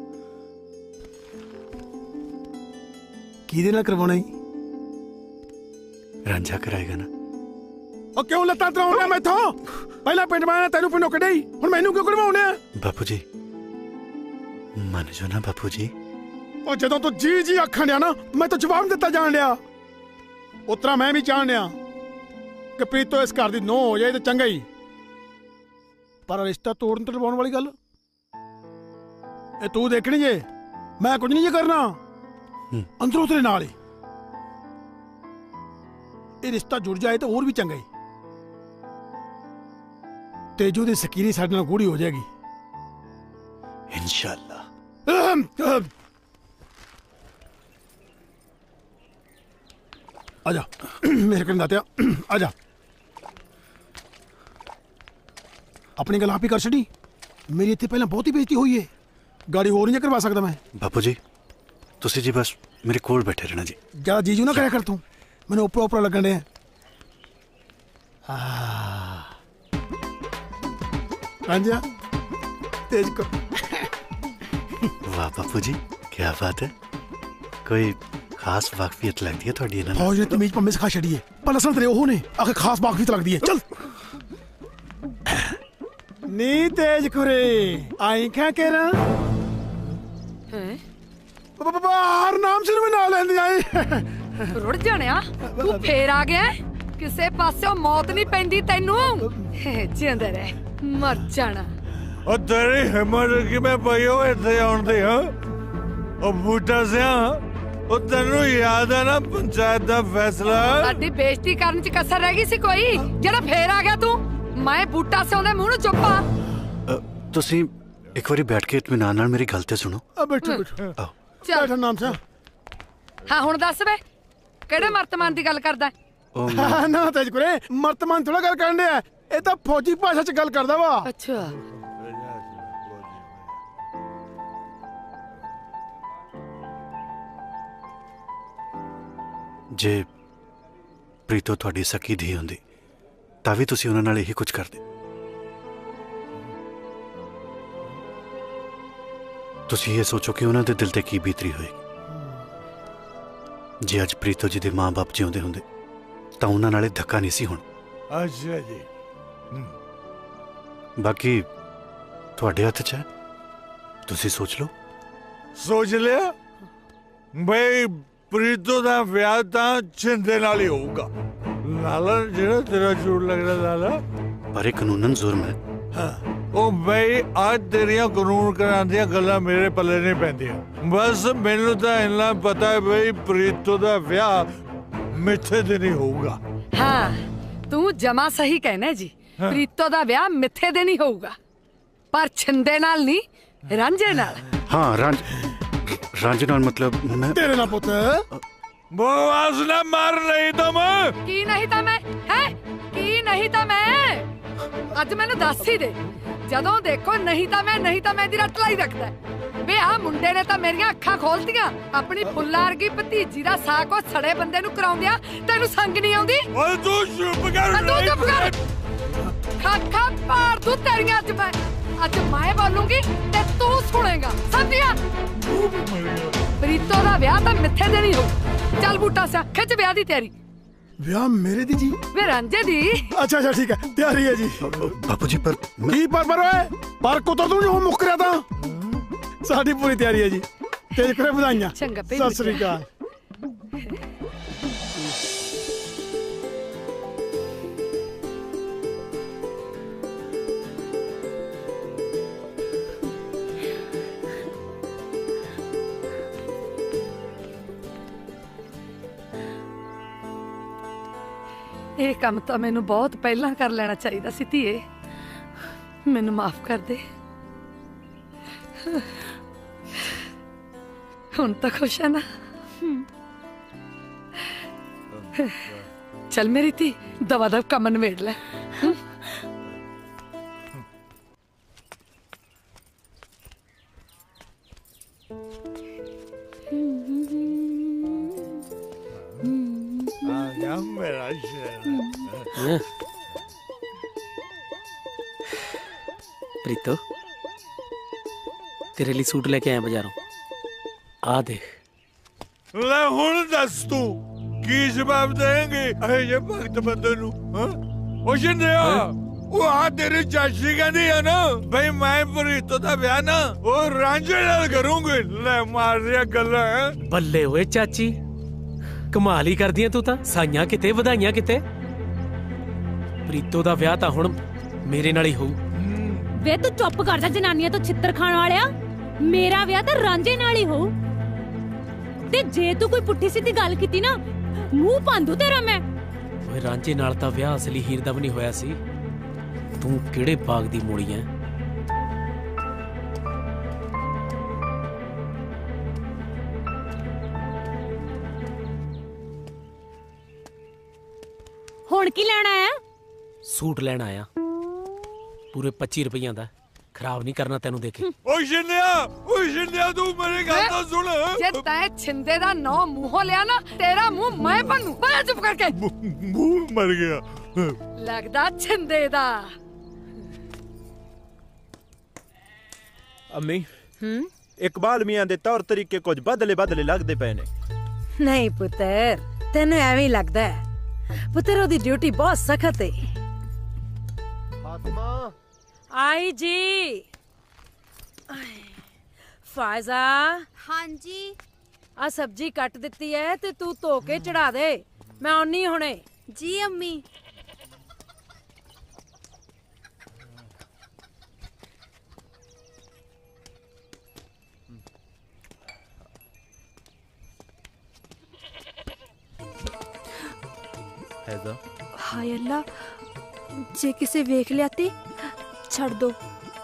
ਕਿਹਦੇ ਨਾਲ ਕਰਵਾਉਣਾ ਜੀ? ਰਾਂਝਾ ਕਰਾਏਗਾ ਨਾ। ਉਹ ਕਿਉਂ ਲੱਤਾਂ ਤਰਾਉਣਾ ਮੈਥੋਂ? ਪਹਿਲਾਂ ਪਿੰਡ ਮਾਇਆ ਤੈਨੂੰ ਪਿੰਡੋਂ ਕੱਢਿਆ, ਹੁਣ ਮੈਨੂੰ ਕਿਉਂ ਕਢਵਾਉਣਾ? ਬਾਪੂ ਜੀ ਮੰਨ ਜੋ ਨਾ ਬਾਪੂ ਜੀ। ਉਹ ਜਦੋਂ ਤੂੰ ਜੀ ਆਖਣ ਡਿਆ ਨਾ ਮੈਂ ਤਾਂ ਜਵਾਬ ਦਿੱਤਾ ਜਾਣ ਡਿਆ। ਉਤਰਾ ਮੈਂ ਵੀ ਚਾਹਣ ਡਿਆ ਕਿ ਪ੍ਰੀਤੋ ਇਸ ਘਰ ਦੀ ਨੂੰਹ ਹੋ ਜਾਏ ਤਾਂ ਚੰਗਾ ਹੀ। ਪਰ ਰਿਸ਼ਤਾ ਤੋੜਨ ਤੜਵਾਉਣ ਵਾਲੀ ਗੱਲ ਇਹ ਤੂੰ ਦੇਖਣੀ ਜੇ। ਮੈਂ ਕੁਝ ਨਹੀਂ ਜੇ ਕਰਨਾ। ਅੰਦਰੋਂ ਤੇਰੇ ਨਾਲ ਹੀ ਇਹ ਰਿਸ਼ਤਾ ਜੁੜ ਜਾਏ ਤਾਂ ਹੋਰ ਵੀ ਚੰਗਾ ਹੀ। ਤੇਜੂ ਦੀ ਸਕੀਨੀ ਸਾਡੇ ਨਾਲ ਗੂੜੀ ਹੋ ਜਾਏਗੀ इंशाल्लाह। आजा मेरे कन दातिया आजा। अपनी गल आप ही कर छड़ी। मेरी इतने पहले बहुत ही बेइज्जती हुई है। गाड़ी और नहीं करवा सकता मैं। बापू जी तुसी जी बस मेरे कोल बैठे रहना जी। ज्यादा जीजू ना करा कर तू। मैंने ऊपर लगन डे। रांझा तेज को। वाह बापू जी क्या बात है। कोई खास वाकफियत लगती है थोड़ी ना? फौज ने तमीज पम्मे सिखा छड़ी है। पर असल तेरे ओहो ने आखिर खास वाकफियत लगती है। चल नी तेज खुरे आई क्या कह रहा हैं? बाहर नाम से मैं ना लेंदी आई। रुड़ जानिया तू फेर आ गया। किसे पासे मौत नहीं पैंदी तैनू। जिंदा रह मर जाना। ਉਹ ਤੇਰੀ ਹਿੰਮਤ ਕਿਵੇਂ ਪਈ ਹੋਵੇ ਇੱਥੇ ਆਉਣ ਦੀ ਹਾਂ? ਉਹ ਬੂਟਾ ਸਿਆ, ਉਹ ਤੈਨੂੰ ਯਾਦ ਹੈ ਨਾ ਪੰਚਾਇਤ ਦਾ ਫੈਸਲਾ? ਸਾਡੀ ਬੇਇੱਜ਼ਤੀ ਕਰਨ ਚ ਕਸਰ ਰਹਿ ਗਈ ਸੀ ਕੋਈ ਜਿਹੜਾ ਫੇਰ ਆ ਗਿਆ ਤੂੰ? ਮੈਂ ਬੂਟਾ ਸਿਆ ਦੇ ਮੂੰਹ ਨੂੰ ਚੁੱਪਾ। ਤੁਸੀਂ ਇੱਕ ਵਾਰੀ ਬੈਠ ਕੇ ਇਤਮਾਨਾਨ ਨਾਲ ਮੇਰੀ ਗੱਲ ਤੇ ਸੁਣੋ। ਬੈਠੋ ਚੱਲ ਨਾਮ ਸਿਆ। ਹਾਂ ਹੁਣ ਦੱਸ ਵੇ ਕਿਹੜੇ ਮਰਤਮਾਨ ਦੀ ਗੱਲ ਕਰਦਾ? ਨਾ ਤੇਜ ਕੁਰੇ ਮਰਤਮਾਨ ਥੋੜਾ ਗੱਲ ਕਰਨ ਡਿਆ, ਇਹ ਤਾਂ ਫੌਜੀ ਭਾਸ਼ਾ ਚ ਗੱਲ ਕਰਦਾ ਵਾ। ਅੱਛਾ ਜੇ ਪ੍ਰੀਤੋ ਤੁਹਾਡੀ ਸਕੀ ਧੀ ਹੁੰਦੀ ਤਾਂ ਵੀ ਤੁਸੀਂ ਉਹਨਾਂ ਨਾਲ ਇਹੀ ਕੁਝ ਕਰਦੇ। ਤੁਸੀਂ ਇਹ ਸੋਚੋ ਕਿ ਉਹਨਾਂ ਦੇ ਦਿਲ ਤੇ ਕੀ ਬੀਤਰੀ ਹੋਏਗੀ। ਜੇ ਅੱਜ ਪ੍ਰੀਤੋ ਜੀ ਦੇ ਮਾਂ-ਬਾਪ ਜਿਉਂਦੇ ਹੁੰਦੇ ਤਾਂ ਉਹਨਾਂ ਨਾਲੇ ਧੱਕਾ ਨਹੀਂ ਸੀ ਹੋਣਾ। ਅੱਛਾ ਜੀ। ਬਾਕੀ ਤੁਹਾਡੇ ਹੱਥ 'ਚ ਹੈ, ਤੁਸੀਂ ਸੋਚ ਲਓ। ਸੋਚ ਲਿਆ ਬਈ ਪ੍ਰੀਤੋ ਦਾ ਵਿਆਹ ਤਾਂ ਛਿੰਦੇ ਨਾਲ ਹੀ ਹੋਊਗਾ। ਲਾਲਾ ਜਿਹੜਾ ਤੇਰਾ ਝੂਠ ਲੱਗਦਾ ਲਾਲਾ, ਪਰ ਇਹ ਕਾਨੂੰਨਨ ਜ਼ੁਰਮ ਹੈ। ਹਾਂ ਉਹ ਬਈ ਅੱਜ ਤੇਰੀਆਂ ਕਾਨੂੰਨ ਕਰਾਂ ਦੀਆਂ ਗੱਲਾਂ ਮੇਰੇ ਪੱਲੇ ਨਹੀਂ ਪੈਂਦੀਆਂ। ਬਸ ਮੈਨੂੰ ਤਾਂ ਇੰਨਾ ਪਤਾ ਹੈ ਬਈ ਪ੍ਰੀਤੋ ਦਾ ਵਿਆਹ ਮਿੱਥੇ ਦੇ ਨਹੀਂ ਹੋਊਗਾ। ਹਾਂ ਤੂੰ ਜਮਾ ਸਹੀ ਕਹਿਣਾ ਜੀ। ਪ੍ਰੀਤੋ ਦਾ ਵਿਆਹ ਮਿੱਥੇ ਦੇ ਨਹੀਂ ਹੋਊਗਾ, ਪਰ ਛਿੰਦੇ ਨਾਲ ਨਹੀਂ, ਰਾਂਝੇ ਨਾਲ। ਹਾਂ ਰਾਂਝੇ ਨਾਲ ਮਤਲਬ ਮੈਂ ਤੇਰੇ ਨਾਲ ਪੁੱਤ ਬਵਾਸ ਨਾ ਮਾਰ ਨਹੀਂ ਤਾਂ ਮੈਂ ਕੀ ਨਹੀਂ ਤਾਂ ਮੈਂ ਹੈ ਕੀ ਨਹੀਂ ਤਾਂ ਮੈਂ ਅੱਜ ਮੈਨੂੰ ਦੱਸ ਹੀ ਦੇ। ਜਦੋਂ ਦੇਖੋ ਨਹੀਂ ਤਾਂ ਮੈਂ ਦੀ ਰੱਟ ਲਾਈ ਰੱਖਦਾ। ਵੇ ਆ ਮੁੰਡੇ ਨੇ ਤਾਂ ਮੇਰੀਆਂ ਅੱਖਾਂ ਖੋਲਤੀਆਂ। ਆਪਣੀ ਫੁੱਲਾਂ ਵਰਗੀ ਭਤੀਜੀ ਦਾ ਸਾਕ ਉਹ ਸੜੇ ਬੰਦੇ ਨੂੰ ਕਰਾਉਂਦਿਆਂ ਤੈਨੂੰ ਸੰਗ ਨਹੀਂ ਆਉਂਦੀ? ਓਏ ਤੂੰ ਚੁੱਪ ਕਰ। ਤੂੰ ਚੁੱਪ ਕਰ। ਖਾਖਾ ਪਾੜ ਦੂੰ ਤੇਰੀਆਂ ਅੱਜ ਮੈਂ ਬੋਲੂੰਗੀ ਤੇ ਤੂੰ ਸੁਣੇਗਾ, ਸਮਝਿਆ? ਪ੍ਰੀਤੋ ਦਾ ਵਿਆਹ ਤਾਂ ਮਿੱਥੇ ਦੇ ਨਹੀਂ ਹੋ। ਚੱਲ ਬੂਟਾ ਸਿਆ ਖਿੱਚ ਵਿਆਹ ਦੀ ਤਿਆਰੀ। ਵਿਆਹ ਮੇਰੇ ਦੀ ਜੀ? ਵੇ ਰਾਂਝੇ ਦੀ। ਅੱਛਾ ਠੀਕ ਹੈ, ਤਿਆਰੀ ਹੈ ਜੀ। ਬਾਪੂ ਜੀ ਪਰ ਕੀ ਪਰ ਓਏ ਪਰ ਕੁੱਤਰ ਤੂੰ ਜੋ ਮੁੱਕ ਰਿਹਾ ਤਾਂ ਸਾਡੀ ਪੂਰੀ ਤਿਆਰੀ ਹੈ ਜੀ। ਤੇਜ ਕਰੇ ਵਧਾਈਆਂ। ਚੰਗਾ ਸਤਿ ਸ੍ਰੀ ਅਕਾਲ। ਇਹ ਕੰਮ ਤਾਂ ਮੈਨੂੰ ਬਹੁਤ ਪਹਿਲਾਂ ਕਰ ਲੈਣਾ ਚਾਹੀਦਾ ਸੀ ਧੀਏ। ਮੈਨੂੰ ਮਾਫ ਕਰ ਦੇ। ਹੁਣ ਤਾਂ ਖੁਸ਼ ਹੈ ਨਾ? ਚੱਲ ਮੇਰੀ ਧੀ ਦਵਾ ਦਵ ਕੰਮ ਨਿਬੇੜ ਲੈ। ਮੇਰਾ ਸ਼ੇਰ ਪ੍ਰੀਤੋ तेरे लिए सूट लेके आए बाजारों। आ देख। ले हुण दस तू की जवाब देंगे अरे ये भक्त बंदे नु? हां ओ शिंदिया वो आ तेरी चाची कहती है ना भाई मैं प्रीतो दा ब्याह ना वो रांझे नाल करूंगी। ले मार रिया गल्ला है। बल्ले होए चाची, कमाल ही कर दिया तू तां। साइयां किते ਵਧਾਈਆਂ किते। प्रीतो दा ब्याह तां हुण मेरे नाल ही होऊ। ਵੇ ਤੂੰ ਚੁੱਪ ਕਰ ਜਾ ਜਨਾਨੀਆਂ ਤੋਂ ਛਿੱਤਰ ਖਾਣ ਵਾਲਿਆ। ਮੇਰਾ ਵਿਆਹ ਤਾਂ ਰਾਂਝੇ ਨਾਲ ਹੀ ਹੋਊ ਤੇ ਜੇ ਤੂੰ ਕੋਈ ਪੁੱਠੀ ਸਿੱਧੀ ਗੱਲ ਕੀਤੀ ਨਾ ਮੂੰਹ ਭੰਦੂ ਤੇਰਾ ਮੈਂ। ਓਏ ਰਾਂਝੇ ਨਾਲ ਤਾਂ ਵਿਆਹ ਅਸਲੀ ਹੀਰ ਦਾ ਵੀ ਨਹੀਂ ਹੋਇਆ ਸੀ। ਤੂੰ ਕਿਹੜੇ ਬਾਗ ਦੀ ਮੋੜੀ ਐ? ਹੁਣ ਕੀ ਲੈਣਾ ਹੈ? ਸੂਟ ਲੈਣ ਆਇਆ ਪੂਰੇ 25 ਰੁਪਈਆਂ ਦਾ। ਖਰਾਬ ਨਹੀਂ ਕਰਨਾ ਤੈਨੂੰ ਦੇਖੇ। ਓਏ ਸ਼ਿੰਦਿਆ ਤੂੰ ਮੇਰੀ ਗੱਲ ਤਾਂ ਸੁਣ। ਜੇ ਤੈਂ ਛਿੰਦੇ ਦਾ ਨਾਂ ਮੂੰਹੋਂ ਲਿਆ ਨਾ ਤੇਰਾ ਮੂੰਹ ਮੈਂ ਭੰਨੂ। ਬੜਾ ਚੁੱਪ ਕਰਕੇ। ਮੂੰਹ ਮਰ ਗਿਆ ਲੱਗਦਾ ਛਿੰਦੇ ਦਾ। ਅੰਮੀ ਇਕਬਾਲ ਮੀਆਂ ਦੇ ਤੌਰ ਤਰੀਕੇ ਕੁਝ ਬਦਲੇ ਲੱਗਦੇ ਪਏ ਨੇ। ਨਹੀਂ ਪੁੱਤਰ ਤੈਨੂੰ ਐਵੇਂ ਲੱਗਦਾ ਹੈ। ਪੁੱਤਰ ਉਹਦੀ ਡਿਊਟੀ ਬਹੁਤ ਸਖਤ ਹੈ। ਫਾਤਮਾ आई जी। फायजा हाँ जी आ सब्जी कट दिती है ते तू धो के चढ़ा दे। मैं आनी हुणे। जी अम्मी। हैजा हाय अल्लाह जे किसे वेख लिया ते छड़ दो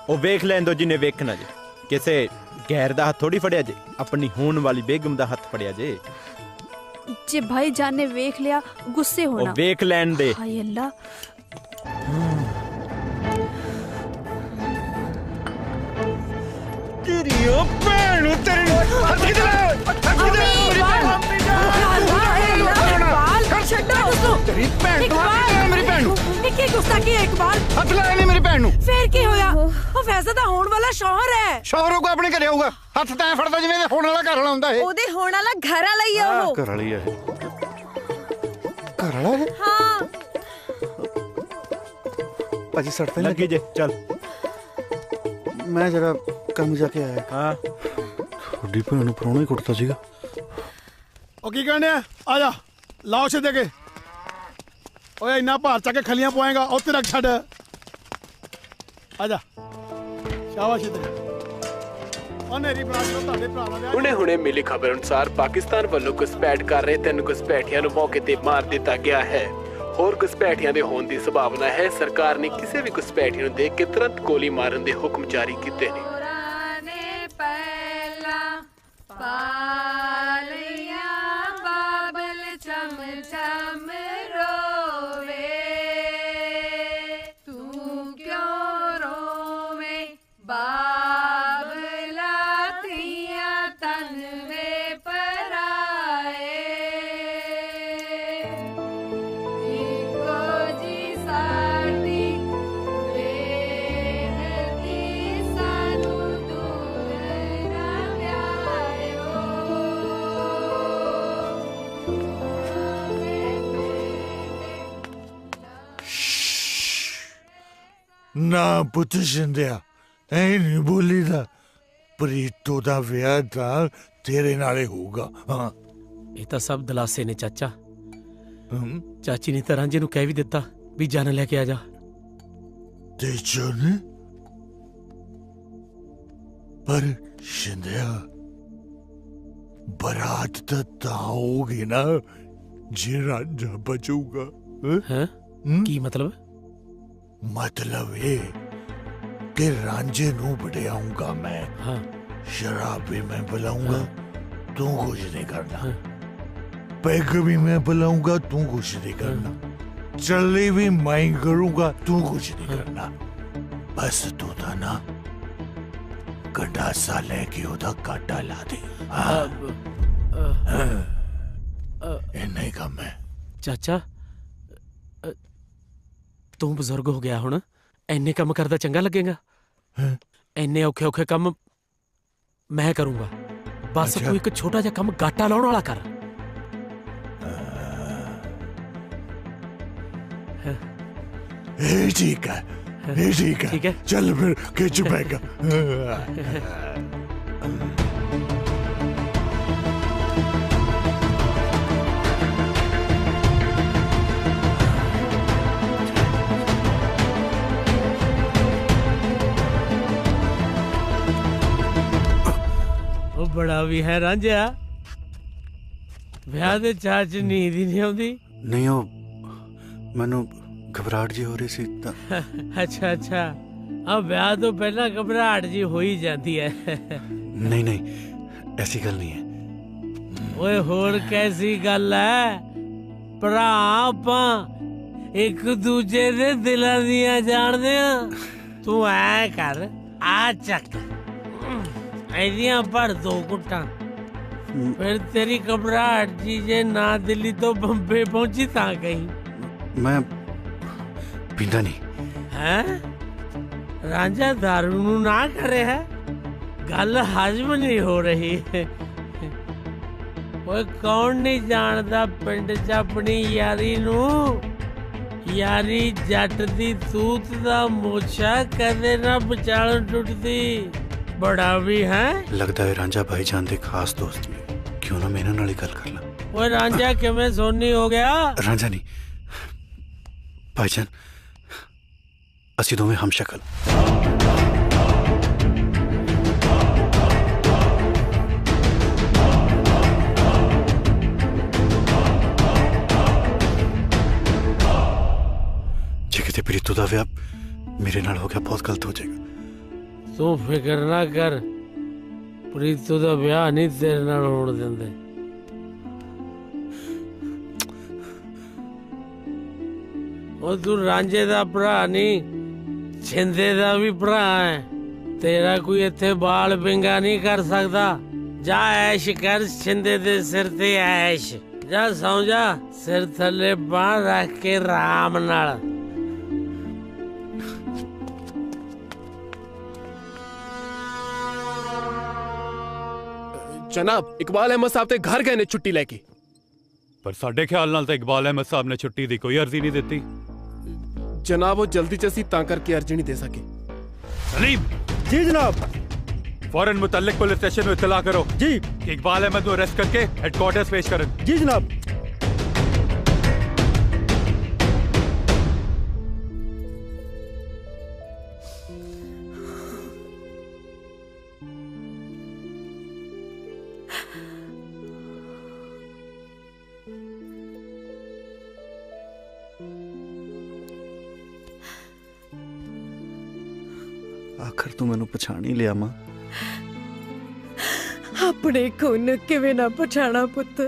ਉਹ ਵੇਖ ਲੈਣ ਦੋ ਜਿਨੇ ਵੇਖਣਾ ਜੇ ਕਿਸੇ ਗੈਰ ਦਾ ਹੱਥ ਥੋੜੀ ਫੜਿਆ ਜੇ ਆਪਣੀ ਹੋਣ ਵਾਲੀ ਬੇਗਮ ਦਾ ਹੱਥ ਫੜਿਆ ਜੇ जे भाई जान ने वेख लिया गुस्से होना ਉਹ ਵੇਖ ਲੈਣ ਦੇ हाय अल्लाह तेरी ओ भैन नु तेरी हथ किधर छड्डो उसको तेरी भैन तो मेरी भैन नु निक्की गुस्ताखी है इकबाल हथ ला नहीं मेरी भैन नु फिर की होया ओ वैसे ਤਾਂ ਹੋਣ ਵਾਲਾ ਸ਼ੌਹਰ ਹੈ ਸ਼ੌਹਰ ਕੋ ਆਪਣੇ ਘਰੇ ਆਊਗਾ ਹੱਥ ਤੈਂ ਫੜਦਾ ਜਿਵੇਂ ਦੇ ਹੋਣ ਵਾਲਾ ਘਰ ਵਾਲਾ ਹੁੰਦਾ ਇਹ ਉਹਦੇ ਹੋਣ ਵਾਲਾ ਘਰ ਵਾਲਾ ਹੀ ਆ ਉਹ ਘਰ ਵਾਲੀ ਆ ਇਹ ਘਰ ਵਾਲਾ ਹੈ ਹਾਂ ਭਾਜੀ ਸੜਤਾ ਲੱਗੀ ਜੇ ਚੱਲ ਮੈਂ ਜਰਾ ਕੰਮ ਜਾ ਕੇ ਆਇਆ ਹਾਂ ਤੁਹਾਡੀ ਭੈਣ ਨੂੰ ਪਰੋਣਾ ਹੀ ਕੁੱਟਦਾ ਸੀਗਾ ਉਹ ਕੀ ਕਰਨੇ ਆ ਜਾ ਲਾਓ ਛੇ ਕੇ ਓਏ ਇੰਨਾ ਭਾਰ ਚੱਕ ਕੇ ਖਲੀਆਂ ਪਵਾਏਗਾ ਉੱਤੇ ਰੱਖ ਛੱਡ ਆ ਜਾ ਸ਼ਾਬਾਸ਼ ਤੇ ਉਹਨੇਰੀ ਬਣਾ ਕੇ ਤੁਹਾਡੇ ਭਰਾਵਾਂ ਦੇ ਹੁਣੇ ਮਿਲੀ ਖਬਰ ਅਨੁਸਾਰ ਪਾਕਿਸਤਾਨ ਵੱਲੋਂ ਘੁਸਪੈਠ ਕਰ ਰਹੇ 3 ਘੁਸਪੈਠੀਆਂ ਨੂੰ ਮੌਕੇ ਤੇ ਮਾਰ ਦਿੱਤਾ ਗਿਆ ਹੈ ਹੋਰ ਘੁਸਪੈਠੀਆਂ ਦੇ ਹੋਣ ਦੀ ਸੰਭਾਵਨਾ ਹੈ ਸਰਕਾਰ ਨੇ ਕਿਸੇ ਵੀ ਘੁਸਪੈਠੀ ਨੂੰ ਦੇਖ ਕੇ ਤੁਰੰਤ ਗੋਲੀ ਮਾਰਨ ਦੇ ਹੁਕਮ ਜਾਰੀ ਕੀਤੇ ਨੇ ਨਾ ਪੁੱਤ ਸ਼ਿੰਦਿਆ ਐ ਨਹੀਂ ਬੋਲੀਦਾ ਪ੍ਰੀਤੋ ਦਾ ਵਿਆਹ ਤਾਂ ਤੇਰੇ ਨਾਲੇ ਹੋਊਗਾ ਹਾਂ ਇਹ ਤਾਂ ਸਭ ਦਲਾਸੇ ਨੇ ਚਾਚਾ ਚਾਚੀ ਨੇ ਤਾਂ ਰਾਂਝੇ ਨੂੰ ਕਹਿ ਵੀ ਦਿੱਤਾ ਵੀ ਜਨ ਲੈ ਕੇ ਆ ਜਾ ਤੇ ਜਨ ਪਰ ਸ਼ਿੰਦਿਆ ਬਰਾਤ ਤਾਂ ਹੋਊਗੀ ਨਾ ਜੇ ਰਾਂਝਾ ਬਚੂਗਾ ਹੈ ਕੀ ਮਤਲਬ मतलब ये कि रांझे नू बढ़ियाऊंगा मैं हाँ शराब भी मैं पिलाऊंगा तू कुछ नहीं करना पैग भी मैं पिलाऊंगा तू कुछ नहीं करना चलनी भी मैं करूंगा तू कुछ नहीं करना बस तू था ना गंडासा लेके उधर काटा ला दे इन्ना ही काम है ਚਾਚਾ ਤੂੰ ਬਜ਼ੁਰਗ ਹੋ ਗਿਆ ਹੁਣ ਐਨੇ ਕੰਮ ਕਰਦਾ ਚੰਗਾ ਲੱਗੇਗਾ ਐਨੇ ਔਖੇ ਔਖੇ ਕੰਮ ਮੈਂ ਕਰੂੰਗਾ ਬਸ ਤੂੰ ਇੱਕ ਛੋਟਾ ਜਿਹਾ ਕੰਮ ਗਾਟਾ ਲਾਉਣ ਵਾਲਾ ਕਰ ਇਹ ਠੀਕ ਹੈ ठीक है चल फिर खिंच पैगा ਬੜਾ ਵੀ ਹੈ ਰਾਂਝਿਆ ਵਿਆਹ ਦੇ ਚਾਅ ਚ ਨੀਂਦ ਹੀ ਨਹੀਂ ਆਉਂਦੀ ਨਹੀਂ ਉਹ ਮੈਨੂੰ ਘਬਰਾਹਟ ਜੀ ਹੋ ਰਹੀ ਸੀ ਤਾਂ ਅੱਛਾ ਅੱਛਾ ਆ ਵਿਆਹ ਤੋਂ ਪਹਿਲਾਂ ਘਬਰਾਹਟ ਜੀ ਹੋ ਹੀ ਜਾਂਦੀ ਹੈ ਨਹੀਂ ਨਹੀਂ ਐਸੀ ਗੱਲ ਨਹੀਂ ਹੈ ਓਏ ਹੋਰ ਕੈਸੀ ਗੱਲ ਹੈ ਭਰਾ ਆਪਾਂ ਇੱਕ ਦੂਜੇ ਦੇ ਦਿਲਾਂ ਦੀਆਂ ਜਾਣਦੇ ਆ ਤੂੰ ਐ ਕਰ ਆ ਚੱਕ ऐदियां भर दो कुट्टा फिर तेरी घबराहट जी जे ना दिल्ली तो बम्बे पहुंची ता कहीं मैं पींदा नहीं हैं रांझा दारू नू ना करे है गल हजम नहीं हो रही ओए कौन नहीं जानदा पिंड च अपनी यारी नू यारी जट दी तूत दा मोछा कदे ना विचाल टुटदी बड़ा भी है लगता है रांझा भाईजान दे खास दोस्त ने क्यों ना मेरे नाल गल कर ला ओए रांझा किवें सोनी हो गया रांझा नहीं भाईजान असी दोवें हम शक्ल मेरे नाल हो गया बहुत गलत हो जाएगा। तू फिक्र ना कर, प्रीतू दा ब्याह नहीं तेरे नाल होण दिंदे। ओ तू रांझे दा भरा नहीं, छिंदे दा भी भरा है। तेरा कोई इत्थे बाल बिंगा नहीं कर सकदा। जा ऐश कर छिंदे दे सिर ते ऐश। जा सौ जा, सिर थले बांह रख के राम नाल। जनाब इकबाल अहमद साहब ते घर गए ने छुट्टी लेके। पर साडे ख्याल नाल तो इकबाल अहमद साहब ने छुट्टी दी कोई अर्जी नहीं दी। जनाब वो जल्दी जल्दी ता करके अर्जी नहीं दे सके। सलीम। जी जनाब। फौरन मुतल्लिक पुलिस स्टेशन में इत्तला करो जी कि इकबाल अहमद को अरेस्ट करके हेडक्वार्टर्स पेश करन। जी जनाब। आखिर तू मैनू पछाण ही लिया मां। अपने खून किवें ना पछाणा पुत्र।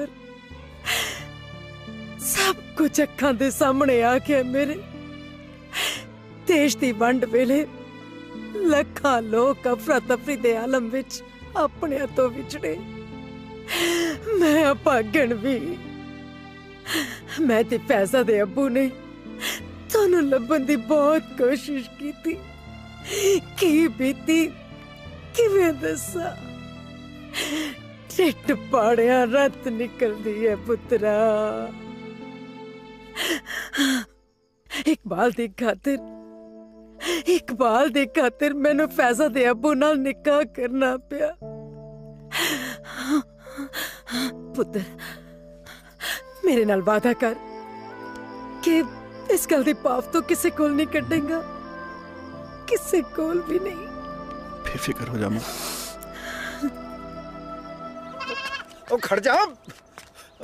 सब कुछ अखां दे सामने आ गया मेरे। देश दी वंड वेले लखां लोग अफरा तफरी दे आलम विच अपने तो विछड़े। मैं अभागण भी। मैं ते फैजा दे अब्बू ने तुहानू लभण दी बहुत कोशिश की। की बीती किवें दसा। ढिड पाड़िया रत निकलदी है पुत्रा। इकबाल दी खातिर मैनू फैजा दे अब्बू नाल निकाह करना पिया। पुत्र मेरे नाल वादा कर कि इस गल दी पाफ तो किसी कोल नहीं कड्डेगा। किसी कोल भी नहीं। बेफिक्र हो जा मां। ओ खड़ जा।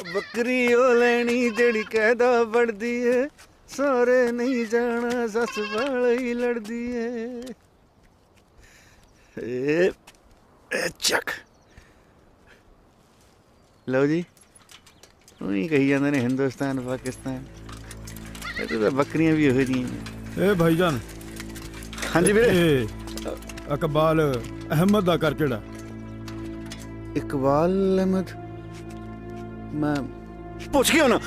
बकरी ओ लेनी जेड़ी कहदा बढ़दी है। सारे नहीं जाना सस वाल ही लड़दी है। चक लो जी वही कही जाते ने हिंदुस्तान पाकिस्तान। तो बकरियां भी हो रही हैं। भाईजान। हाँ जी वीरे। इकबाल अहमद दा घर केड़ा? इकबाल अहमद मैं पूछ गया ना।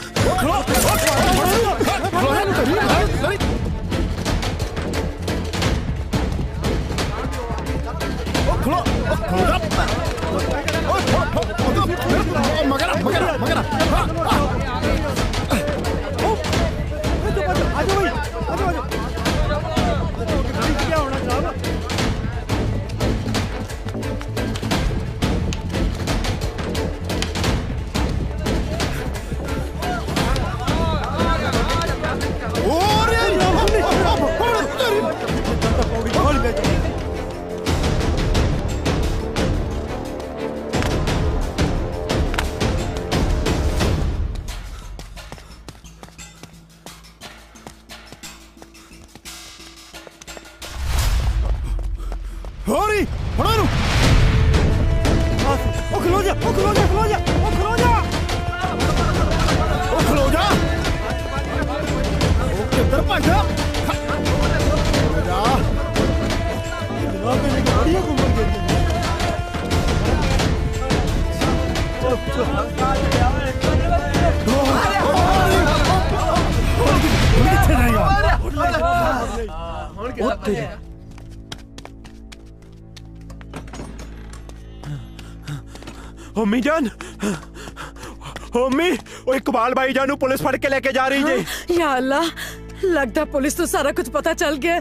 होमी जान, होमी ओ इकबाल भाई जान पुलिस फड़ के लेके जा रही है। या अल्लाह, लगता पुलिस तो सारा कुछ पता चल गया।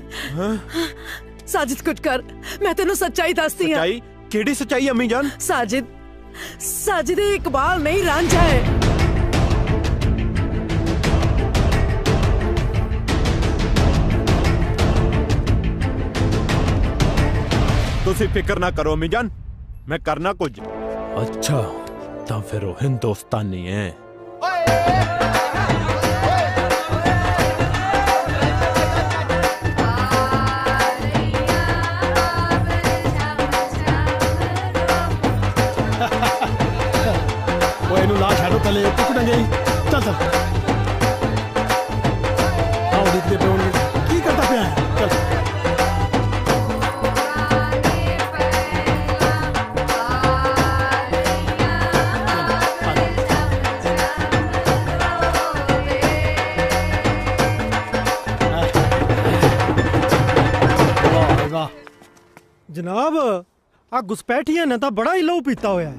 साजिद कुछ कर, मैं तेनू सच्चाई दसदी हां। सच्चाई? केड़ी सच्चाई अम्मी जान? साजिद इकबाल नहीं रांझा है। तुसी फिक्र ना करो अम्मी जान, मैं करना कुछ। अच्छा तो फिर वो हिंदुस्तानी है। चले टुक डंगे चल चल आओ देखते पे की करता पे है चल जनाब आ घुसपैठिया ने तो बड़ा ही लहू पीता होया है।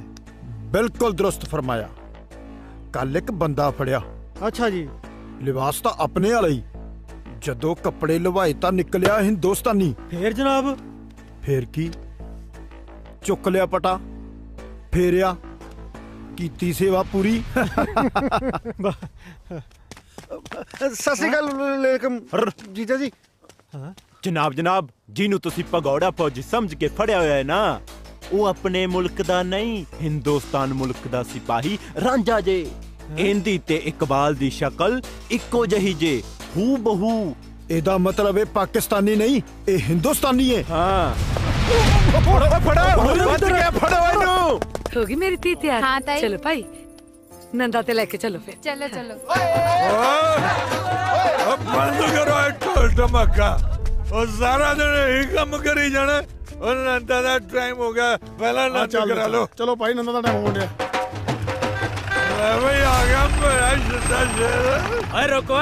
बिल्कुल दुरुस्त फरमाया। कल एक बंदा फड़िया। अच्छा जी। लिबास तो अपने वाला ही, जदों कपड़े लवाए तो निकलिया हिंदुस्तानी। फिर जनाब? फिर की चुक लिया पटा, फेरिया, कीती सेवा पूरी। सत श्री अकाल जीजा जी। जनाब जनाब जिन्हों तुसी भगौड़ा फौजी समझ के फड़िया होया है ना, वो अपने मुल्क दा नहीं हिंदुस्तान मुल्क दा सिपाही रांझा जे। इंदी ते इकबाल दी शक्ल इक्को जही जे, हू बहू। एदा मतलब है पाकिस्तानी नहीं, ए हिंदुस्तानी है। हाँ। होगी मेरी ती तैयार? हाँ ताई। चलो भाई नंदा ते लेके चलो फिर। चलो चलो। बंद करो ढोल धमाका, और सारा दिन यही काम करी जाना। और नंदा दा टाइम हो गया, पहला नाच करा लो। चलो भाई नंदा दा टाइम हो गया। भाई आ गया मेरा शिता शेर। अरे रुको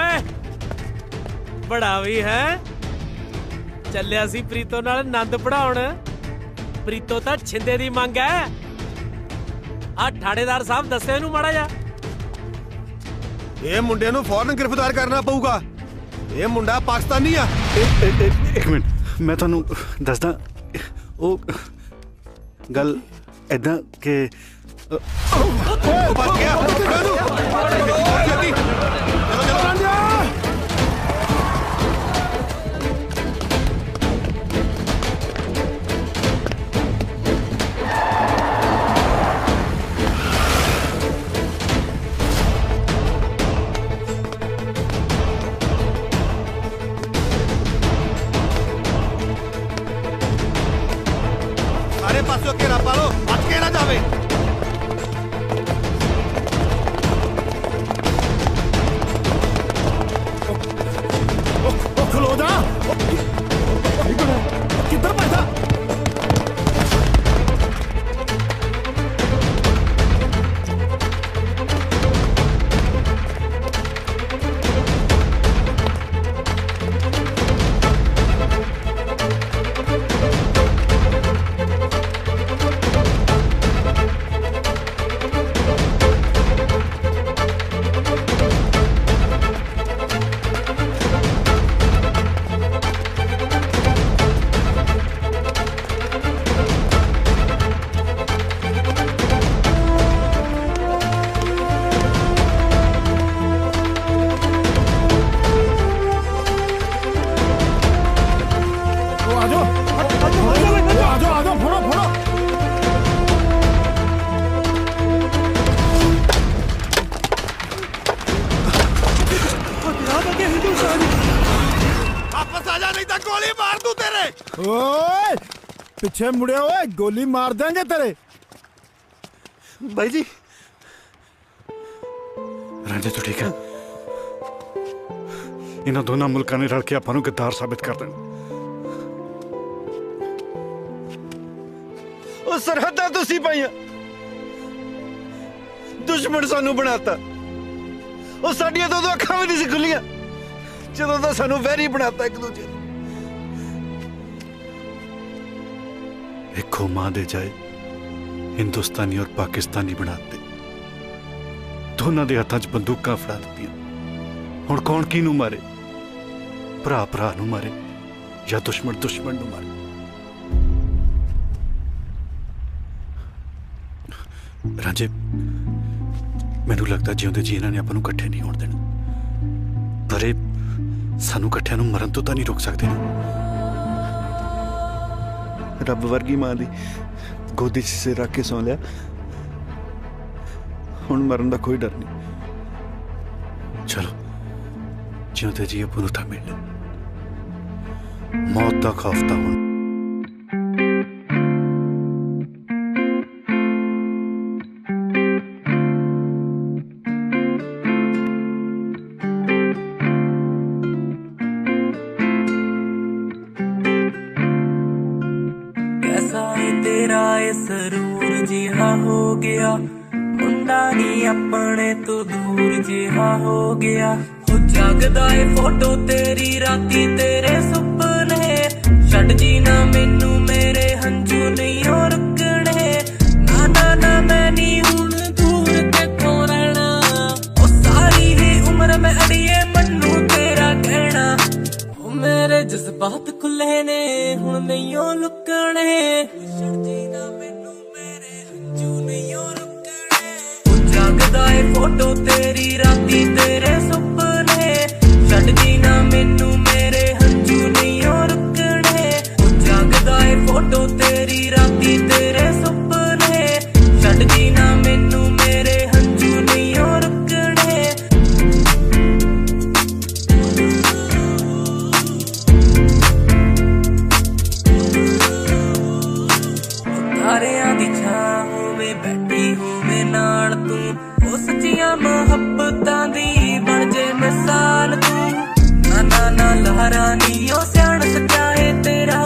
बड़ा भी है ਚੱਲਿਆ ਸੀ ਪ੍ਰੀਤੋ ਨਾਲ ਆਨੰਦ ਪੜਾਉਣ। ਪ੍ਰੀਤੋ ਤਾਂ ਛਿੰਦੇ ਦੀ ਮੰਗ ਹੈ। ਆ ਠਾੜੇਦਾਰ ਸਾਹਿਬ ਦੱਸਿਆ ਇਹਨੂੰ ਮਾੜਾ ਜਾ। ਇਹ ਮੁੰਡੇ ਨੂੰ ਫੌਰਨ ਗ੍ਰਿਫਤਾਰ ਕਰਨਾ ਪਊਗਾ। ਇਹ ਮੁੰਡਾ ਪਾਕਿਸਤਾਨੀ ਆ। ਇੱਕ ਮਿੰਟ ਮੈਂ ਤੁਹਾਨੂੰ ਦੱਸਦਾ। ਉਹ ਗੱਲ ਐਦਾਂ ਕਿ ਬਚ ਗਿਆ। सारे पासों घेरा पालो, बच के ना जावे। खलो जा। किधर पैसा? पीछे मुड़े हुए गोली मार देंगे तेरे। भाई जी रांझे तो ठीक है। इन्हों दोनों मुल्कों ने रल के आपां नूं गद्दार साबित कर देना। ਉਹ ਸਰਹੱਦਾਂ ਤੁਸੀਂ ਪਾਈਆਂ, ਦੁਸ਼ਮਣ ਸਾਨੂੰ ਬਣਾਤਾ। ਉਹ ਸਾਡੀਆਂ ਦੋ ਅੱਖਾਂ ਵੀ ਨਹੀਂ ਸੀ ਖੁੱਲੀਆਂ ਜਦੋਂ ਦਾ ਸਾਨੂੰ ਵੈਰੀ ਬਣਾਤਾ ਇੱਕ ਦੂਜੇ ਨੂੰ। ਇੱਕੋ ਮਾਂ ਦੇ ਜਾਏ ਹਿੰਦੁਸਤਾਨੀ ਔਰ ਪਾਕਿਸਤਾਨੀ ਬਣਾਤੇ। ਦੋਨਾਂ ਦੇ ਹੱਥਾਂ 'ਚ ਬੰਦੂਕਾਂ ਫੜਾ ਦਿੱਤੀਆਂ। ਹੁਣ ਕੌਣ ਕਿਹਨੂੰ ਮਾਰੇ? ਭਰਾ ਭਰਾ ਨੂੰ ਮਾਰੇ ਜਾਂ ਦੁਸ਼ਮਣ ਦੁਸ਼ਮਣ ਨੂੰ ਮਾਰੇ? ਰਾਂਝੇ ਮੈਨੂੰ ਲੱਗਦਾ ਜਿਉਂਦੇ ਜੀ ਇਹਨਾਂ ਨੇ ਆਪਾਂ ਨੂੰ ਇਕੱਠੇ ਨਹੀਂ ਹੋਣ ਦੇਣਾ, ਪਰ ਇਹ ਸਾਨੂੰ ਇਕੱਠਿਆਂ ਨੂੰ ਮਰਨ ਤੋਂ ਤਾਂ ਨਹੀਂ ਰੋਕ ਸਕਦੇ ਨਾ। ਰੱਬ ਵਰਗੀ ਮਾਂ ਦੀ ਗੋਦੀ 'ਚ ਸਿਰ ਰੱਖ ਕੇ ਸੌਂ ਲਿਆ, ਹੁਣ ਮਰਨ ਦਾ ਕੋਈ ਡਰ ਨਹੀਂ। ਚਲੋ ਜਿਉਂਦੇ ਜੀ ਆਪਾਂ ਨੂੰ ਤਾਂ ਮਿਲ ਲੈ, ਮੌਤ ਦਾ ਖੌਫ ਤਾਂ ਹੁਣ ਜਿਹਾ ਹੋ ਗਿਆ ਮੁੰਡਾ ਨੀ ਆਪਣੇ ਤੋਂ ਦੂਰ ਜਿਹਾ ਹੋ ਗਿਆ ਉਹ ਜਾਗਦਾ ਏ ਫੋਟੋ ਤੇਰੀ ਰਾਤੀ ਤੇਰੇ ਸੁਪਨੇ ਛੱਡ ਜੀ ਨਾ ਮੈਨੂੰ ਮੇਰੇ ਹੰਝੂ ਨਹੀਂ ਰੁਕਣੇ ਨਾ ਨਾ ਨਾ ਮੈਂ ਨੀ ਹੁਣ ਦੂਰ ਕਿੱਥੋਂ ਰਹਿਣਾ ਉਹ ਸਾਰੀ ਹੀ ਉਮਰ ਮੈਂ ਅੜੀਏ ਮੈਨੂੰ ਤੇਰਾ ਕਹਿਣਾ ਉਹ ਮੇਰੇ ਜਜ਼ਬਾਤ ਖੁੱਲੇ ਨੇ ਹੁਣ ਨਹੀਂ ਲੁਕਣੇ ਛੱਡ ਜੀ ਨਾ ਮੈਨੂੰ ਮੇਰੇ ਹੰਝੂ ਨਹੀਂ ਰੁਕਣੇ ਉਹ ਜਾਗਦਾ ਏ ਫੋਟੋ ਤੇਰੀ ਰਾਤੀ ਤੇਰੇ ਸੁਪਨੇ ਛੱਡ ਜੀ ਨਾ ਮੈਨੂੰ ਮੇਰੇ ਹੰਝੂ ਨਹੀਂ ਰੁਕਣੇ ਉਹ ਜਾਗਦਾ ਏ ਫੋਟੋ ਤੇਰੀ ਰਾਤੀ ਤੇਰੇ ਸੁਪਨੇ ਛੱਡ ਜੀ ਨਾ ਮੈਨੂੰ ਮੇਰੇ ਹੰਝੂ ਨਹੀਂ ਰੁਕਣੇ ਤਾਰਿਆਂ ਦੀ ਛਾਂ ਹੋਵੇ ਬੈਠੀ ਹੋਵੇ ਨਾਲ ਤੂੰ ਉਹ ਸੱਚੀਆਂ ਮੁਹੱਬਤਾਂ ਦੀ ਬਣ ਜੇ ਮਿਸਾਲ ਤੂੰ ਨਾ ਨਾ ਨਾ ਲਹਿਰਾਂ ਨੀ ਉਹ ਸਿਆਣ ਸੱਚਾ ਏ ਤੇਰਾ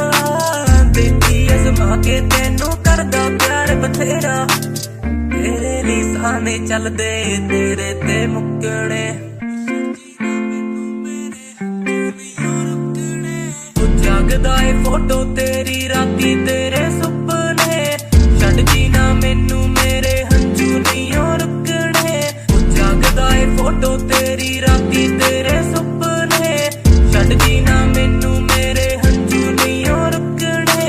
ਦੇਖੀ ਅਜ਼ਮਾ ਕੇ ਤੈਨੂੰ ਕਰਦਾ ਪਿਆਰ ਬਥੇਰਾ ਤੇਰੇ ਲਈ ਸਾਨੇ ਚੱਲਦੇ ਤੇਰੇ ਤੇ ਮੁੱਕਣੇ ਉਹ ਜਾਗਦਾ ਏ ਫੋਟੋ ਤੇਰੀ ਰਾਤੀ ਤੇਰੇ ਸੁਪਨੇ ਛੱਡ ਜੀ ਨਾ ਮੈਨੂੰ ਮੇਰੇ ਹੰਝੂ ਨਹੀਂ ਰੁਕਣੇ ਉਹ ਜਾਗਦਾ ਏ ਫੋਟੋ ਤੇਰੀ ਰਾਤੀ ਤੇਰੇ ਸੁਪਨੇ ਛੱਡ ਜੀ ਨਾ ਮੈਨੂੰ ਮੇਰੇ ਹੰਝੂ ਨਹੀਂ ਰੁਕਣੇ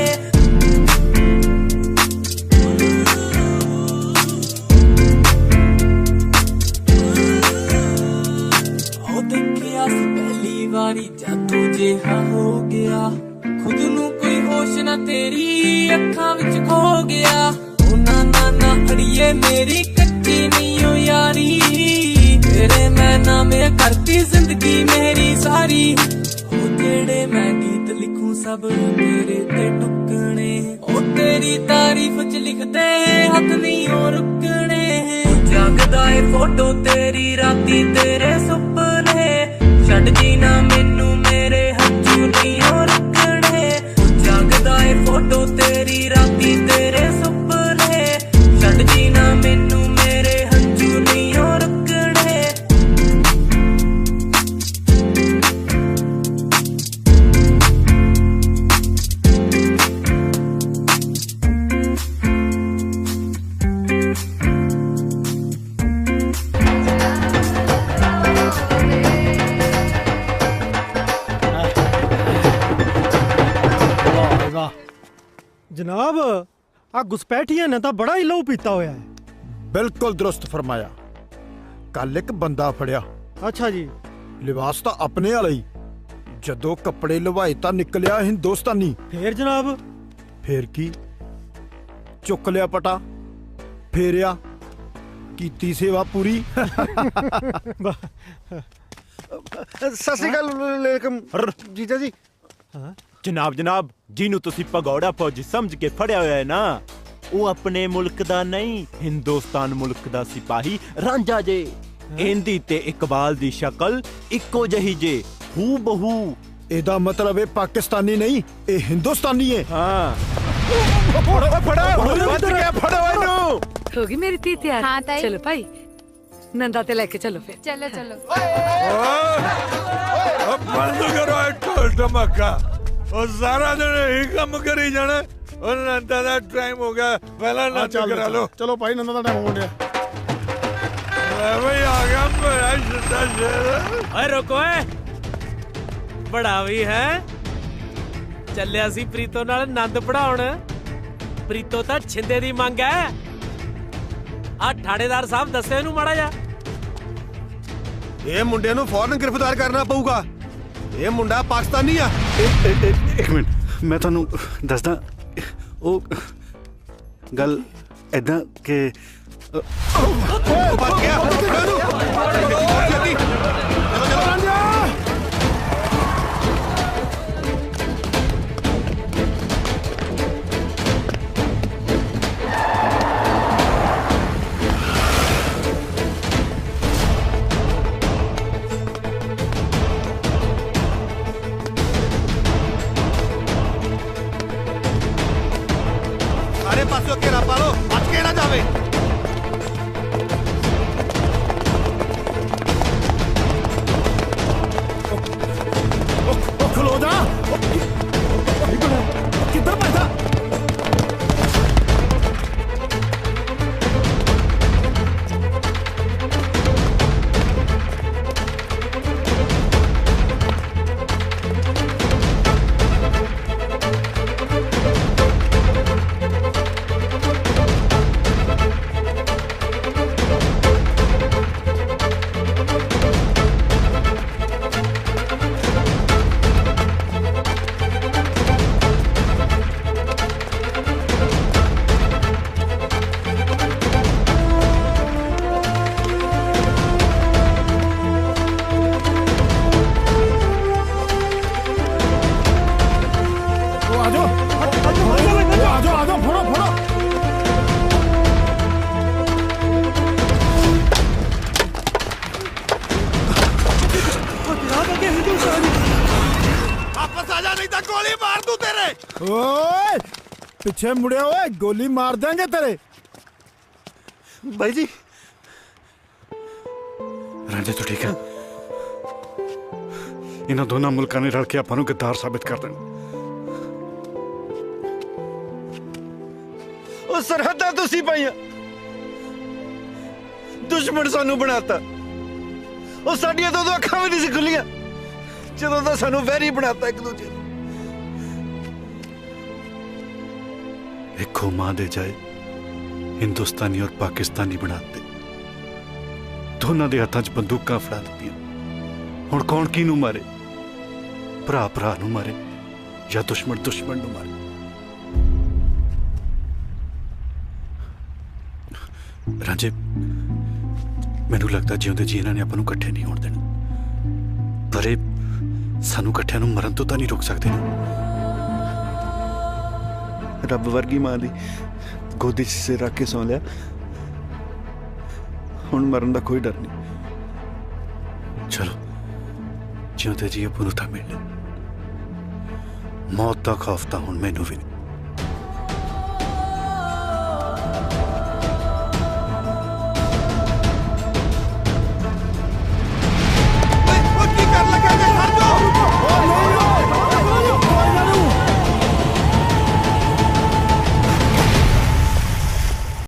ਉਹ ਦੇਖਿਆ ਸੀ ਪਹਿਲੀ ਵਾਰੀ ਜਦ ਤੂੰ ਜਿਹਾ ਹੋ ਗਿਆ ਖੁਦ ਨੂੰ ਕੋਈ ਹੋਸ਼ ਨਾ ਤੇਰੀ ਅੱਖਾਂ ਵਿੱਚ ਖੋ ਗਿਆ ਉਹ ਨਾ ਨਾ ਨਾ ਅੜੀਏ ਮੇਰੀ ਕੱਚੀ ਨਹੀਂ ਓ ਯਾਰੀ ਤੇਰੇ ਮੈਂ ਨਾ ਮੈਂ ਕਰਤੀ ਜ਼ਿੰਦਗੀ ਮੇਰੀ ਸਾਰੀ ਉਹ ਜਿਹੜੇ ਮੈਂ ਗੀਤ ਲਿਖੂ ਸਭ ਤੇਰੇ ਤੇ ਟੁਕਣੇ ਉਹ ਤੇਰੀ ਤਾਰੀਫ ਚ ਲਿਖਦੇ ਹੱਥ ਨਹੀਂ ਓ ਰੁਕਣੇ ਉਹ ਜਾਗਦਾ ਏ ਫੋਟੋ ਤੇਰੀ ਰਾਤੀ ਤੇਰੇ ਸੁਪਨੇ ਛੱਡ ਜੀ ਨਾ ਮੈਨੂੰ ਮੇਰੇ ਹੰਝੂ ਨਹੀਂ ਰੁਕਣੇ ਉਹ ਜਾਗਦਾ ਏ ਫੋਟੋ ਤੇਰੀ ਰਾਤੀ ਤੇਰੇ ਸੁਪਨੇ ਛੱਡ ਜੀ ਨਾ ਮੈਨੂੰ ਮੇਰੇ ਹੰਝੂ ਨਹੀਂ ਰੁਕਣੇ ਜਨਾਬ ਆ ਗੁਸਪੈਠੀਆਂ ਨੇ ਤਾਂ ਬੜਾ ਹੀ ਲਹੂ ਪੀਤਾ ਹੋਇਆ ਹੈ। ਬਿਲਕੁਲ ਦਰੁਸਤ ਫਰਮਾਇਆ। ਕੱਲ ਇੱਕ ਬੰਦਾ ਫੜਿਆ। ਅੱਛਾ ਜੀ। ਲਿਬਾਸ ਤਾਂ ਆਪਣੇ ਵਾਲਾ ਹੀ, ਜਦੋਂ ਕੱਪੜੇ ਲਵਾਏ ਤਾਂ ਨਿਕਲਿਆ ਹਿੰਦੁਸਤਾਨੀ। ਫੇਰ ਜਨਾਬ? ਫੇਰ ਕੀ, ਚੁੱਕ ਲਿਆ ਪਟਾ, ਫੇਰਿਆ, ਕੀਤੀ ਸੇਵਾ ਪੂਰੀ। ਸਤਿ ਸ਼੍ਰੀ ਅਕਾਲ ਜੀਜਾ ਜੀ। ਜਨਾਬ ਜਨਾਬ, ਜਿਹਨੂੰ ਤੁਸੀਂ ਭਗੌੜਾ ਫੌਜੀ ਸਮਝ ਕੇ ਫੜਿਆ ਹੋਇਆ ਹੈ ਨਾ, ਉਹ ਆਪਣੇ ਮੁਲਕ ਦਾ ਨਹੀਂ, ਹਿੰਦੁਸਤਾਨ ਮੁਲਕ ਦਾ ਸਿਪਾਹੀ ਰਾਂਝਾ ਜੇ। ਇਹਦੀ ਤੇ ਇਕਬਾਲ ਦੀ ਸ਼ਕਲ ਇੱਕੋ ਜਿਹੀ ਜੇ, ਹੂ ਬਹੂ। ਇਹਦਾ ਮਤਲਬ ਇਹ ਪਾਕਿਸਤਾਨੀ ਨਹੀਂ, ਇਹ ਹਿੰਦੁਸਤਾਨੀ ਹੈ। ਹਾਂ। ਹੋ ਗਈ ਮੇਰੀ ਧੀ ਤਿਆਰ? हाँ ताई। चलो भाई, नंदा ते लेके चलो फिर। चलो चलो। बंद करो ढोल धमाका, और सारा दिन यही काम करी जाना। और नंदा दा टाइम हो गया, पहला नाच करा लो। चलो भाई, नंदा दा टाइम हो गया। भाई आ गया मेरा सिद्धा शेर। ओए रुको, बड़ा भी है ਚੱਲਿਆ ਸੀ ਪ੍ਰੀਤੋ ਨਾਲ ਆਨੰਦ ਪੜਾਉਣ। ਪ੍ਰੀਤੋ ਤਾਂ ਛਿੰਦੇ ਦੀ ਮੰਗ ਹੈ। ਆ ਠਾੜੇਦਾਰ ਸਾਹਿਬ ਦੱਸੇ ਇਹਨੂੰ ਮਾੜਾ ਜਾ। ਇਹ ਮੁੰਡੇ ਨੂੰ ਫੌਰਨ ਗ੍ਰਿਫਤਾਰ ਕਰਨਾ ਪਊਗਾ। ਇਹ ਮੁੰਡਾ ਪਾਕਿਸਤਾਨੀ ਆ। ਇੱਕ ਮਿੰਟ, ਮੈਂ ਤੁਹਾਨੂੰ ਦੱਸਦਾ। ਉਹ ਗੱਲ ਐਦਾਂ ਕਿ ਭੱਜ ਗਿਆ। ਸਾਰੇ ਪਾਸੇ ਘੇਰਾ ਪਾ ਲਓ, ਬਚ ਕੇ ਨਾ ਪਿੱਛੇ ਮੁੜਿਆ ਓਏ ਗੋਲੀ ਮਾਰ ਦਾਂਗੇ ਤੇਰੇ भाई जी रांझे तो ठीक है इन्हों दोनों मुल्कों ने रल के आपां नूं गद्दार साबित कर देना ओ सरहदां तुसीं पाईआं दुश्मन सानू बनाता ओ साडियां तो अखां भी नहीं सी खुलियां जदों दा सानू वैरी बनाता एक दूजे एक मां दे जाए हिंदुस्तानी और पाकिस्तानी बनाते दोनों के हाथों च बंदूकां फड़ा दित्तियां हुण कौन किनू मारे भरा भरा नू मारे या दुश्मन दुश्मन नू मारे रांझे मैनू लगता जिउंदे जी इन्हां ने आपां नूं इकट्ठे नहीं होण देना पर ये सानू इकट्ठिआं नूं मरन तो तां नहीं रोक सकदे ना रब वर्गी मां दी गोदी च सिर रख के सौ लिया हुण मरन का कोई डर नहीं चलो जिउंदे जी पुनः था मिलने मौत का खौफ था हुण मैनू भी नहीं